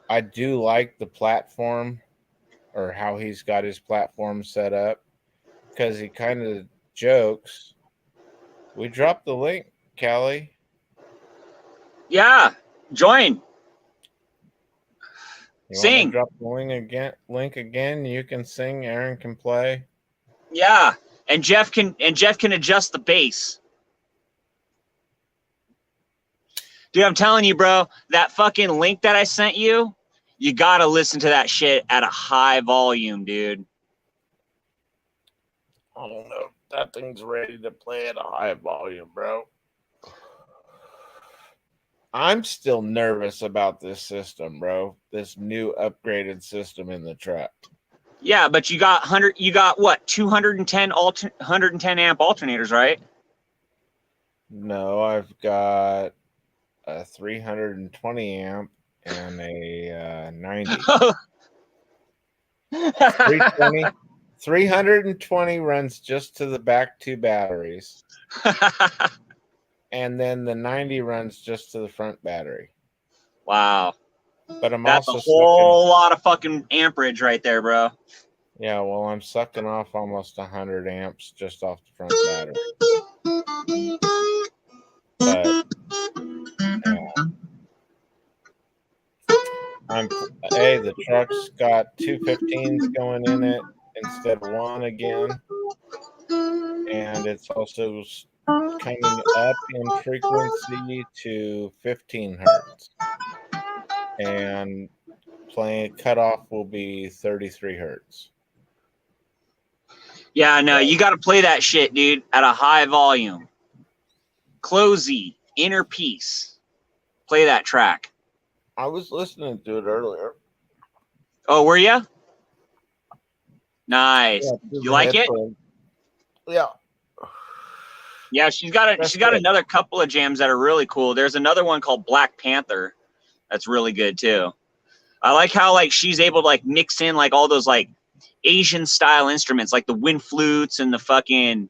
I do like the platform or how he's got his platform set up, because he kind of jokes. We dropped the link, Callie. Yeah. Join. You Sing. want to drop the link again? You can sing. Aaron can play. Yeah. And Jeff can adjust the bass. Dude, I'm telling you, bro, that fucking link that I sent you, you got to listen to that shit at a high volume, dude. I don't know. That thing's ready to play at a high volume, bro. I'm still nervous about this system, bro. This new upgraded system in the truck. Yeah, but you got what, 210 amp alternators, right? No, I've got a 320 amp and a 90. 320 runs just to the back two batteries. And then the 90 runs just to the front battery. Wow. But That's a whole lot of fucking amperage right there, bro. Yeah, well, I'm sucking off almost 100 amps just off the front battery. But the truck's got 215s going in it instead of one again. And it's also coming up in frequency to 15 hertz. And playing cutoff will be 33 hertz. Yeah, no, you got to play that shit, dude, at a high volume. Closey, Inner Peace. Play that track. I was listening to it earlier. Oh, were you? Nice. Yeah, you like it? Yeah. Yeah, she's got another couple of jams that are really cool. There's another one called Black Panther that's really good too. I like how like she's able to like mix in like all those like Asian style instruments, like the wind flutes and the fucking,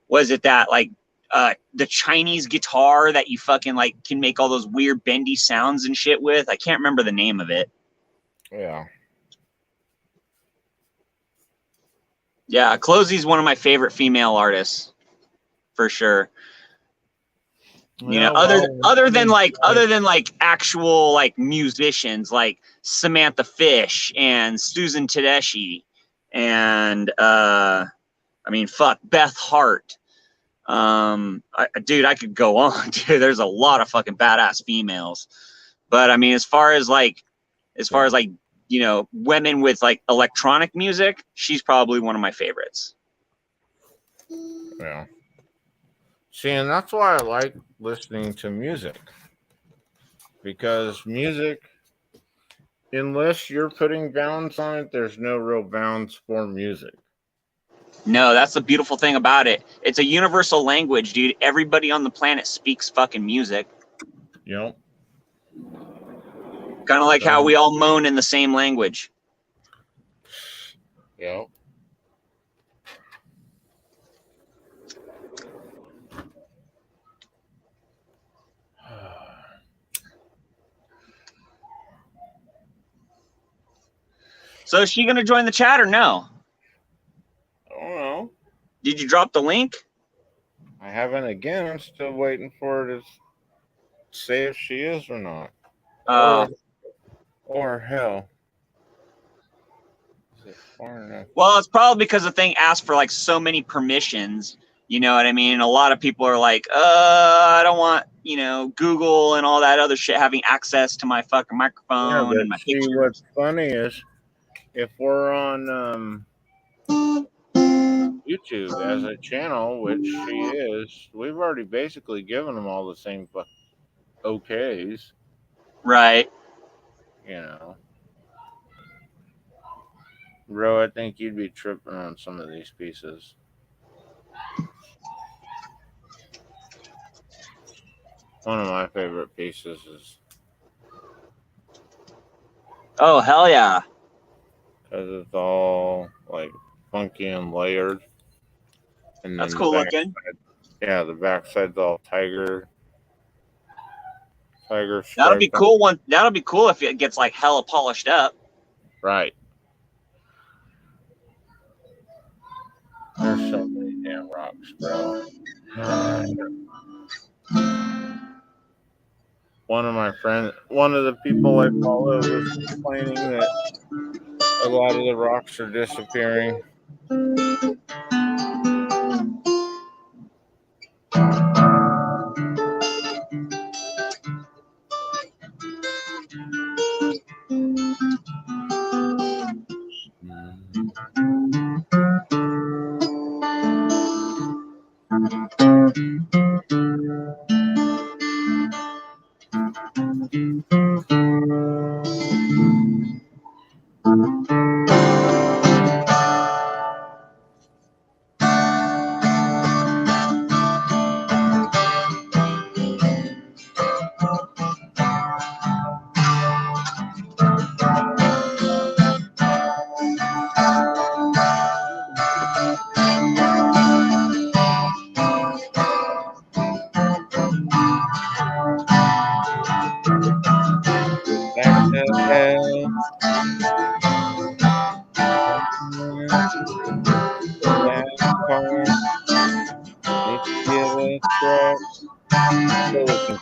was it that like the Chinese guitar that you fucking like can make all those weird bendy sounds and shit with. I can't remember the name of it. Yeah. Yeah, Clozy's one of my favorite female artists, for sure. You know, other than like actual like musicians like Samantha Fish and Susan Tedeschi and I mean fuck Beth Hart. Dude, I could go on, dude. There's a lot of fucking badass females. But I mean, as far as like you know, women with like electronic music, she's probably one of my favorites. Yeah. See, and that's why I like listening to music. Because music, unless you're putting bounds on it, there's no real bounds for music. No, that's the beautiful thing about it. It's a universal language, dude. Everybody on the planet speaks fucking music. Yep. Kind of like how we all moan in the same language. Yep. So is she going to join the chat or no? I don't know. Did you drop the link? I haven't again. I'm still waiting for her to say if she is or not. Or hell. Is it far enough? Well, it's probably because the thing asked for like so many permissions. You know what I mean? A lot of people are like, I don't want, you know, Google and all that other shit having access to my fucking microphone and my pictures. What's funny is if we're on YouTube as a channel, which she is, we've already basically given them all the same okays. Right. You know. Bro, I think you'd be tripping on some of these pieces. One of my favorite pieces is... Oh, hell yeah. Because it's all, like, funky and layered. And that's cool looking. Yeah, the backside's all tiger That'll be cool. That'll be cool if it gets, like, hella polished up. Right. There's so many damn rocks, bro. One of the people I follow was complaining that a lot of the rocks are disappearing.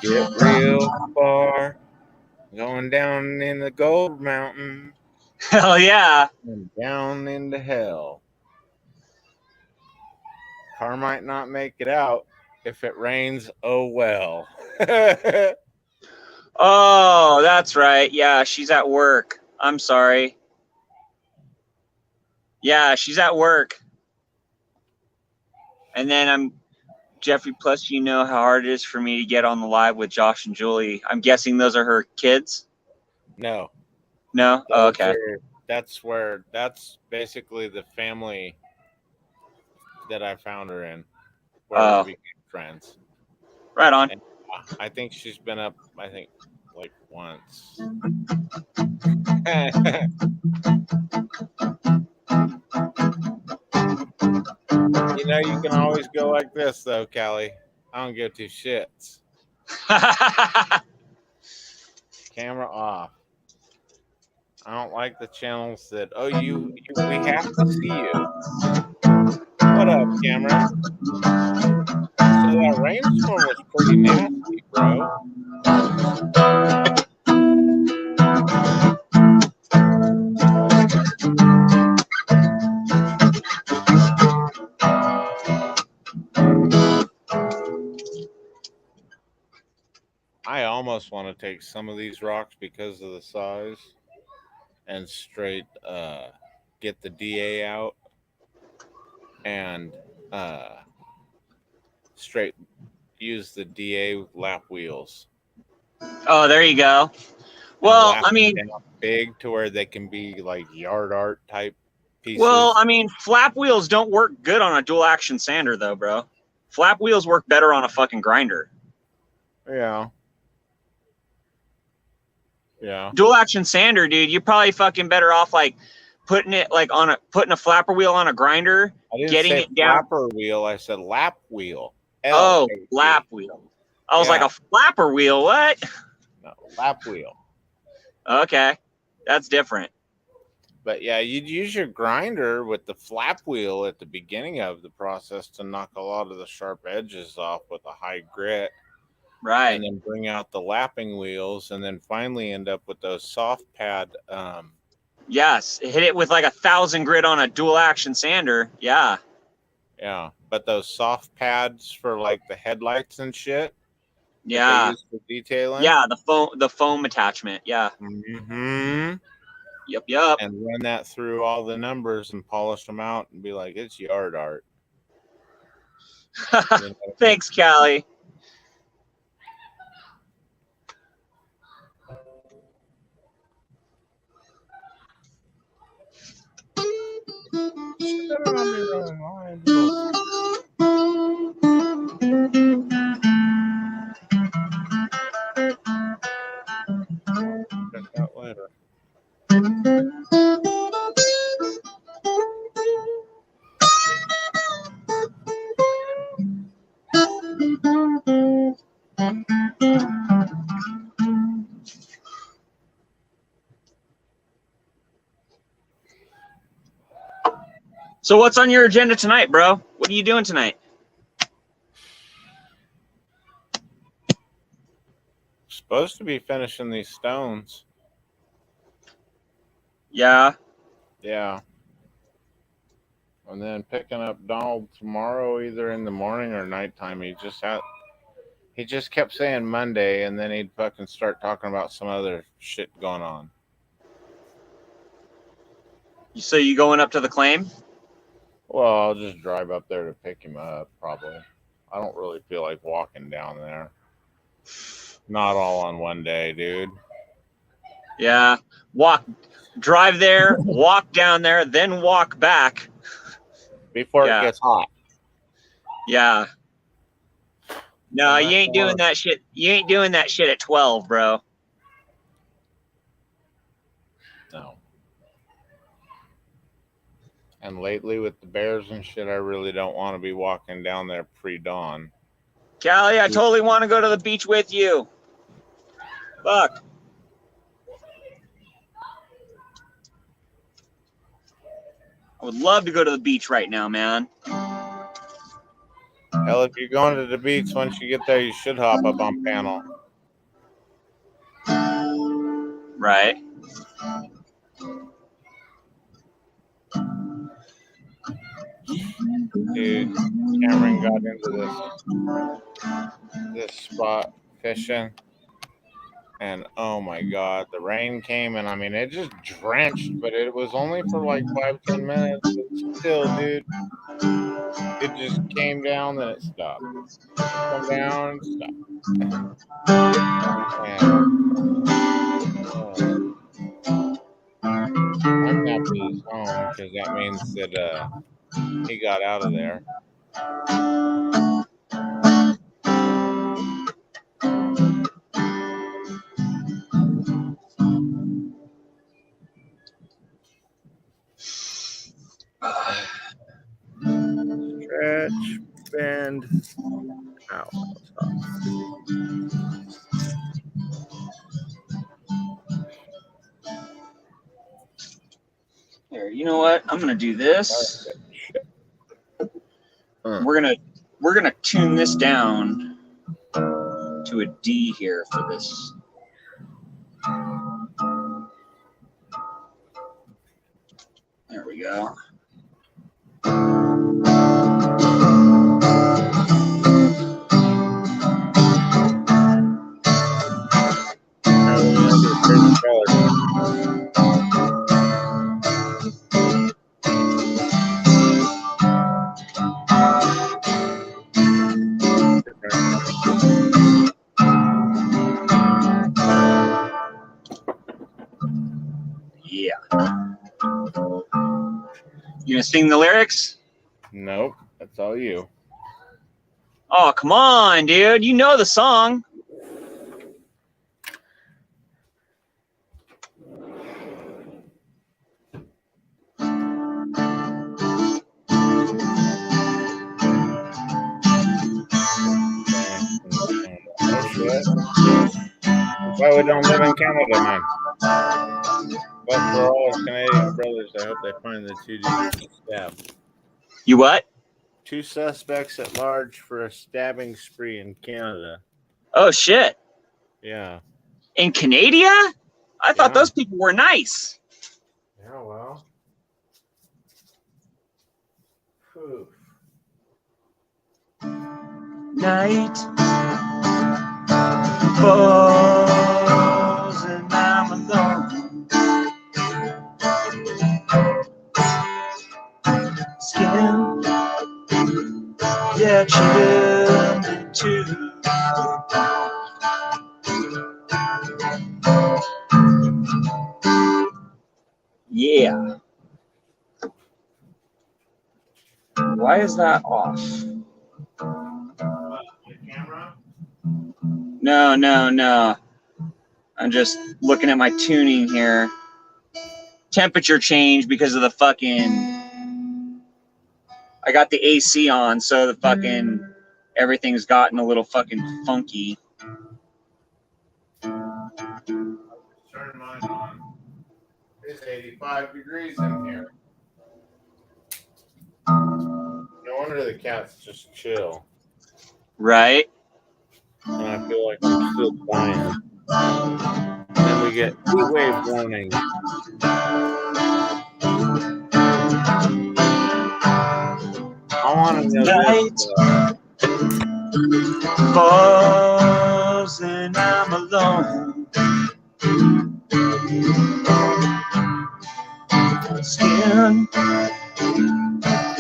Get real far, going down in the gold mountain. Hell yeah. And down into hell. Car might not make it out. If it rains, oh well. Oh, that's right. Yeah, she's at work. I'm sorry. Yeah, she's at work. And then Jeffrey, plus you know how hard it is for me to get on the live with Josh and Julie. I'm guessing those are her kids? No. No? Oh, okay. That's basically the family that I found her in, where we became friends. Right on. And I think she's been up, like once. You know, you can always go like this, though, Callie. I don't give two shits. Camera off. I don't like the channels that. Oh, we have to see you. What up, Cameron? So that rainstorm was pretty nasty, bro. I almost want to take some of these rocks because of the size and straight get the DA out and straight use the DA lap wheels. Oh, there you go. Well, I mean, big to where they can be like yard art type pieces. Well, I mean, flap wheels don't work good on a dual action sander, though, bro. Flap wheels work better on a fucking grinder. Yeah. Yeah. Dual action sander, dude, you're probably fucking better off like putting it like on putting a flapper wheel on a grinder, getting it down. Flapper wheel, I said lap wheel. Oh, lap wheel. I was like a flapper wheel. What? No, lap wheel. Okay, that's different. But yeah, you'd use your grinder with the flap wheel at the beginning of the process to knock a lot of the sharp edges off with a high grit. Right. And then bring out the lapping wheels and then finally end up with those soft pad. Yes, hit it with like 1,000 grit on a dual action sander. Yeah. Yeah, but those soft pads for like the headlights and shit. Yeah. They use for detailing. Yeah, the foam attachment. Yeah. Mm-hmm. Yep. And run that through all the numbers and polish them out and be like, it's yard art. Thanks, Callie. Check out later. So what's on your agenda tonight, bro? What are you doing tonight? Supposed to be finishing these stones. Yeah. Yeah. And then picking up Donald tomorrow, either in the morning or nighttime. He just kept saying Monday, and then he'd fucking start talking about some other shit going on. So you going up to the claim? Well, I'll just drive up there to pick him up, probably. I don't really feel like walking down there. Not all on one day, dude. Yeah. Drive there, walk down there, then walk back. Before it gets hot. Yeah. No, you ain't doing that shit. You ain't doing that shit at 12, bro. No. And lately with the bears and shit, I really don't want to be walking down there pre-dawn. Callie, I totally want to go to the beach with you. Fuck. I would love to go to the beach right now, man. Hell, if you're going to the beach, once you get there, you should hop up on panel. Right. Dude, Cameron got into this spot fishing, and oh my god, the rain came, and I mean, it just drenched, but it was only for like 5-10 minutes, but still, dude, it just came down, then it stopped. Come down and stopped. I'm happy he's home, because that means that he got out of there. Stretch, bend, out. you know what? I'm gonna do this. We're gonna tune this down to a D here for this. There we go. Yeah. You gonna sing the lyrics? Nope, that's all you. Oh, come on, dude. You know the song. Oh shit. Why we don't live in Canada, man? But for all our Canadian brothers, I hope they find the 2 dudes stabbed. You what? 2 suspects at large for a stabbing spree in Canada. Oh shit. Yeah. In Canada? I thought those people were nice. Yeah, well. Whew. Night falls and I'm alone. Skin, yeah, chilled into the bone. Yeah. Why is that off? Camera? No. I'm just looking at my tuning here. Temperature change because of the fucking... I got the AC on, so the fucking... Everything's gotten a little fucking funky. Turn mine on. It's 85 degrees in here. No wonder the cats just chill. Right? And I feel like I'm still dying. And then we get heat wave warning. I want to know this. Falls and I'm alone. Skin,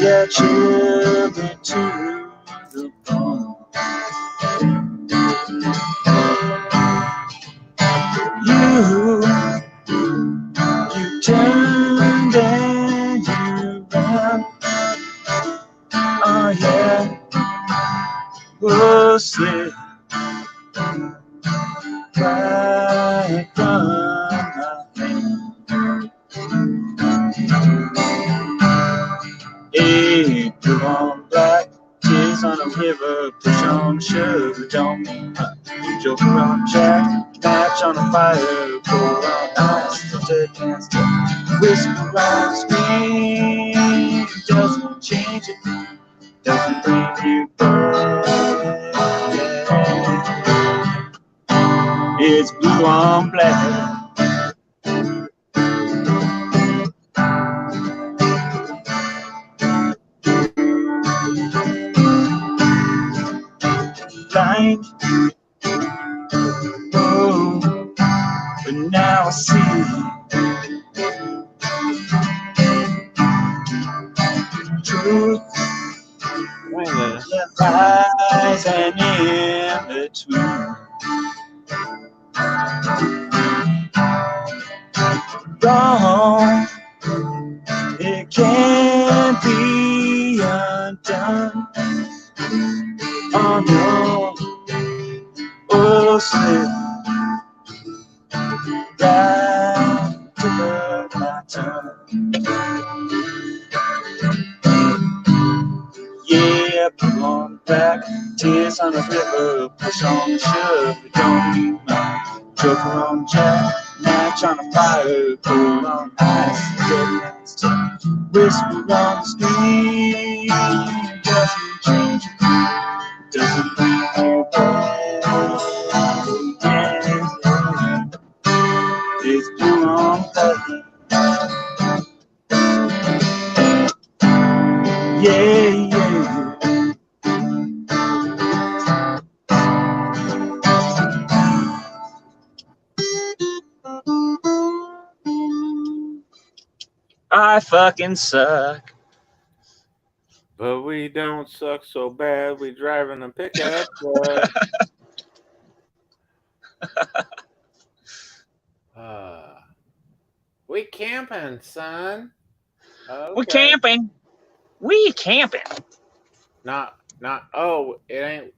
yeah, chilled into the bone. You turned and you ran. Oh yeah, oh slip right from my hand. April on black, tears on a river, push on, shove, don't mean much. You joke around, Jack, match on a fire, pour on ice, filter can't stop. Whisper on screen, doesn't change it, doesn't bring you back. It's blue on black. Light, oh, but now I see truth, the lies and in between. Wrong, it can't be undone. Oh no, oh slip right to my tongue. Yeah, pull on back, tears on the river, push on, shove, it don't mean much. Joker on Jack, match on a fire, pull on ice, get next to Whisper on the street, doesn't change you, doesn't leave you alone. It's too long, yeah, yeah. I fucking suck. But we don't suck so bad. We driving a pickup truck. We camping, son. Okay. We camping. We camping. Not. Oh, it ain't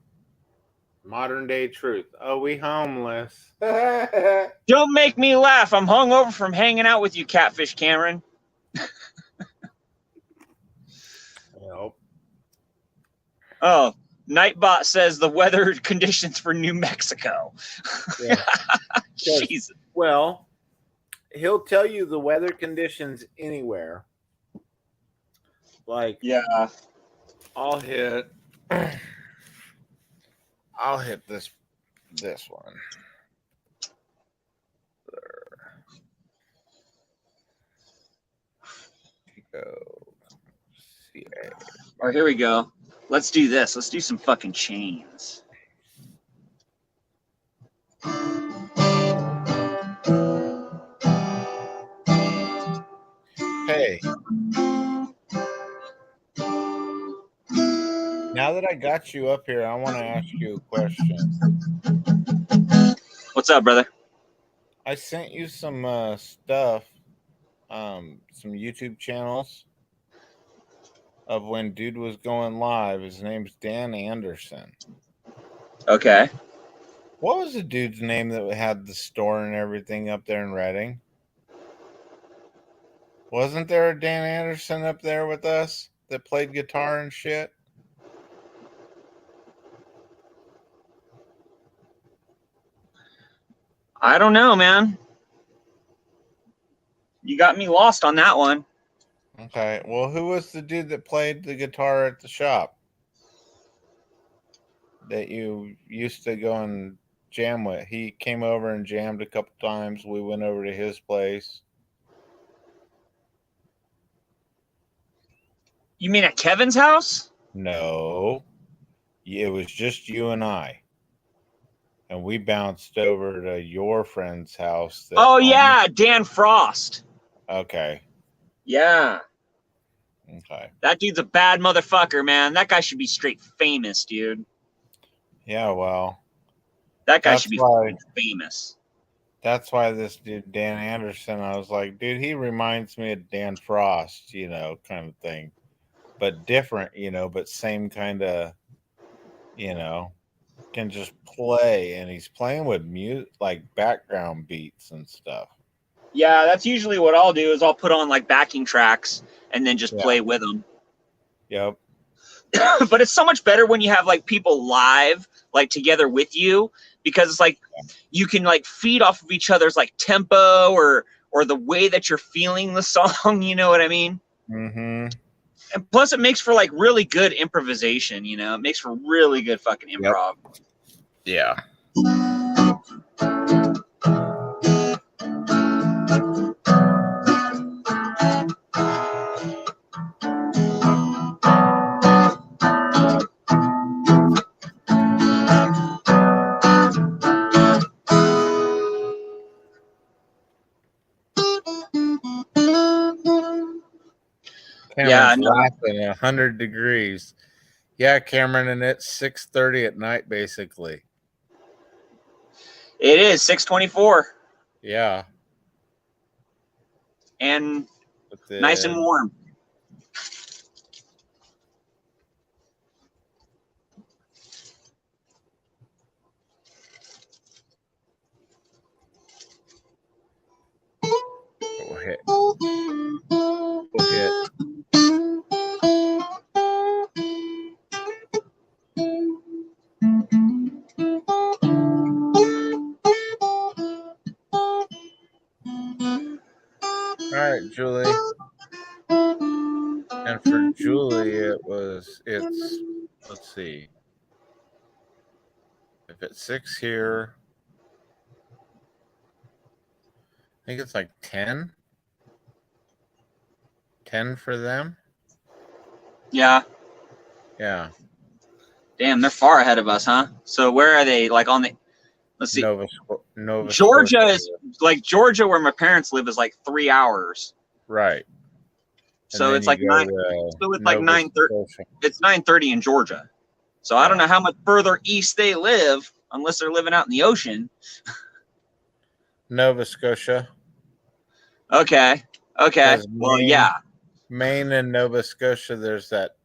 modern day truth. Oh, we homeless. Don't make me laugh. I'm hungover from hanging out with you, Catfish Cameron. Nope. Oh, Nightbot says the weather conditions for New Mexico. Yeah. Jesus. Well, he'll tell you the weather conditions anywhere. Like, Yeah. I'll hit this one. There. Go. CA. All right, here we go. Let's do this. Let's do some fucking chains. Hey. Now that I got you up here, I want to ask you a question. What's up, brother? I sent you some stuff, some YouTube channels of when dude was going live. His name's Dan Anderson. Okay. What was the dude's name that had the store and everything up there in Reading? Wasn't there a Dan Anderson up there with us that played guitar and shit? I don't know, man. You got me lost on that one. Okay. Well, who was the dude that played the guitar at the shop that you used to go and jam with? He came over and jammed a couple times. We went over to his place. You mean at Kevin's house? No. It was just you and I. And we bounced over to your friend's house. Oh, yeah. Dan Frost. Okay. Yeah. Okay. That dude's a bad motherfucker, man. That guy should be straight famous, dude. Yeah, well. That guy should be famous. That's why this dude, Dan Anderson, I was like, dude, he reminds me of Dan Frost, kind of thing. But different, but same kind of, can just play. And he's playing with like background beats and stuff. Yeah, that's usually what I'll do is I'll put on like backing tracks and then just play with them. Yep. But it's so much better when you have like people live, like together with you, because it's like you can like feed off of each other's like tempo or the way that you're feeling the song. You know what I mean? Mm-hmm. And plus, it makes for like really good improvisation. It makes for really good fucking improv. Yep. Yeah. Cameron's laughing 100 degrees. Yeah, Cameron, and it's 6:30 at night, basically. It is 6:24. Yeah. And nice and warm. Go ahead. Go ahead. All right, Julie. And for Julie, let's see. If it's 6 here, I think it's like 10. 10 for them. Yeah. Yeah. Damn, they're far ahead of us, huh? So where are they? Like on the, let's see. Nova Georgia Scotia. is like Georgia, where my parents live, is like 3 hours. Right. So it's like 9. So it's like 9:30. It's 9:30 in Georgia. So I don't know how much further east they live, unless they're living out in the ocean. Nova Scotia. Okay. Well, yeah. Maine and Nova Scotia, there's that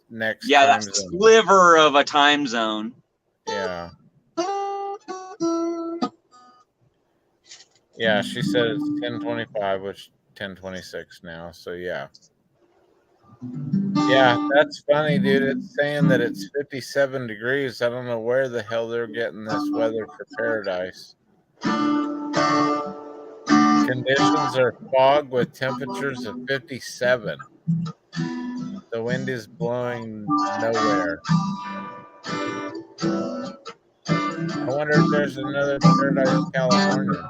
next Yeah, time that's a zone. sliver of a time zone. Yeah. Yeah, she said it's 10:25, which 10:26 now. So yeah. Yeah, that's funny, dude. It's saying that it's 57 degrees. I don't know where the hell they're getting this weather for paradise. Conditions are fog with temperatures of 57. The wind is blowing nowhere. I wonder if there's another Paradise, California.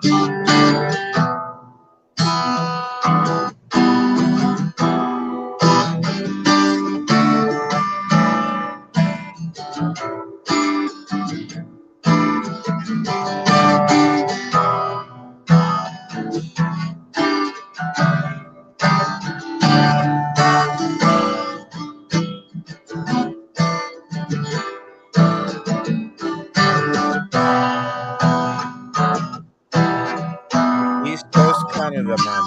East Coast Canada, man.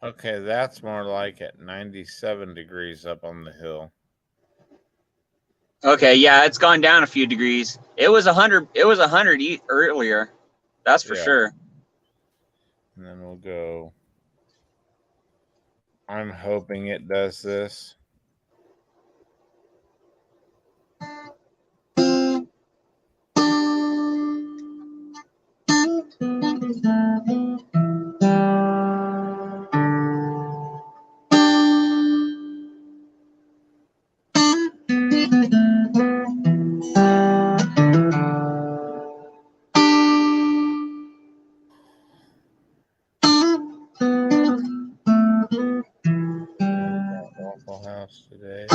Okay, that's more like it. 97 degrees up on the hill. Okay, yeah, it's gone down a few degrees. It was 100. It was 100 earlier. That's for sure. And then we'll go. I'm hoping it does this. Waffle House today.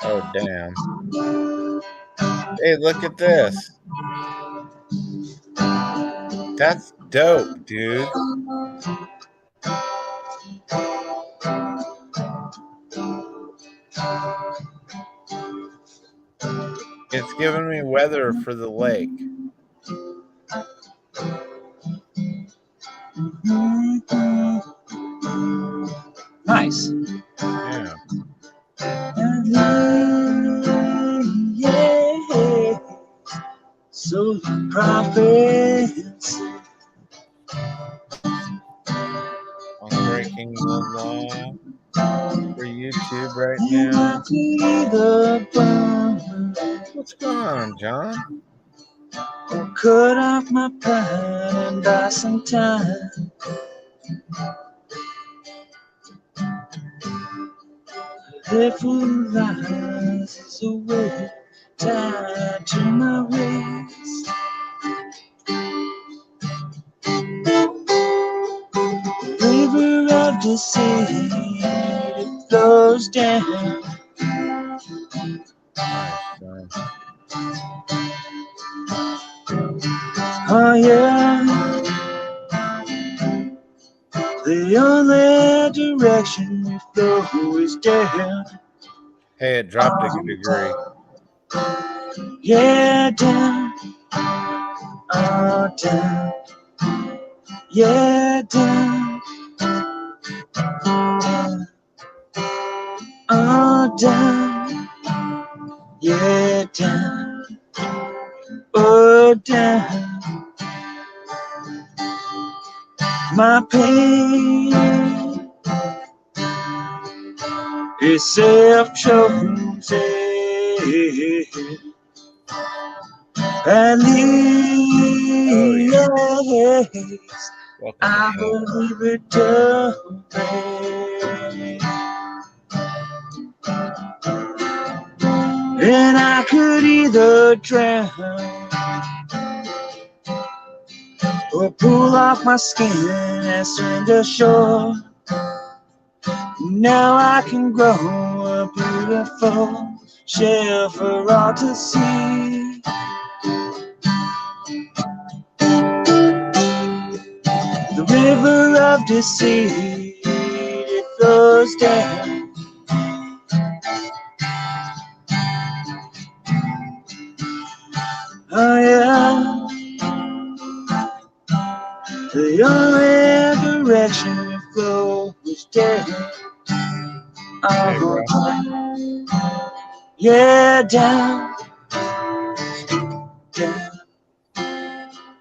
Oh, damn. Hey, look at this. That's dope, dude. It's giving me weather for the lake. Nice. Yeah. Yeah. So the prophets. I'm breaking the law for YouTube right now. What's going on, John? I'll cut off my pride and buy some time. Live full lies is a weight tied to my waist. River of deceit, it flows down. Nice, John. Oh yeah, the only direction we flow is down. Hey, it dropped a degree. Yeah, down, oh down, yeah, down, oh down, yeah, down, oh down. My pain is self-chosen. At least I believe it does. And I could either drown or pull off my skin and swim to shore. Now I can grow a beautiful shell for all to see. The river of deceit, it flows down. Oh yeah. The only direction it flows down. Oh, yeah, down, down,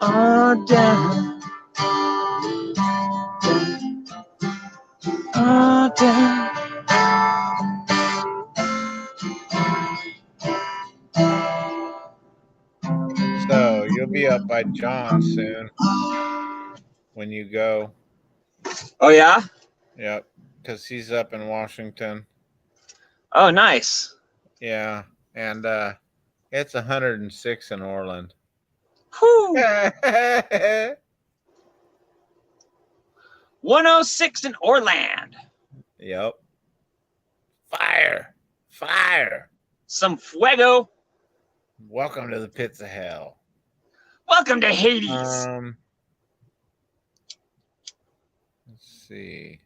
oh, down, oh, down. So you'll be up by John soon when you go. Oh yeah? Yep, because he's up in Washington. Oh, nice. Yeah, and it's 106 in Orland. Whew. Yep. 106 in Orland. Fire. Some fuego. Welcome to the pits of hell. Welcome to Hades. Let's see.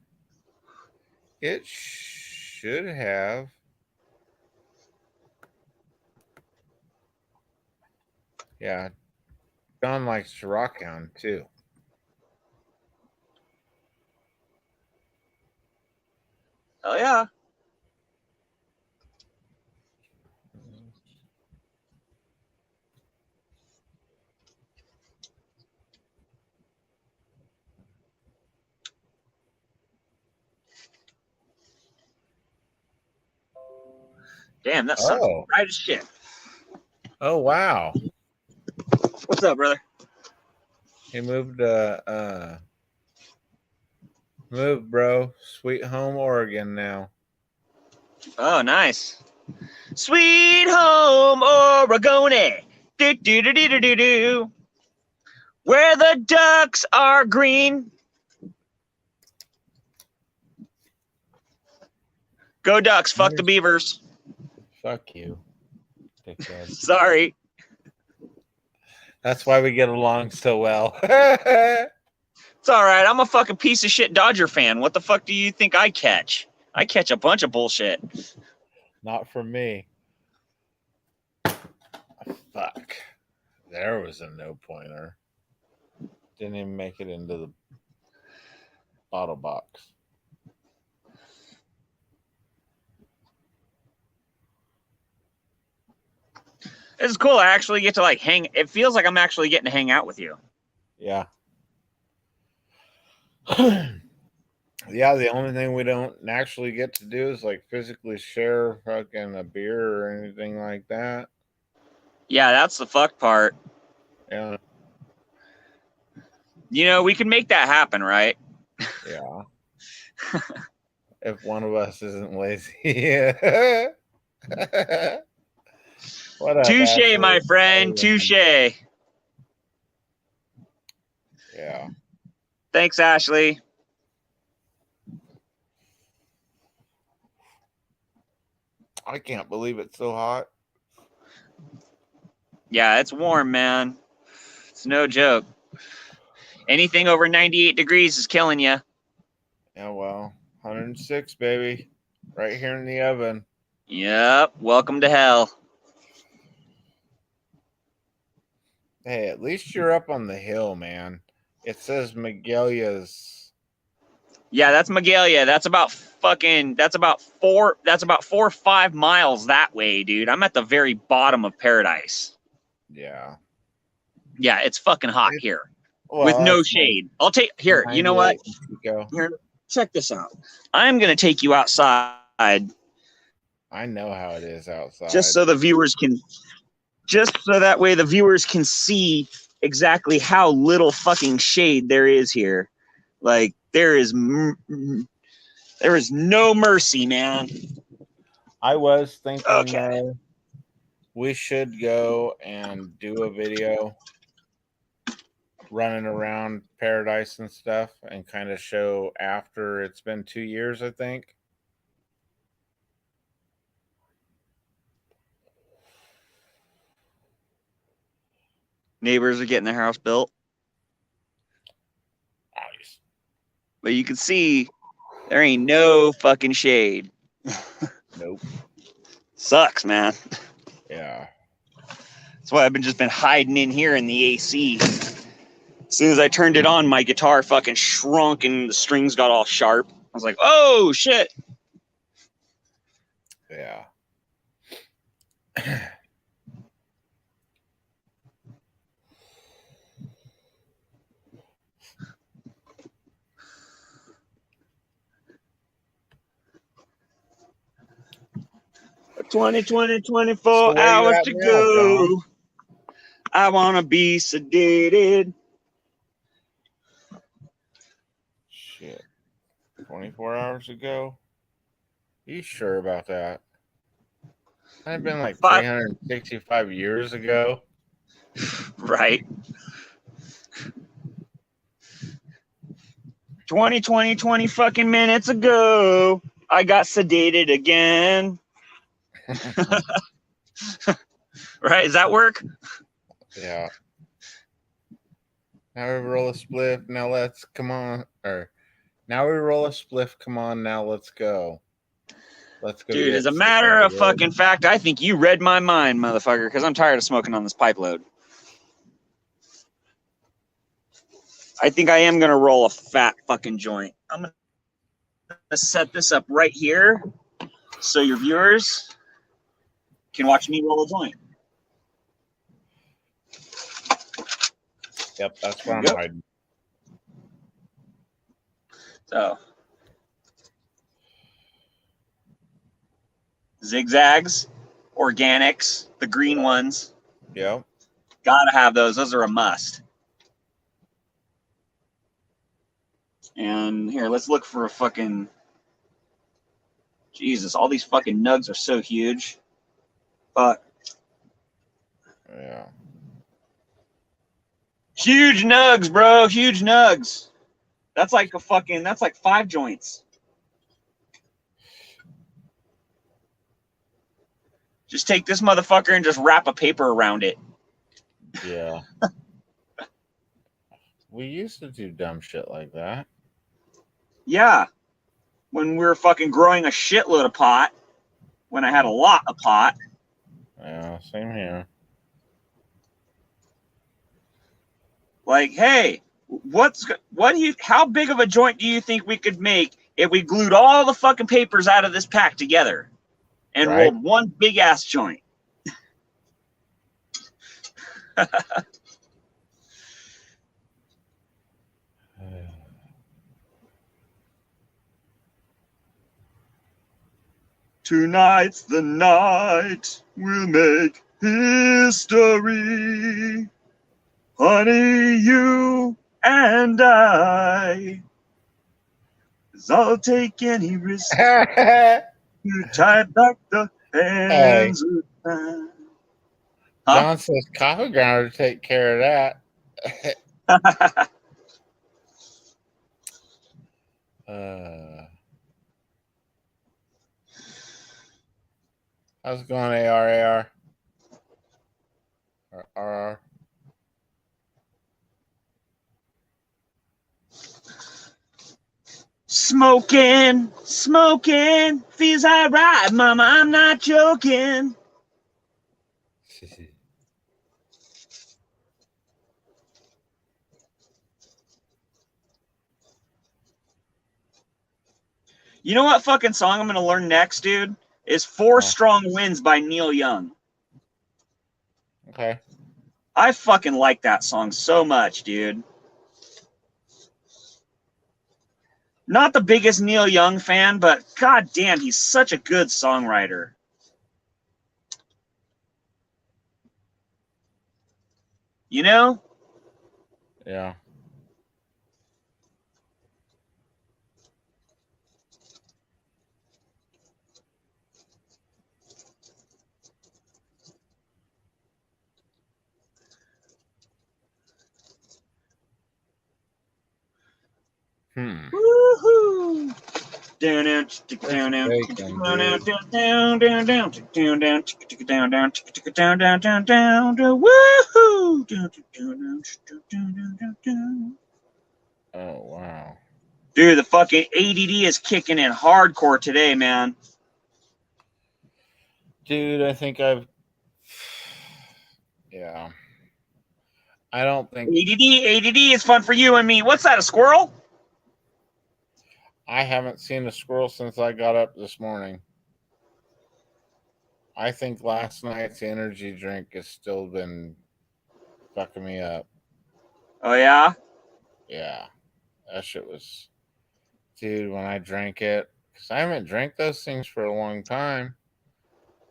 It should have. Yeah. John likes to rock hound too. Oh yeah. Damn, that sucks. Right as shit. Oh wow. What's up, brother? He moved bro. Sweet home Oregon now. Oh, nice. Sweet home Oregon. Do do do do do do do. Where the ducks are green. Go Ducks. Fuck the Beavers. Fuck you, dickhead. Sorry. That's why we get along so well. It's all right. I'm a fucking piece of shit Dodger fan. What the fuck do you think I catch? I catch a bunch of bullshit. Not from me. Fuck. There was a no pointer. Didn't even make it into the auto box. This is cool. I actually get to like hang. It feels like I'm actually getting to hang out with you. Yeah. Yeah, the only thing we don't actually get to do is like physically share fucking a beer or anything like that. Yeah, that's the fuck part. Yeah. You know, we can make that happen, right? Yeah. If one of us isn't lazy. What up, Touche, Ashley? my friend. Touche. Yeah. Thanks, Ashley. I can't believe it's so hot. Yeah, it's warm, man. It's no joke. Anything over 98 degrees is killing you. Yeah, well, 106, baby. Right here in the oven. Yep. Welcome to hell. Hey, at least you're up on the hill, man. It says Magalia's. Yeah, that's Magalia. That's about 4 or 5 miles that way, dude. I'm at the very bottom of paradise. Yeah. Yeah, it's fucking hot here. Well, with no shade. I'll take you know what? Here, check this out. I'm gonna take you outside I know how it is outside. Just so that way the viewers can see exactly how little fucking shade there is here. Like there is no mercy, man. I was thinking Okay. we should go and do a video running around Paradise and stuff and kind of show after it's been 2 years, I think. Neighbors are getting their house built. Nice. But you can see there ain't no fucking shade. Nope. Sucks, man. Yeah. That's why I've just been hiding in here in the AC. As soon as I turned it on, my guitar fucking shrunk and the strings got all sharp. I was like, oh shit. Yeah. 24 So where you hours at to now, go. John? I want to be sedated. Shit. 24 hours ago? You sure about that? I've been like 365 years ago. Right. 20 fucking minutes ago, I got sedated again. Right? Does that work? Yeah. Now we roll a spliff. Now let's come on. Or now we roll a spliff. Come on. Now let's go. Let's go. Dude, as a matter of fucking fact, I think you read my mind, motherfucker, because I'm tired of smoking on this pipe load. I think I am going to roll a fat fucking joint. I'm going to set this up right here so your viewers can watch me roll a joint. Yep, that's where I'm hiding. So, zigzags, organics, the green ones. Yep. Gotta have those. Those are a must. And here, let's look for a fucking... Jesus, all these fucking nugs are so huge. Fuck. Yeah. Huge nugs, bro. Huge nugs. That's like 5 joints. Just take this motherfucker and just wrap a paper around it. Yeah. We used to do dumb shit like that. Yeah. When we were fucking growing a shitload of pot. When I had a lot of pot. Yeah, same here. Like, hey, how big of a joint do you think we could make if we glued all the fucking papers out of this pack together and rolled one big ass joint? Tonight's the night we'll make history. Honey, you and I. 'Cause I'll take any risk to tie back the hands of time. John says coffee grinder to take care of that. How's it going, AR? RR? Smoking, feels alright, mama, I'm not joking. You know what fucking song I'm gonna learn next, dude? Is Four Strong Winds by Neil Young. Okay. I fucking like that song so much, dude. Not the biggest Neil Young fan, but goddamn, he's such a good songwriter. You know? Yeah. Woohoo! Down, down, down, down, Bacon, down, dude. down, down, down, down, down, down, down, down, down, down, down, woohoo! Down, down, down, down, down, down. Oh, wow. Dude, the fucking ADD is kicking in hardcore today, man. Dude, I think yeah. I don't think ADD is fun for you and me. What's that, a squirrel? I haven't seen a squirrel since I got up this morning. I think last night's energy drink has still been fucking me up. Oh, yeah? Yeah. That shit was, dude, when I drank it, because I haven't drank those things for a long time.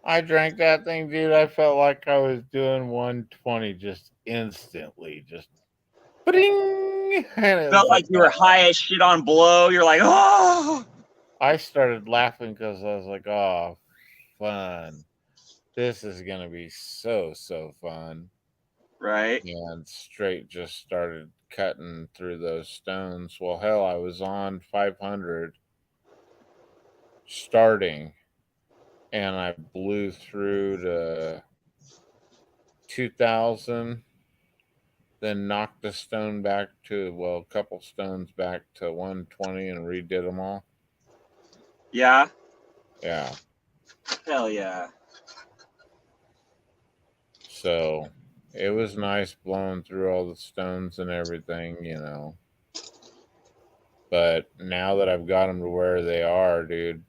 I drank that thing, dude. I felt like I was doing 120 just instantly. Just bing! And it was Felt like you were high as shit on blow. You're like, oh! I started laughing because I was like, oh, fun. This is going to be so fun. Right. And straight just started cutting through those stones. Well, hell, I was on 500 starting, and I blew through to 2,000, then knocked a stone back to, well, a couple stones back to 120 and redid them all. Yeah. Yeah. Hell yeah. So it was nice blowing through all the stones and everything, you know. But now that I've got them to where they are, dude,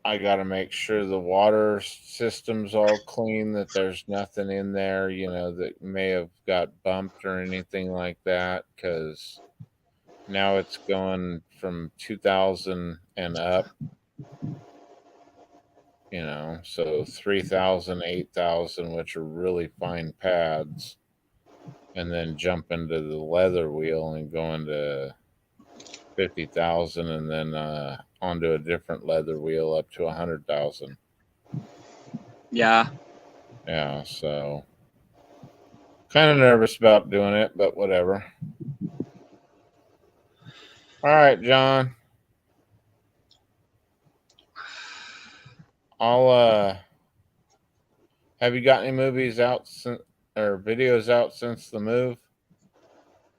I got to make sure the water system's all clean, that there's nothing in there, you know, that may have got bumped or anything like that, because now it's going from 2,000 and up, you know, so 3,000, 8,000, which are really fine pads, and then jump into the leather wheel and go into 50,000, and then onto a different leather wheel up to 100,000. Yeah. Yeah, so kind of nervous about doing it, but whatever. All right, John. I'll have you got any movies out since, or videos out since the move?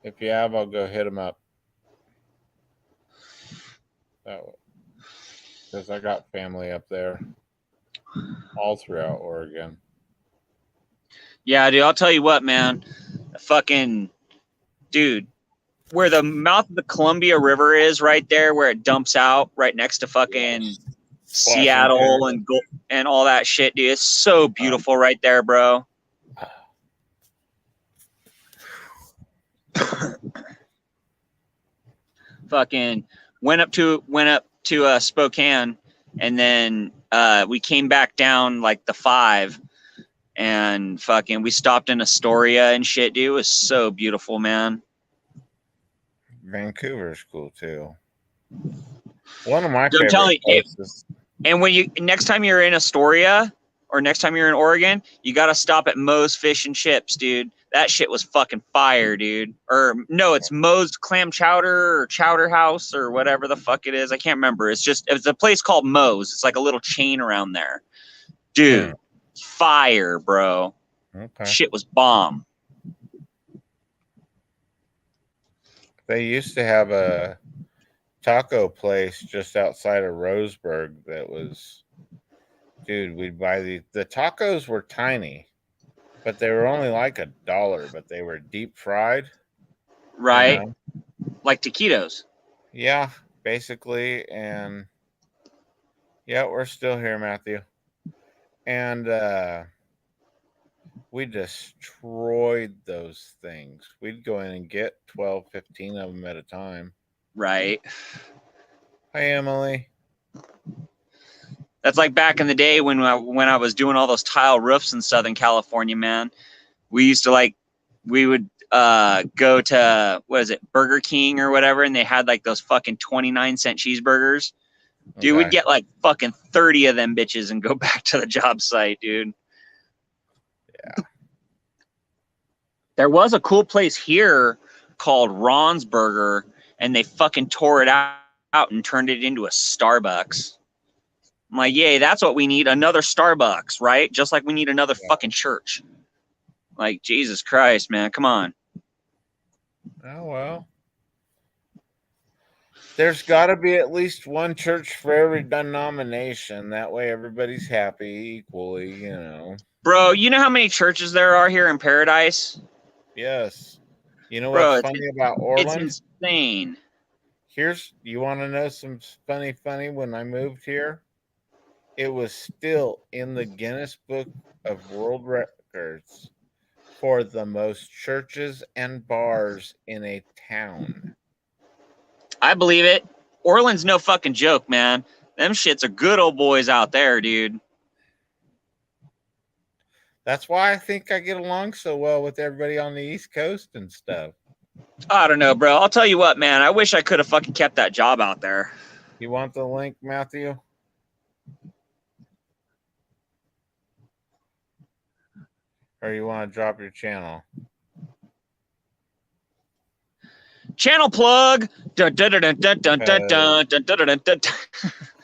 If you have, I'll go hit them up. Because I got family up there all throughout Oregon. Yeah, dude, I'll tell you what, man. Fucking dude, where the mouth of the Columbia River is right there, where it dumps out right next to fucking Seattle and all that shit, dude. It's so beautiful right there, bro. Fucking went up to Spokane, and then we came back down like the 5, and fucking we stopped in Astoria and shit, dude. It was so beautiful, man. Vancouver's cool too. One of my I'm favorite telling you, places. and when you next time you're in Astoria or next time you're in Oregon, you got to stop at Moe's Fish and Chips, dude. That shit was fucking fire, dude. Or no, it's Moe's Clam Chowder or Chowder House or whatever the fuck it is. I can't remember. It's a place called Moe's. It's like a little chain around there, dude. Fire, bro. Okay. Shit was bomb. They used to have a taco place just outside of Roseburg that was, dude, we'd buy the tacos were tiny, but they were only like $1, but they were deep fried. Right? You know? Like taquitos. Yeah, basically. And yeah, we're still here, Matthew. And we destroyed those things. We'd go in and get 12, 15 of them at a time. Right. Hi, Emily. That's like back in the day when I was doing all those tile roofs in Southern California, man. We used to we would go to, what is it, Burger King or whatever, and they had like those fucking 29-cent cheeseburgers. Dude, we'd get like fucking 30 of them bitches and go back to the job site, dude. Yeah. There was a cool place here called Ron's Burger, and they fucking tore it out and turned it into a Starbucks. I'm like, yay, that's what we need, another Starbucks, right? Just like we need another fucking church. Like, Jesus Christ, man, come on. Oh, well. There's got to be at least one church for every denomination. That way everybody's happy equally, you know. Bro, you know how many churches there are here in Paradise? Yes. You know Bro, what's funny about Orland? It's insane. You want to know some funny when I moved here? It was still in the Guinness Book of World Records for the most churches and bars in a town. I believe it. Orland's no fucking joke, man. Them shits are good old boys out there, dude. That's why I think I get along so well with everybody on the East Coast and stuff. I don't know, bro. I'll tell you what, man. I wish I could have fucking kept that job out there. You want the link, Matthew? Or you want to drop your channel? Channel plug. Dun, dun, dun, dun, dun, dun, dun, dun, dun, dun, dun.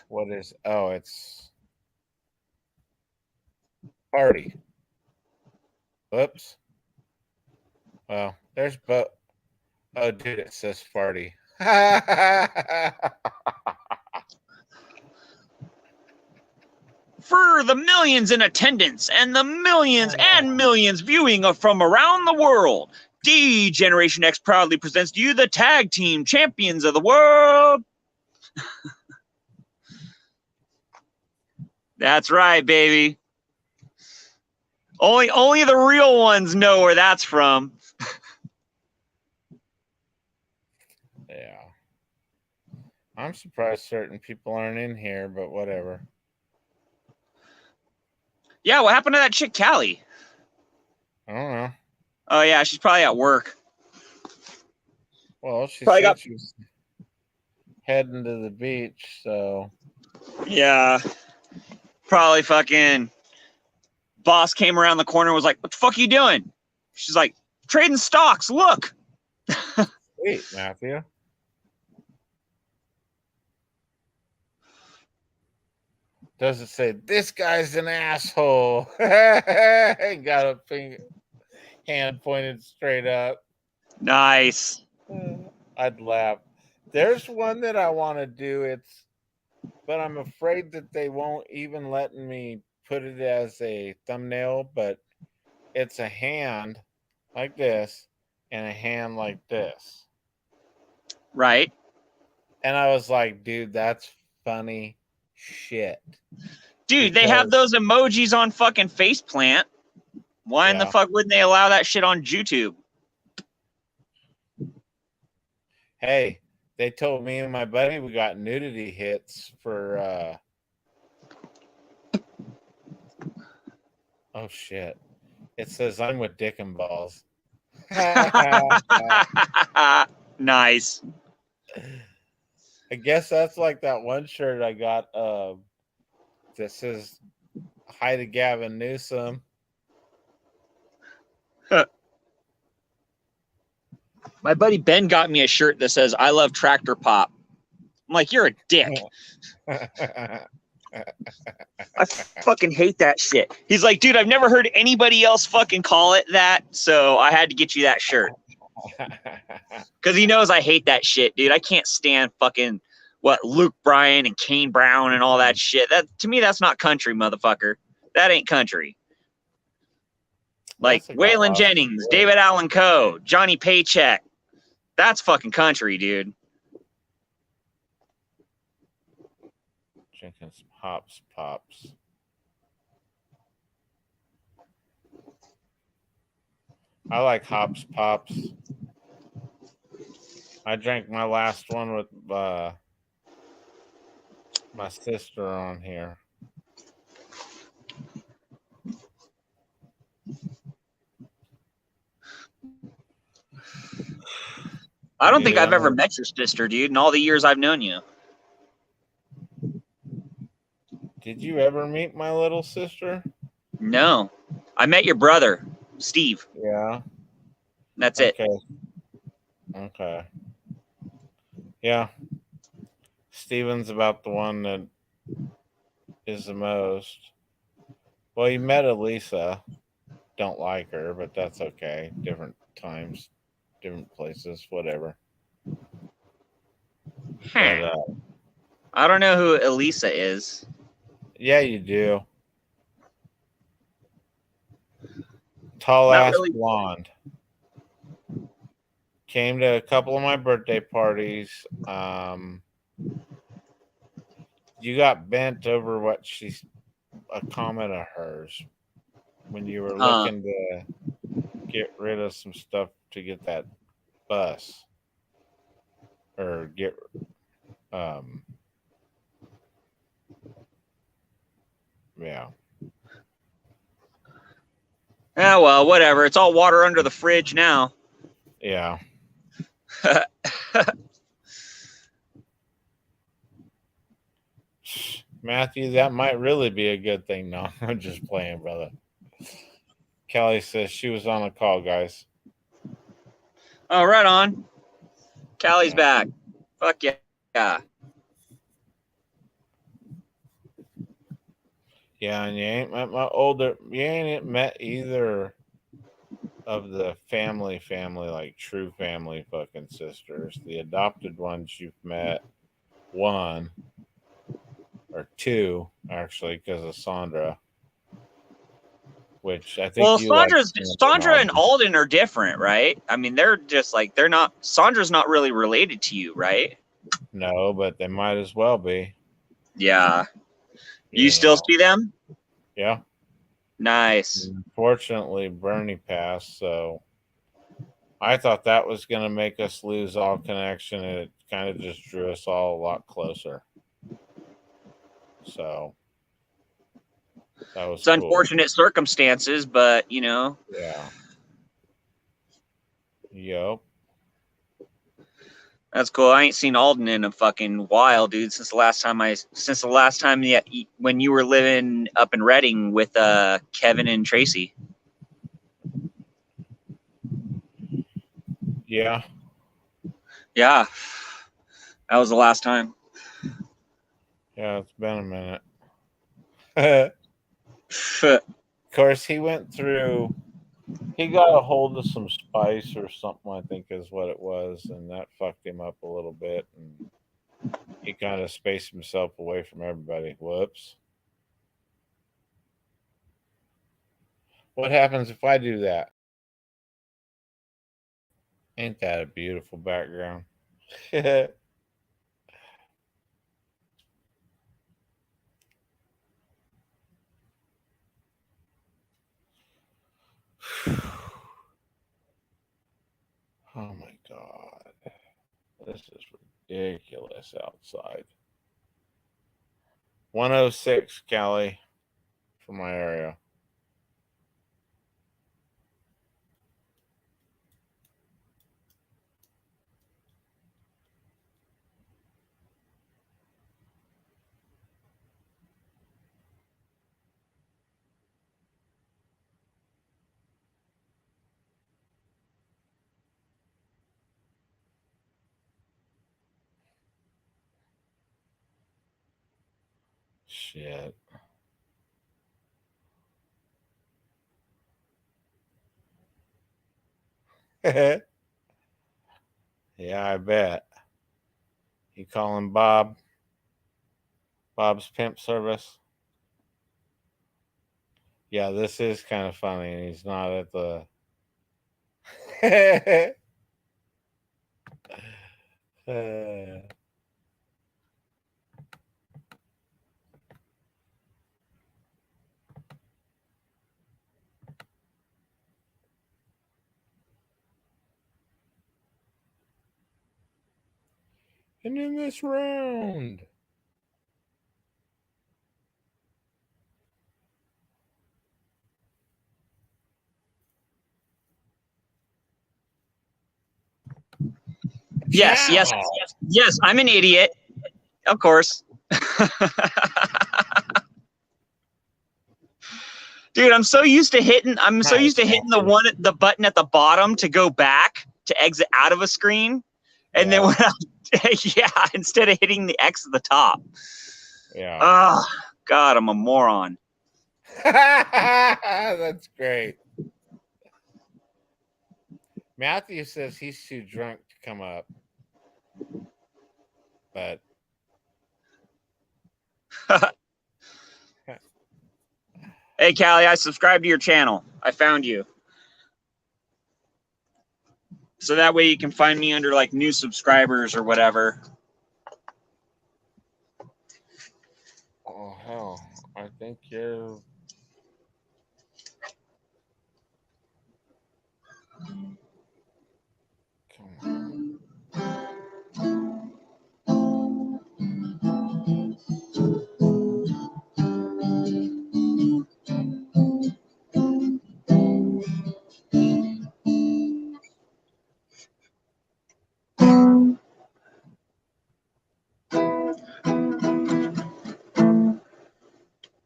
What is? Oh, it's party. Whoops. Well, there's but. Oh, dude, it says farty. For the millions in attendance and the millions and millions viewing from around the world, D Generation X proudly presents to you the tag team champions of the world. That's right, baby. Only the real ones know where that's from. Yeah. I'm surprised certain people aren't in here, but whatever. Yeah, what happened to that chick, Callie? I don't know. Oh, yeah, she's probably at work. Well, she Probably said she was heading to the beach, so. Yeah. Probably fucking boss came around the corner and was like, what the fuck are you doing? She's like, trading stocks, look. Sweet, Matthew. Does it say, this guy's an asshole? Got a hand pointed straight up. Nice. I'd laugh. There's one that I want to do. But I'm afraid that they won't even let me put it as a thumbnail, but it's a hand like this and a hand like this. Right. And I was like, dude, that's funny shit. Dude, they have those emojis on fucking Faceplant. Why in the fuck wouldn't they allow that shit on YouTube? Hey, they told me and my buddy we got nudity hits for oh shit. It says I'm with Dick and Balls. Nice. I guess that's like that one shirt I got that says hi to Gavin Newsom. My buddy Ben got me a shirt that says I love Tractor Pop. I'm like, you're a dick. I fucking hate that shit. He's like, dude, I've never heard anybody else fucking call it that, so I had to get you that shirt. Because he knows I hate that shit, dude. I can't stand fucking Luke Bryan and Kane Brown and all that shit. That to me, that's not country, motherfucker. That ain't country. Like Waylon Jennings, David Allan Coe, Johnny Paycheck. That's fucking country, dude. Drinking some Hops Pops. I like Hops Pops. I drank my last one with my sister on here. I don't think Yeah. I've ever met your sister, dude, in all the years I've known you. Did you ever meet my little sister? No. I met your brother, Steve. Yeah. That's it. Okay. Yeah. Steven's about the one that is the most. Well, you met Elisa. Don't like her, but that's okay. Different times, different places, whatever. But I don't know who Elisa is. yeah, you do. Tall Not ass really. blonde. Came to a couple of my birthday parties. You got bent over what she's a comment of hers when you were looking to get rid of some stuff to get that bus or get yeah. Yeah, well, whatever. It's all water under the fridge now. Yeah. Matthew, that might really be a good thing. No, I'm just playing, brother. Kelly says she was on a call, guys. Oh, right on. Callie's Yeah. back. Fuck yeah. Yeah. Yeah, and you ain't met you ain't met either of the family, like true family fucking sisters. The adopted ones you've met one or two, actually, because of Sandra. Which I think Well, you like. Sandra and Alden are different, right? I mean, they're just like they're not. Sandra's not really related to you, right? No, but they might as well be. Yeah. You still see them? Yeah. Nice. Unfortunately, Bernie passed, so I thought that was going to make us lose all connection. And it kind of just drew us all a lot closer. So that was It's unfortunate circumstances, but you know. Yeah. Yep. That's cool. I ain't seen Alden in a fucking while, dude. Since the last time, yeah, when you were living up in Reading with Kevin and Tracy. Yeah. Yeah, that was the last time. Yeah, it's been a minute. Of course, he went through. He got a hold of some spice or something, I think is what it was, and that fucked him up a little bit, and he kind of spaced himself away from everybody. Whoops. What happens if I do that? Ain't that a beautiful background? Oh my god. This is ridiculous outside. 106, Callie, from my area. Shit. Yeah, I bet. You calling Bob? Bob's Pimp Service? Yeah, this is kind of funny, and he's not at the. And in this round. Yes, yes, yes. I'm an idiot, of course. Dude, I'm so used to hitting. The button at the bottom to go back to exit out of a screen, and then when instead of hitting the X at the top. Yeah. Oh God, I'm a moron. That's great. Matthew says he's too drunk to come up, but hey, Callie, I subscribed to your channel. I found you. So that way you can find me under like new subscribers or whatever. oh hell, I think you're. Come on.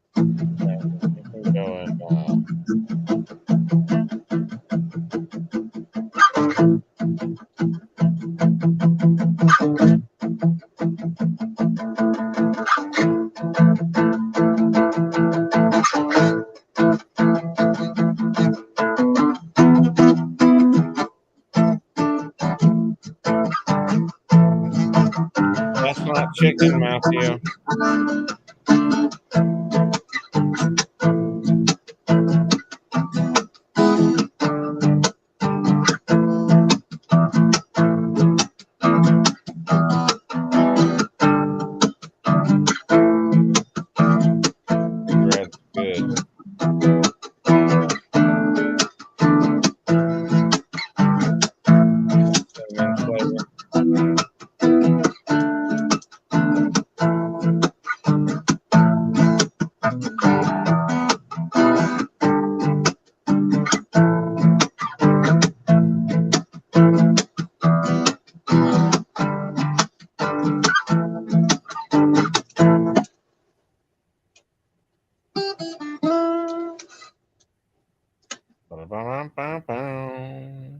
You can go and that's not chicken, Matthew. Bread's good. Cinnamon flavor.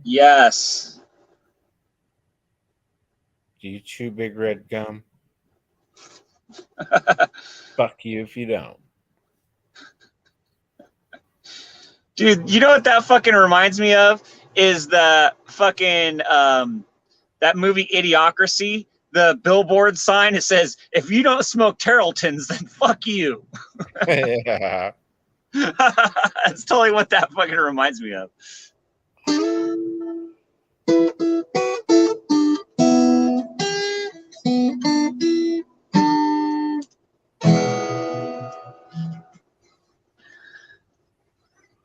Yes. Do you chew big red gum? Fuck you if you don't. Dude, you know what that fucking reminds me of? Is the fucking that movie Idiocracy? The billboard sign, it says, if you don't smoke Tarleton's, then fuck you. Yeah. That's totally what that fucking reminds me of.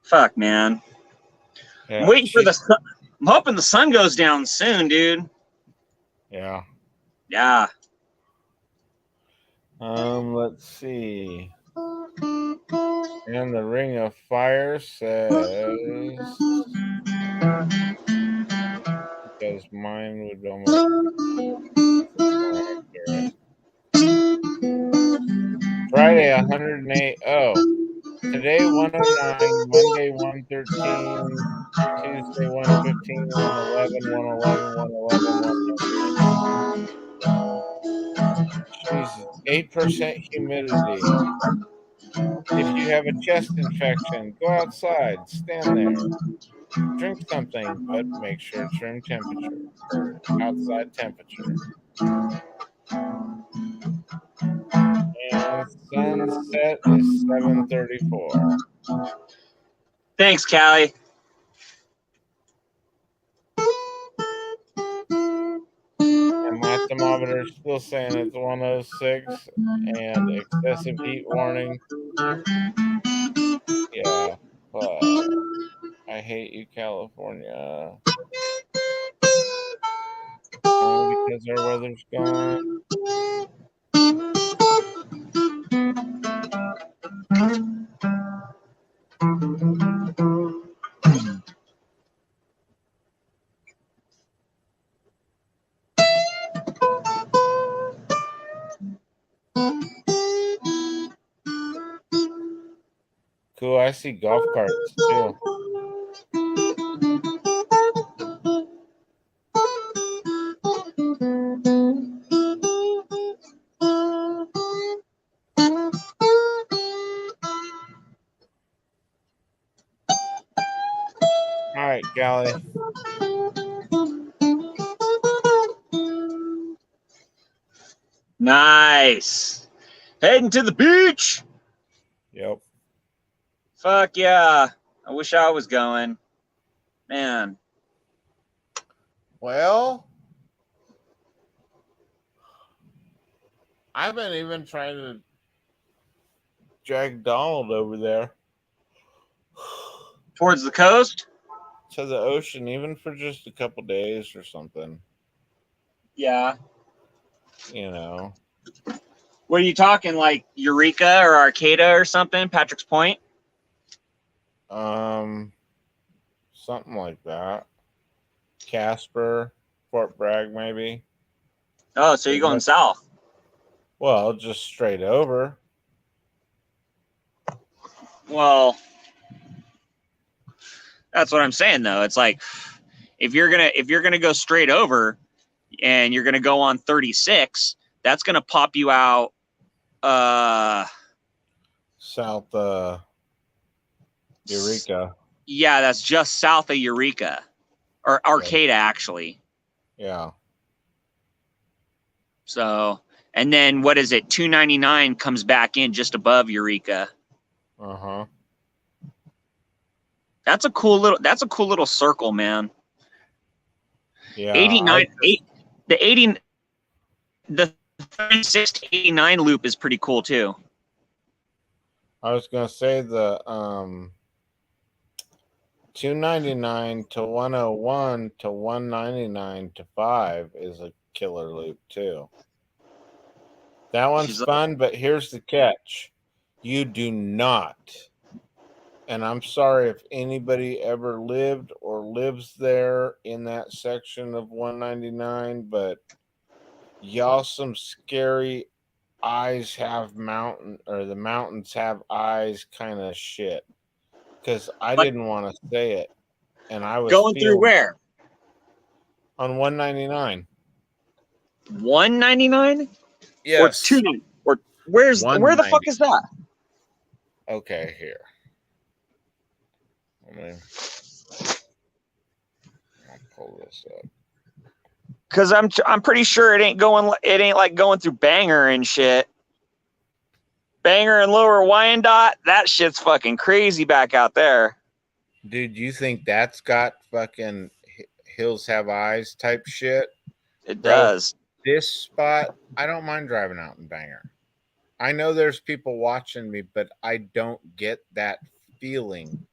Fuck, man. Yeah. I'm waiting for the sun. I'm hoping the sun goes down soon, dude. Yeah. Yeah. Let's see. And the Ring of Fire says, because mine would almost more accurate. Friday 108. Oh, today 109, Monday 113, Tuesday 115, 111, 111, 111, 100. Jesus, 8% humidity. If you have a chest infection, go outside, stand there, drink something, but make sure it's room temperature or outside temperature. And sunset is 7:34. Thanks, Callie. And my thermometer is still saying it's 106 and excessive heat warning. Yeah, I hate you, California. Only because our weather's gone. cool. I see golf carts too. All right, Callie. Nice. Heading to the beach. Yep. Fuck yeah. I wish I was going. Man. Well, I've been even trying to drag Donald over there Towards the coast? to the ocean, even for just a couple days or something. Yeah. You know. What are you talking, like Eureka or Arcata or something? Patrick's Point? Something like that. Casper, Fort Bragg, maybe. Oh, so you're going south. Well, just straight over. Well, that's what I'm saying though. It's like if you're gonna go straight over and you're gonna go on 36, that's gonna pop you out South Eureka. Yeah, that's just south of Eureka. Or Arcata actually. Yeah. So, and then what is it? 299 comes back in just above Eureka. Uh-huh. That's a cool little circle, man. Yeah. 89 the 36 to 89 loop is pretty cool too. I was gonna say the 299 to 101 to 199 to 5 is a killer loop too. That one's fun, but here's the catch. You do not, and I'm sorry if anybody ever lived or lives there in that section of 199, but y'all some scary eyes have mountain, or the mountains have eyes kind of shit. Because I didn't want to say it, and I was going through where? On 199. 199? Yes. Or 299? Or where the fuck is that? Okay, here. I'll pull this up. Because I'm pretty sure it ain't like going through Banger and shit. Banger and Lower Wyandotte, that shit's fucking crazy back out there. Dude, you think that's got fucking hills have eyes type shit? It does. This spot, I don't mind driving out in Banger. I know there's people watching me, but I don't get that feeling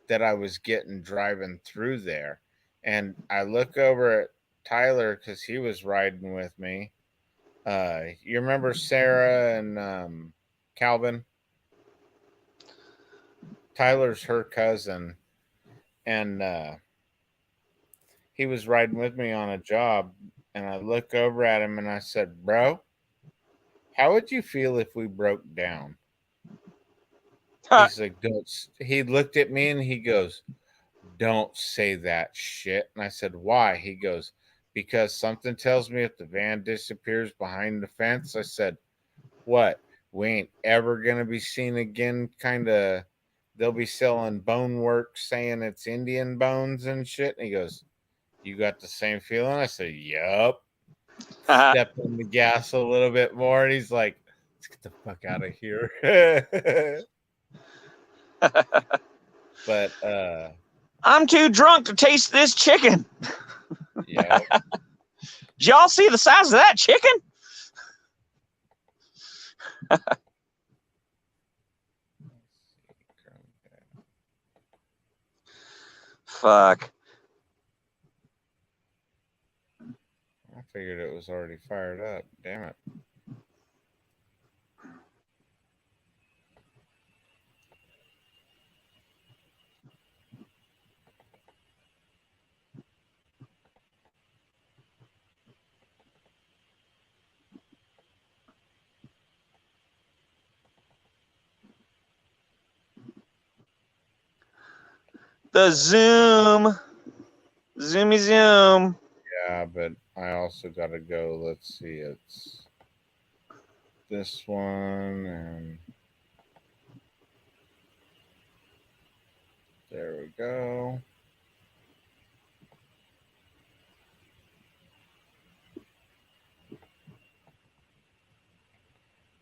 that I was getting driving through there. And I look over at Tyler because he was riding with me. You remember Sarah and Calvin? Tyler's her cousin, and he was riding with me on a job, and I look over at him and I said, "Bro, how would you feel if we broke down?" He's like, "Don't." He looked at me and he goes, "Don't say that shit." And I said, "Why?" He goes, "Because something tells me if the van disappears behind the fence." I said, "What? We ain't ever gonna be seen again, kind of. They'll be selling bone work saying it's Indian bones and shit." And he goes, "You got the same feeling?" I said, "Yup." Step on the gas a little bit more. And he's like, "Let's get the fuck out of here." But I'm too drunk to taste this chicken. Yeah. Did y'all see the size of that chicken? Fuck. I figured it was already fired up. Damn it. The zoom. Zoomy zoom. Yeah, but I also got to go. Let's see. It's this one, and there we go.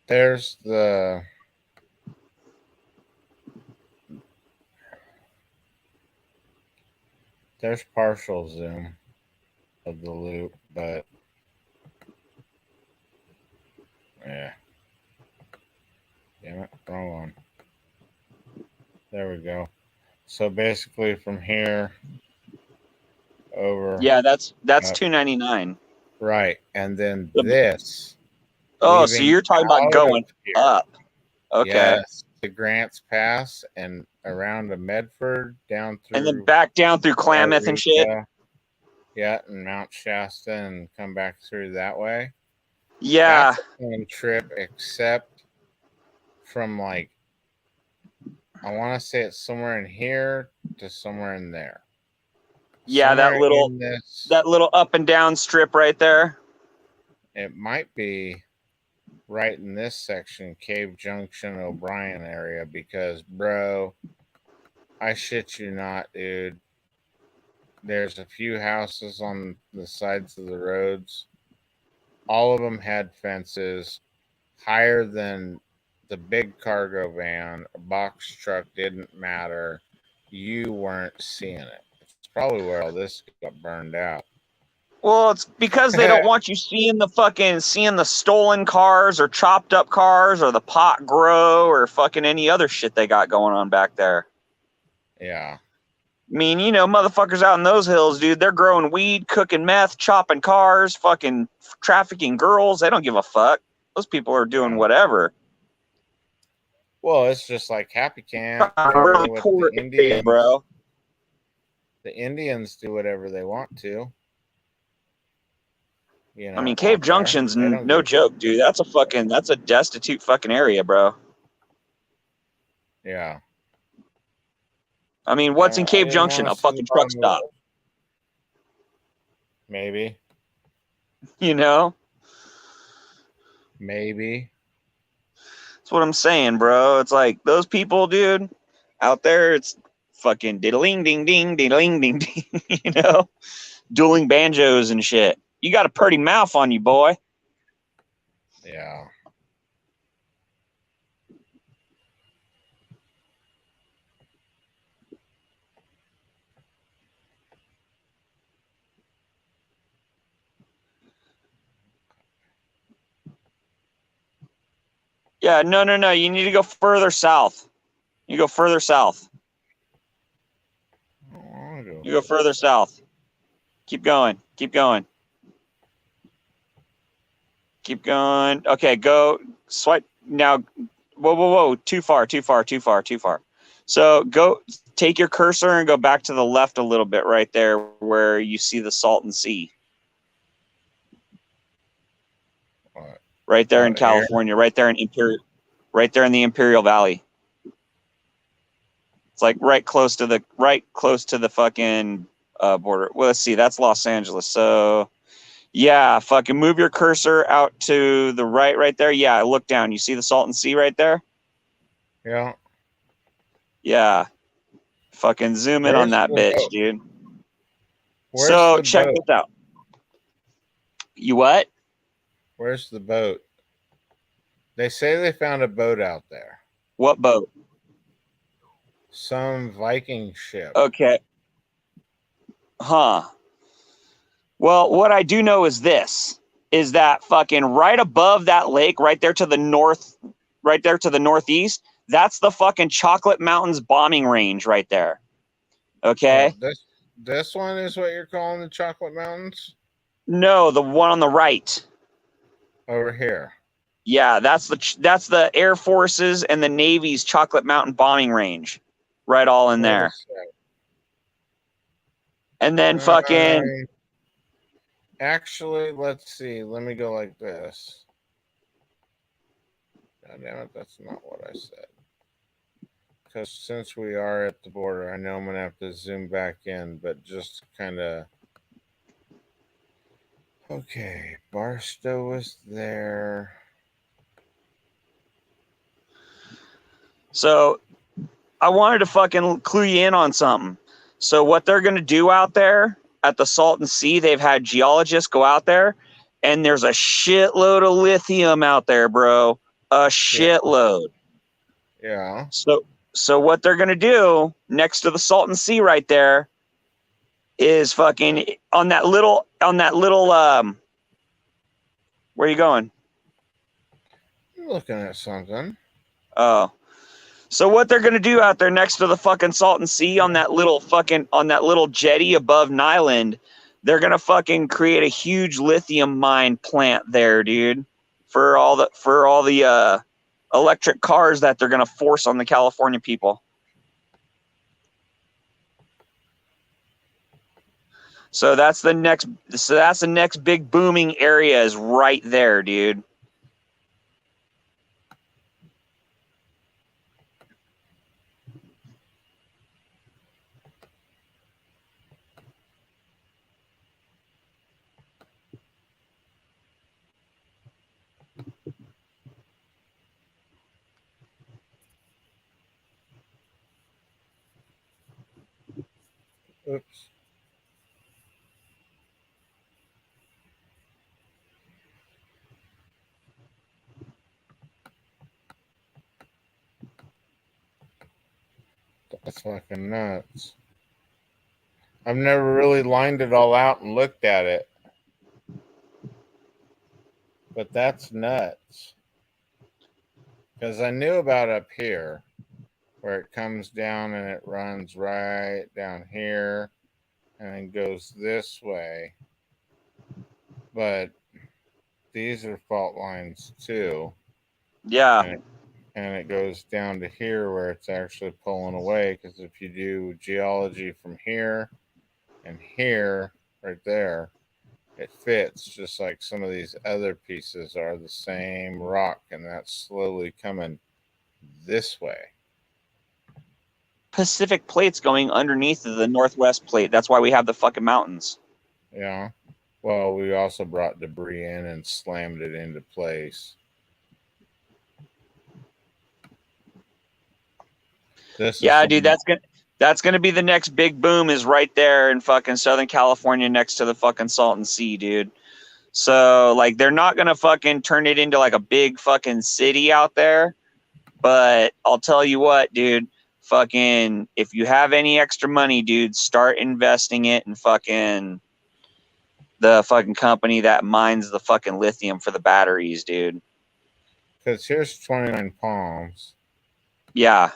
There's partial zoom of the loop, but yeah. Damn it, wrong one. There we go. So basically from here over. Yeah, that's $2.99. Right. And then this Oh, so leaving you're talking about out of going here. up. Okay. Yes, to Grants Pass and around to Medford down through And then back down through Klamath and shit. Eureka, yeah, and Mount Shasta and come back through that way. Yeah. That's a fun trip, except from like, I want to say it's somewhere in here to somewhere in there. Yeah, Somewhere that little up and down strip right there. It might be right in this section, Cave Junction, O'Brien area, because, bro, I shit you not, dude. There's a few houses on the sides of the roads. All of them had fences higher than the big cargo van. A box truck didn't matter. You weren't seeing it. It's probably where all this got burned out. Well, it's because they don't want you seeing the stolen cars or chopped up cars or the pot grow or fucking any other shit they got going on back there. Yeah. I mean, motherfuckers out in those hills, dude, they're growing weed, cooking meth, chopping cars, fucking trafficking girls. They don't give a fuck. Those people are doing whatever. Well, it's just like Happy Camp, Really with poor the Indians, bro. The Indians do whatever they want to. I mean, Cave Junction's no joke, dude. That's a destitute fucking area, bro. Yeah. I mean, what's in Cave Junction? A fucking truck stop. Maybe. Maybe. That's what I'm saying, bro. It's like those people, dude, out there, it's fucking diddling ding ding, diddling ding ding, dueling banjos and shit. You got a pretty mouth on you, boy. Yeah. Yeah, no. You need to go further south. You go further south. You go further south. Keep going. Keep going. Keep going. Okay, go swipe now. Whoa. Too far. So go take your cursor and go back to the left a little bit right there where you see the Salton Sea. What? Right there in California, right there in the Imperial Valley. It's like right close to the fucking border. Well, let's see, that's Los Angeles. So yeah, fucking move your cursor out to the right there. Yeah, look down. You see the Salton Sea right there? Yeah. Yeah. Fucking zoom in on that bitch, dude. So check this out. You what? Where's the boat? They say they found a boat out there. What boat? Some Viking ship. Okay. Huh. Well, what I do know is this, is that fucking right above that lake, right there to the northeast, that's the fucking Chocolate Mountains bombing range right there. Okay? Oh, this one is what you're calling the Chocolate Mountains? No, the one on the right. Over here. Yeah, that's the Air Force's and the Navy's Chocolate Mountain bombing range. Right all in there. And then fucking... Actually, let's see. Let me go like this. God damn it, that's not what I said. because since we are at the border, I know I'm going to have to zoom back in, but just kind of. Okay, Barstow was there. So I wanted to fucking clue you in on something. So what they're going to do out there at the Salton Sea, they've had geologists go out there, and there's a shitload of lithium out there, bro. A shitload. Yeah. So what they're going to do next to the Salton Sea right there is fucking on that little where are you going? I'm looking at something. Oh. So what they're gonna do out there next to the fucking Salton Sea on that little jetty above Nyland, they're gonna fucking create a huge lithium mine plant there, dude, for all the electric cars that they're gonna force on the California people. So that's the next big booming area is right there, dude. Oops. That's fucking nuts. I've never really lined it all out and looked at it. But that's nuts. Because I knew about up here, where it comes down and it runs right down here and then goes this way. But these are fault lines too. Yeah. And it goes down to here where it's actually pulling away. Because if you do geology from here and here, right there, it fits just like some of these other pieces are the same rock, and that's slowly coming this way. Pacific plate's going underneath of the Northwest plate. That's why we have the fucking mountains. Yeah. Well, we also brought debris in and slammed it into place. Yeah, dude, that's gonna be the next big boom is right there in fucking Southern California next to the fucking Salton Sea, dude. So like they're not gonna fucking turn it into like a big fucking city out there. But I'll tell you what, dude, fucking if you have any extra money, dude, start investing it in fucking the fucking company that mines the fucking lithium for the batteries, dude. Because here's 29 Palms. Yeah.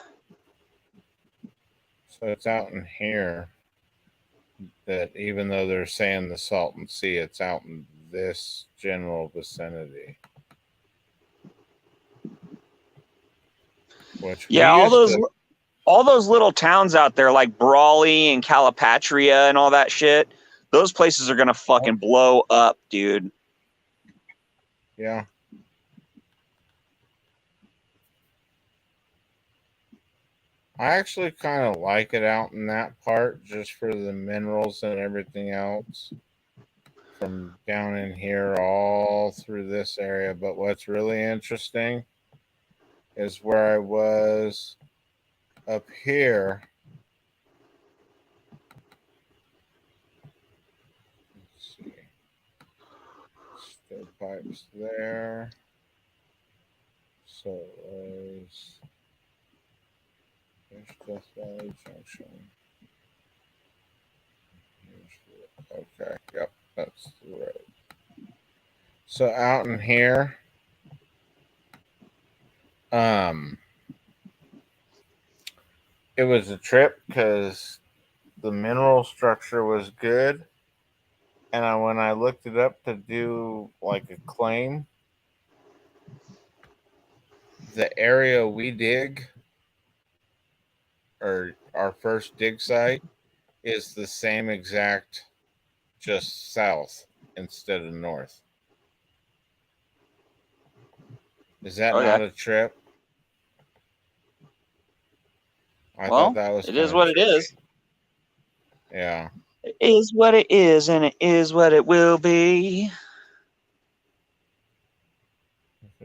So it's out in here that even though they're saying the Salton Sea, it's out in this general vicinity. Which yeah, all those little towns out there like Brawley and Calipatria and all that shit, those places are gonna fucking blow up, dude. Yeah. I actually kind of like it out in that part just for the minerals and everything else from down in here all through this area. But what's really interesting is where I was up here. Let's see. Stovepipes there. So it was there's Death Valley Junction. Okay, yep, that's the road. So out in here, it was a trip because the mineral structure was good, and when I looked it up to do like a claim, the area we dig or our first dig site is the same exact, just south instead of north. Is that Okay. not a trip? I Well, thought that was it kind is of what it is. Yeah. It is what it is, and it is what it will be.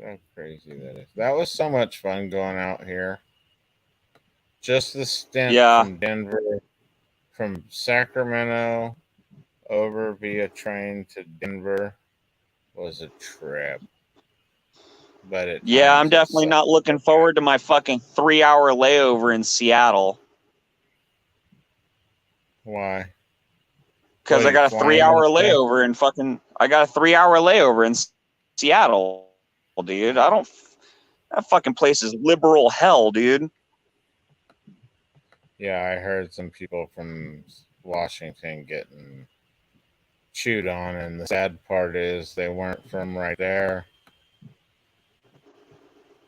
How crazy that is. That was so much fun going out here. Just the stint Yeah. from Denver, from Sacramento over via train to Denver was a trip. But at Yeah, I'm times it definitely sucked. not looking forward to my fucking 3-hour layover in Seattle. Why? Because What, are I you got a flying 3-hour that day? layover in fucking. I got a 3-hour layover in Seattle, dude. I don't. That fucking place is liberal hell, dude. Yeah, I heard some people from Washington getting chewed on, and the sad part is they weren't from right there.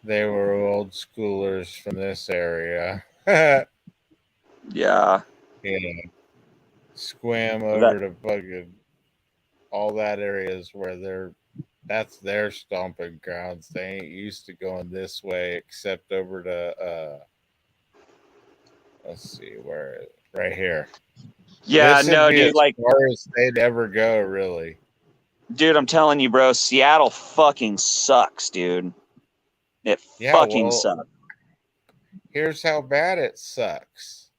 They were old schoolers from this area. Yeah. Yeah. Swam That. over to fucking all that areas where that's their stomping grounds. They ain't used to going this way except over to let's see where right here. Yeah, This would no, be dude. as Like, far as they'd ever go, really. dude, I'm telling you, bro. Seattle fucking sucks, dude. It Yeah, fucking well, sucks. here's how bad it sucks.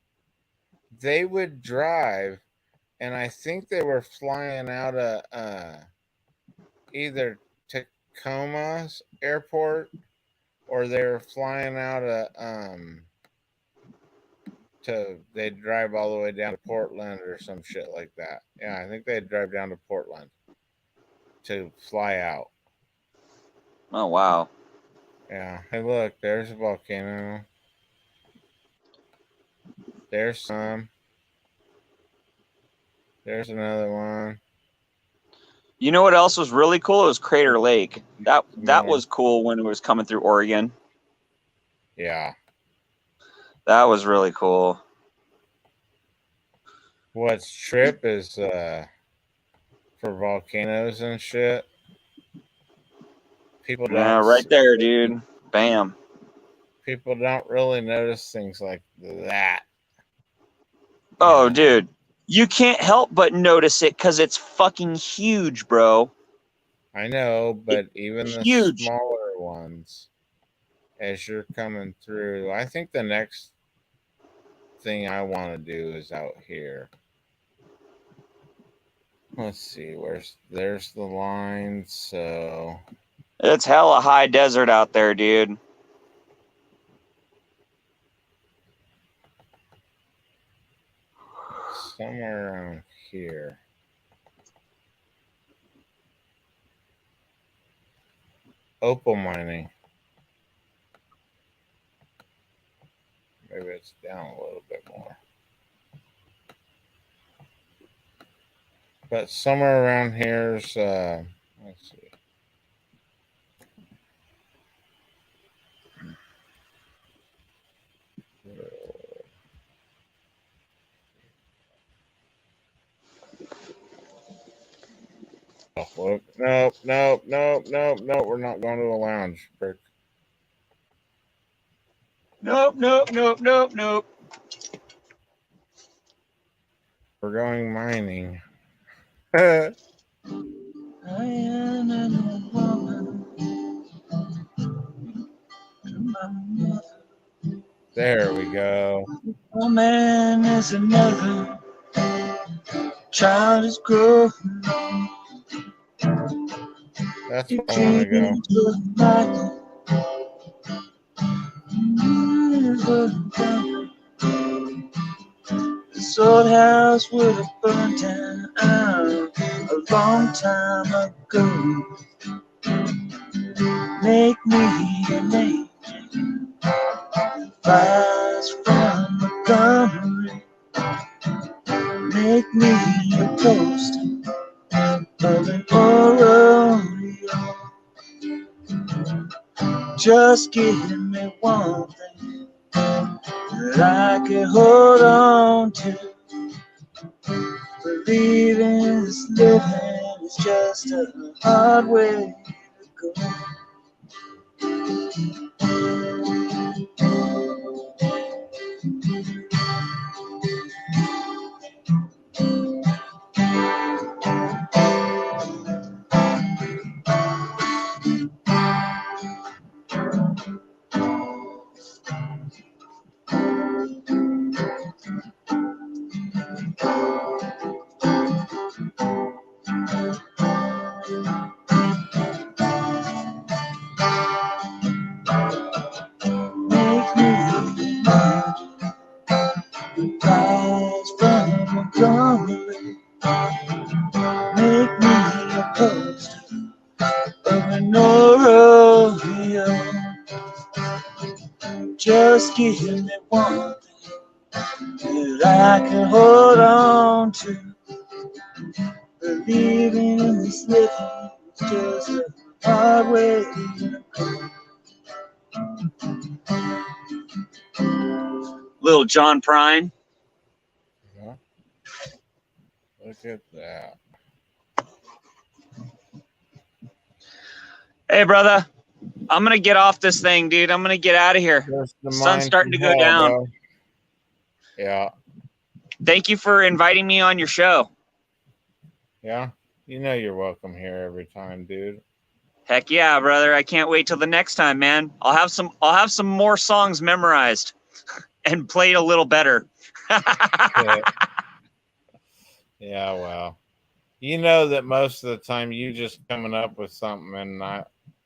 They would drive, and I think they were flying out of either Tacoma's airport or they were flying out of they'd drive all the way down to Portland or some shit like that. Yeah, I think they'd drive down to Portland to fly out. Oh wow. Yeah. Hey, look, there's a volcano. There's some. There's another one. You know what else was really cool? It was Crater Lake. That More. was cool when it was coming through Oregon. Yeah. That was really cool. What's trip is for volcanoes and shit. People Yeah, don't right there, dude. Bam. people don't really notice things like that. Oh, You know. dude. You can't help but notice it because it's fucking huge, bro. I know, but even the Huge. smaller ones, as you're coming through, I think the next thing I want to do is out here. Let's see, there's the line, so It's hella high desert out there, dude. somewhere around here. Opal mining. Maybe it's down a little bit more. But somewhere around here's let's see. Oh, look. Nope. We're not going to a lounge. Frick. Nope. We're going mining. There we go. Woman is another. Child is growing. That's where I want to go. This old house would have burned down a long time ago. Make me an angel, flies from Montgomery. Make me a post of an Oreo. Just give me one thing that I can hold on to. Believing this living is just a hard way to go. marmalade. Make me a poster of an Oreo. Just give me one thing that I can hold on to. Believing in this living is just a hard way to go. Little John Prine. Yeah. Look at that. Hey, brother. I'm going to get off this thing, dude. I'm going to get out of here. The Sun's starting to go hell, down. Bro. Yeah. Thank you for inviting me on your show. Yeah. You know you're welcome here every time, dude. Heck yeah, brother. I can't wait till the next time, man. I'll have some more songs memorized and played a little better. Yeah, well. You know that most of the time you just coming up with something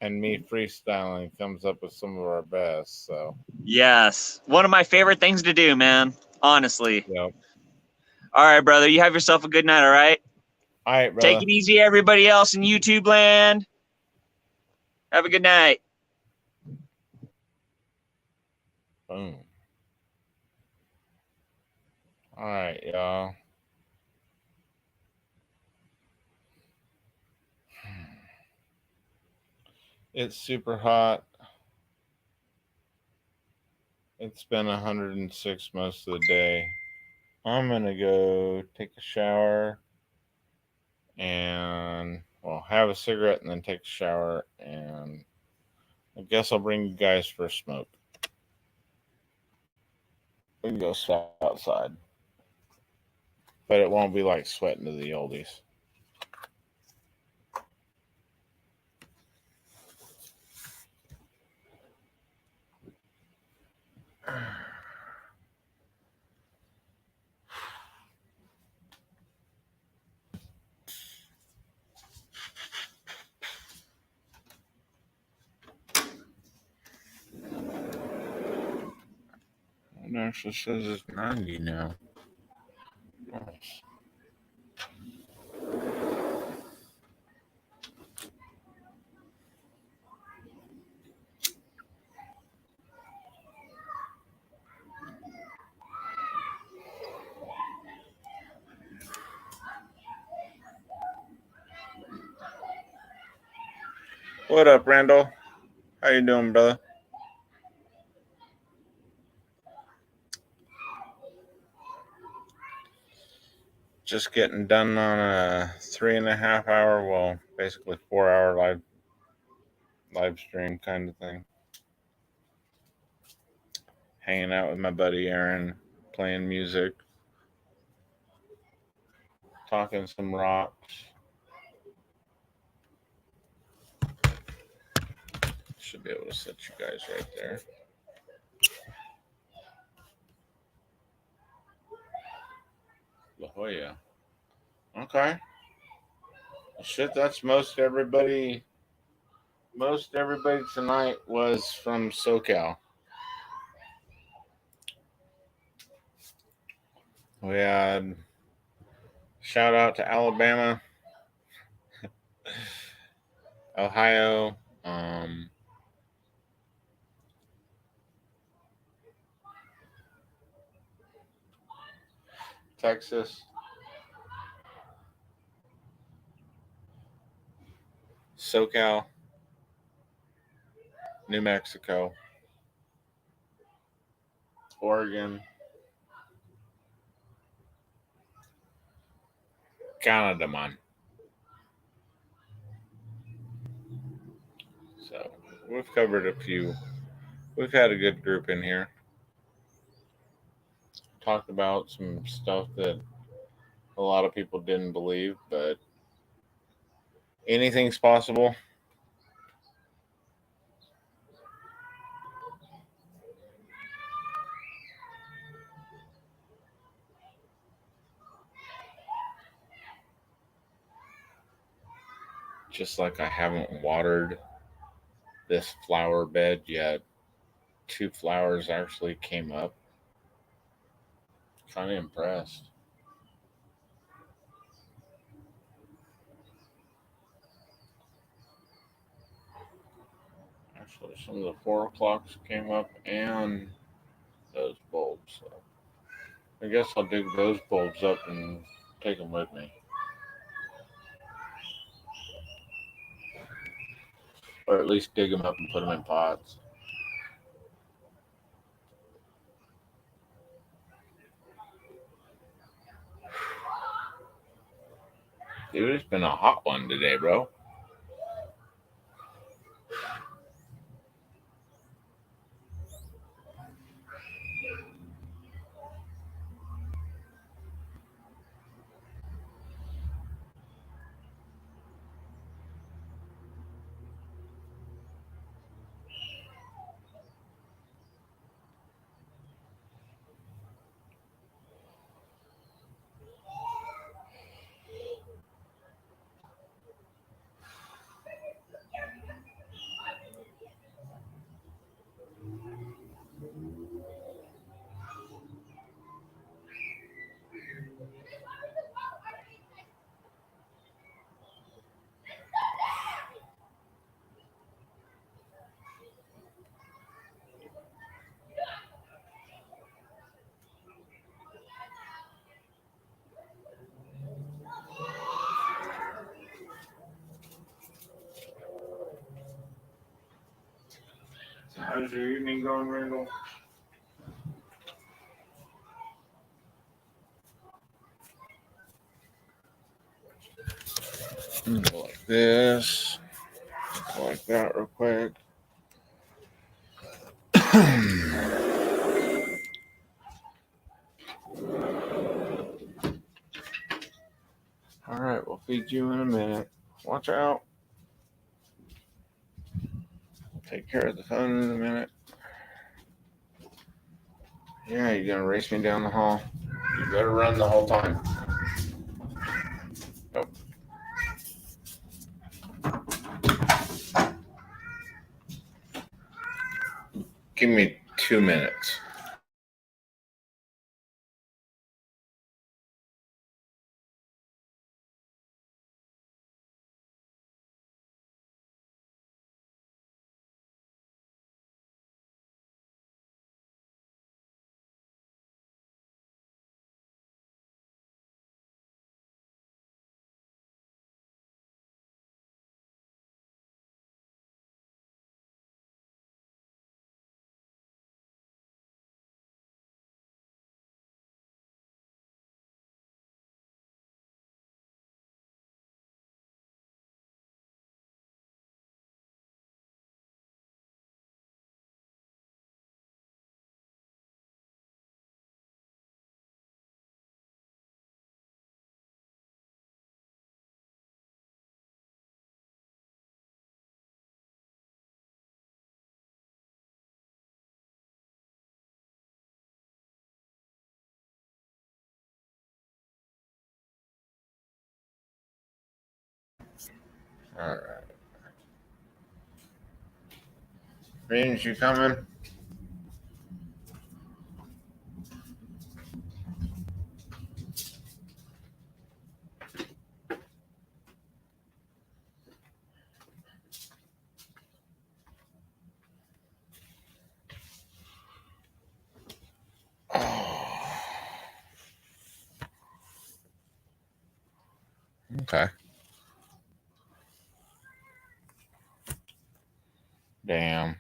and me freestyling comes up with some of our best. So Yes. One of my favorite things to do, man. Honestly. yep. All right, brother. You have yourself a good night, all right? All right, brother. Take it easy, everybody else in YouTube land. Have a good night. Boom. All right, y'all. It's super hot. It's been 106 most of the day. I'm going to go take a shower and, well, have a cigarette and then take a shower. And I guess I'll bring you guys for a smoke. We can go sweat outside. But it won't be like sweating to the oldies. It actually says it's 90 now. Nice. What up, Randall? How you doing, brother? Just getting done on a 3.5 hour, well, basically 4 hour live stream kind of thing. Hanging out with my buddy Aaron, playing music, talking some rocks. Should be able to set you guys right there. La Jolla. Okay. Well, shit, that's most everybody. Most everybody tonight was from SoCal. We had shout out to Alabama, Ohio, Texas, SoCal, New Mexico, Oregon, Canada, man. So we've covered a few. We've had a good group in here. Talked about some stuff that a lot of people didn't believe, but anything's possible. Just like I haven't watered this flower bed yet. 2 flowers actually came up. Kind of impressed. So some of the 4 o'clocks came up and those bulbs. So I guess I'll dig those bulbs up and take them with me. Or at least dig them up and put them in pots. Dude, it's been a hot one today, bro. How's your evening going, Randall? Go like this. Go like that real quick. All right, we'll feed you in a minute. Watch out. We'll take care of the phone in a minute. Yeah, you're gonna race me down the hall. You better run the whole time. Nope. Give me 2 minutes. All right. Greens, you coming? Oh. Okay. Damn.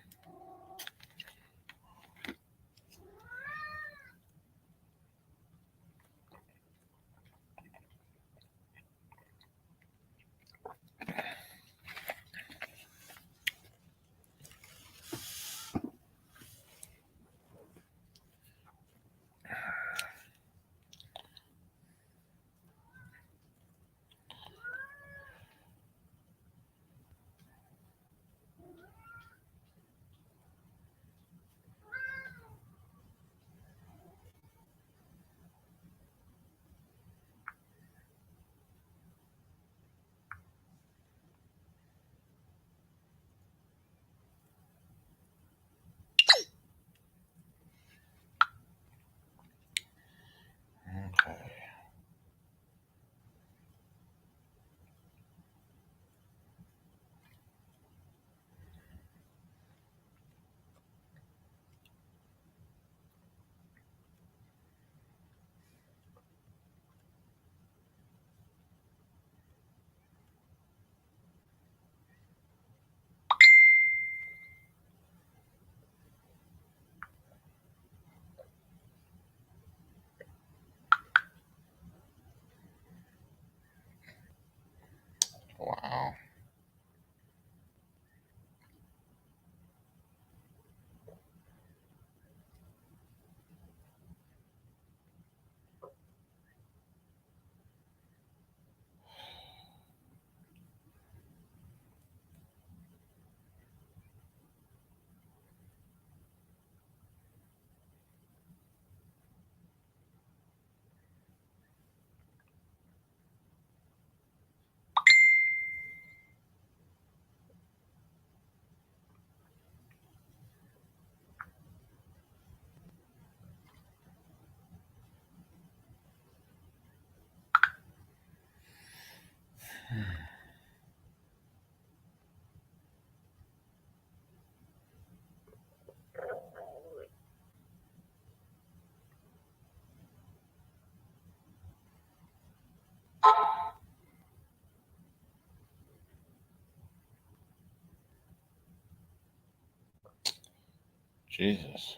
Jesus.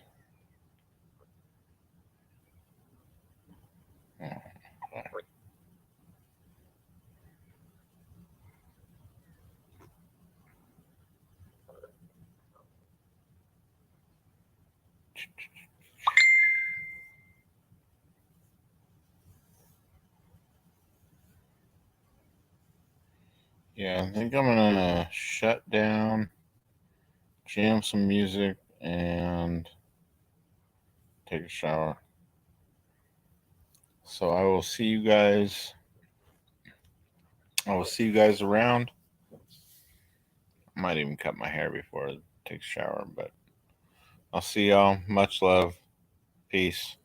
Yeah, I think I'm gonna shut down, jam some music, and take a shower. So I will see you guys. I will see you guys around. I might even cut my hair before I take a shower, but I'll see y'all. Much love. Peace.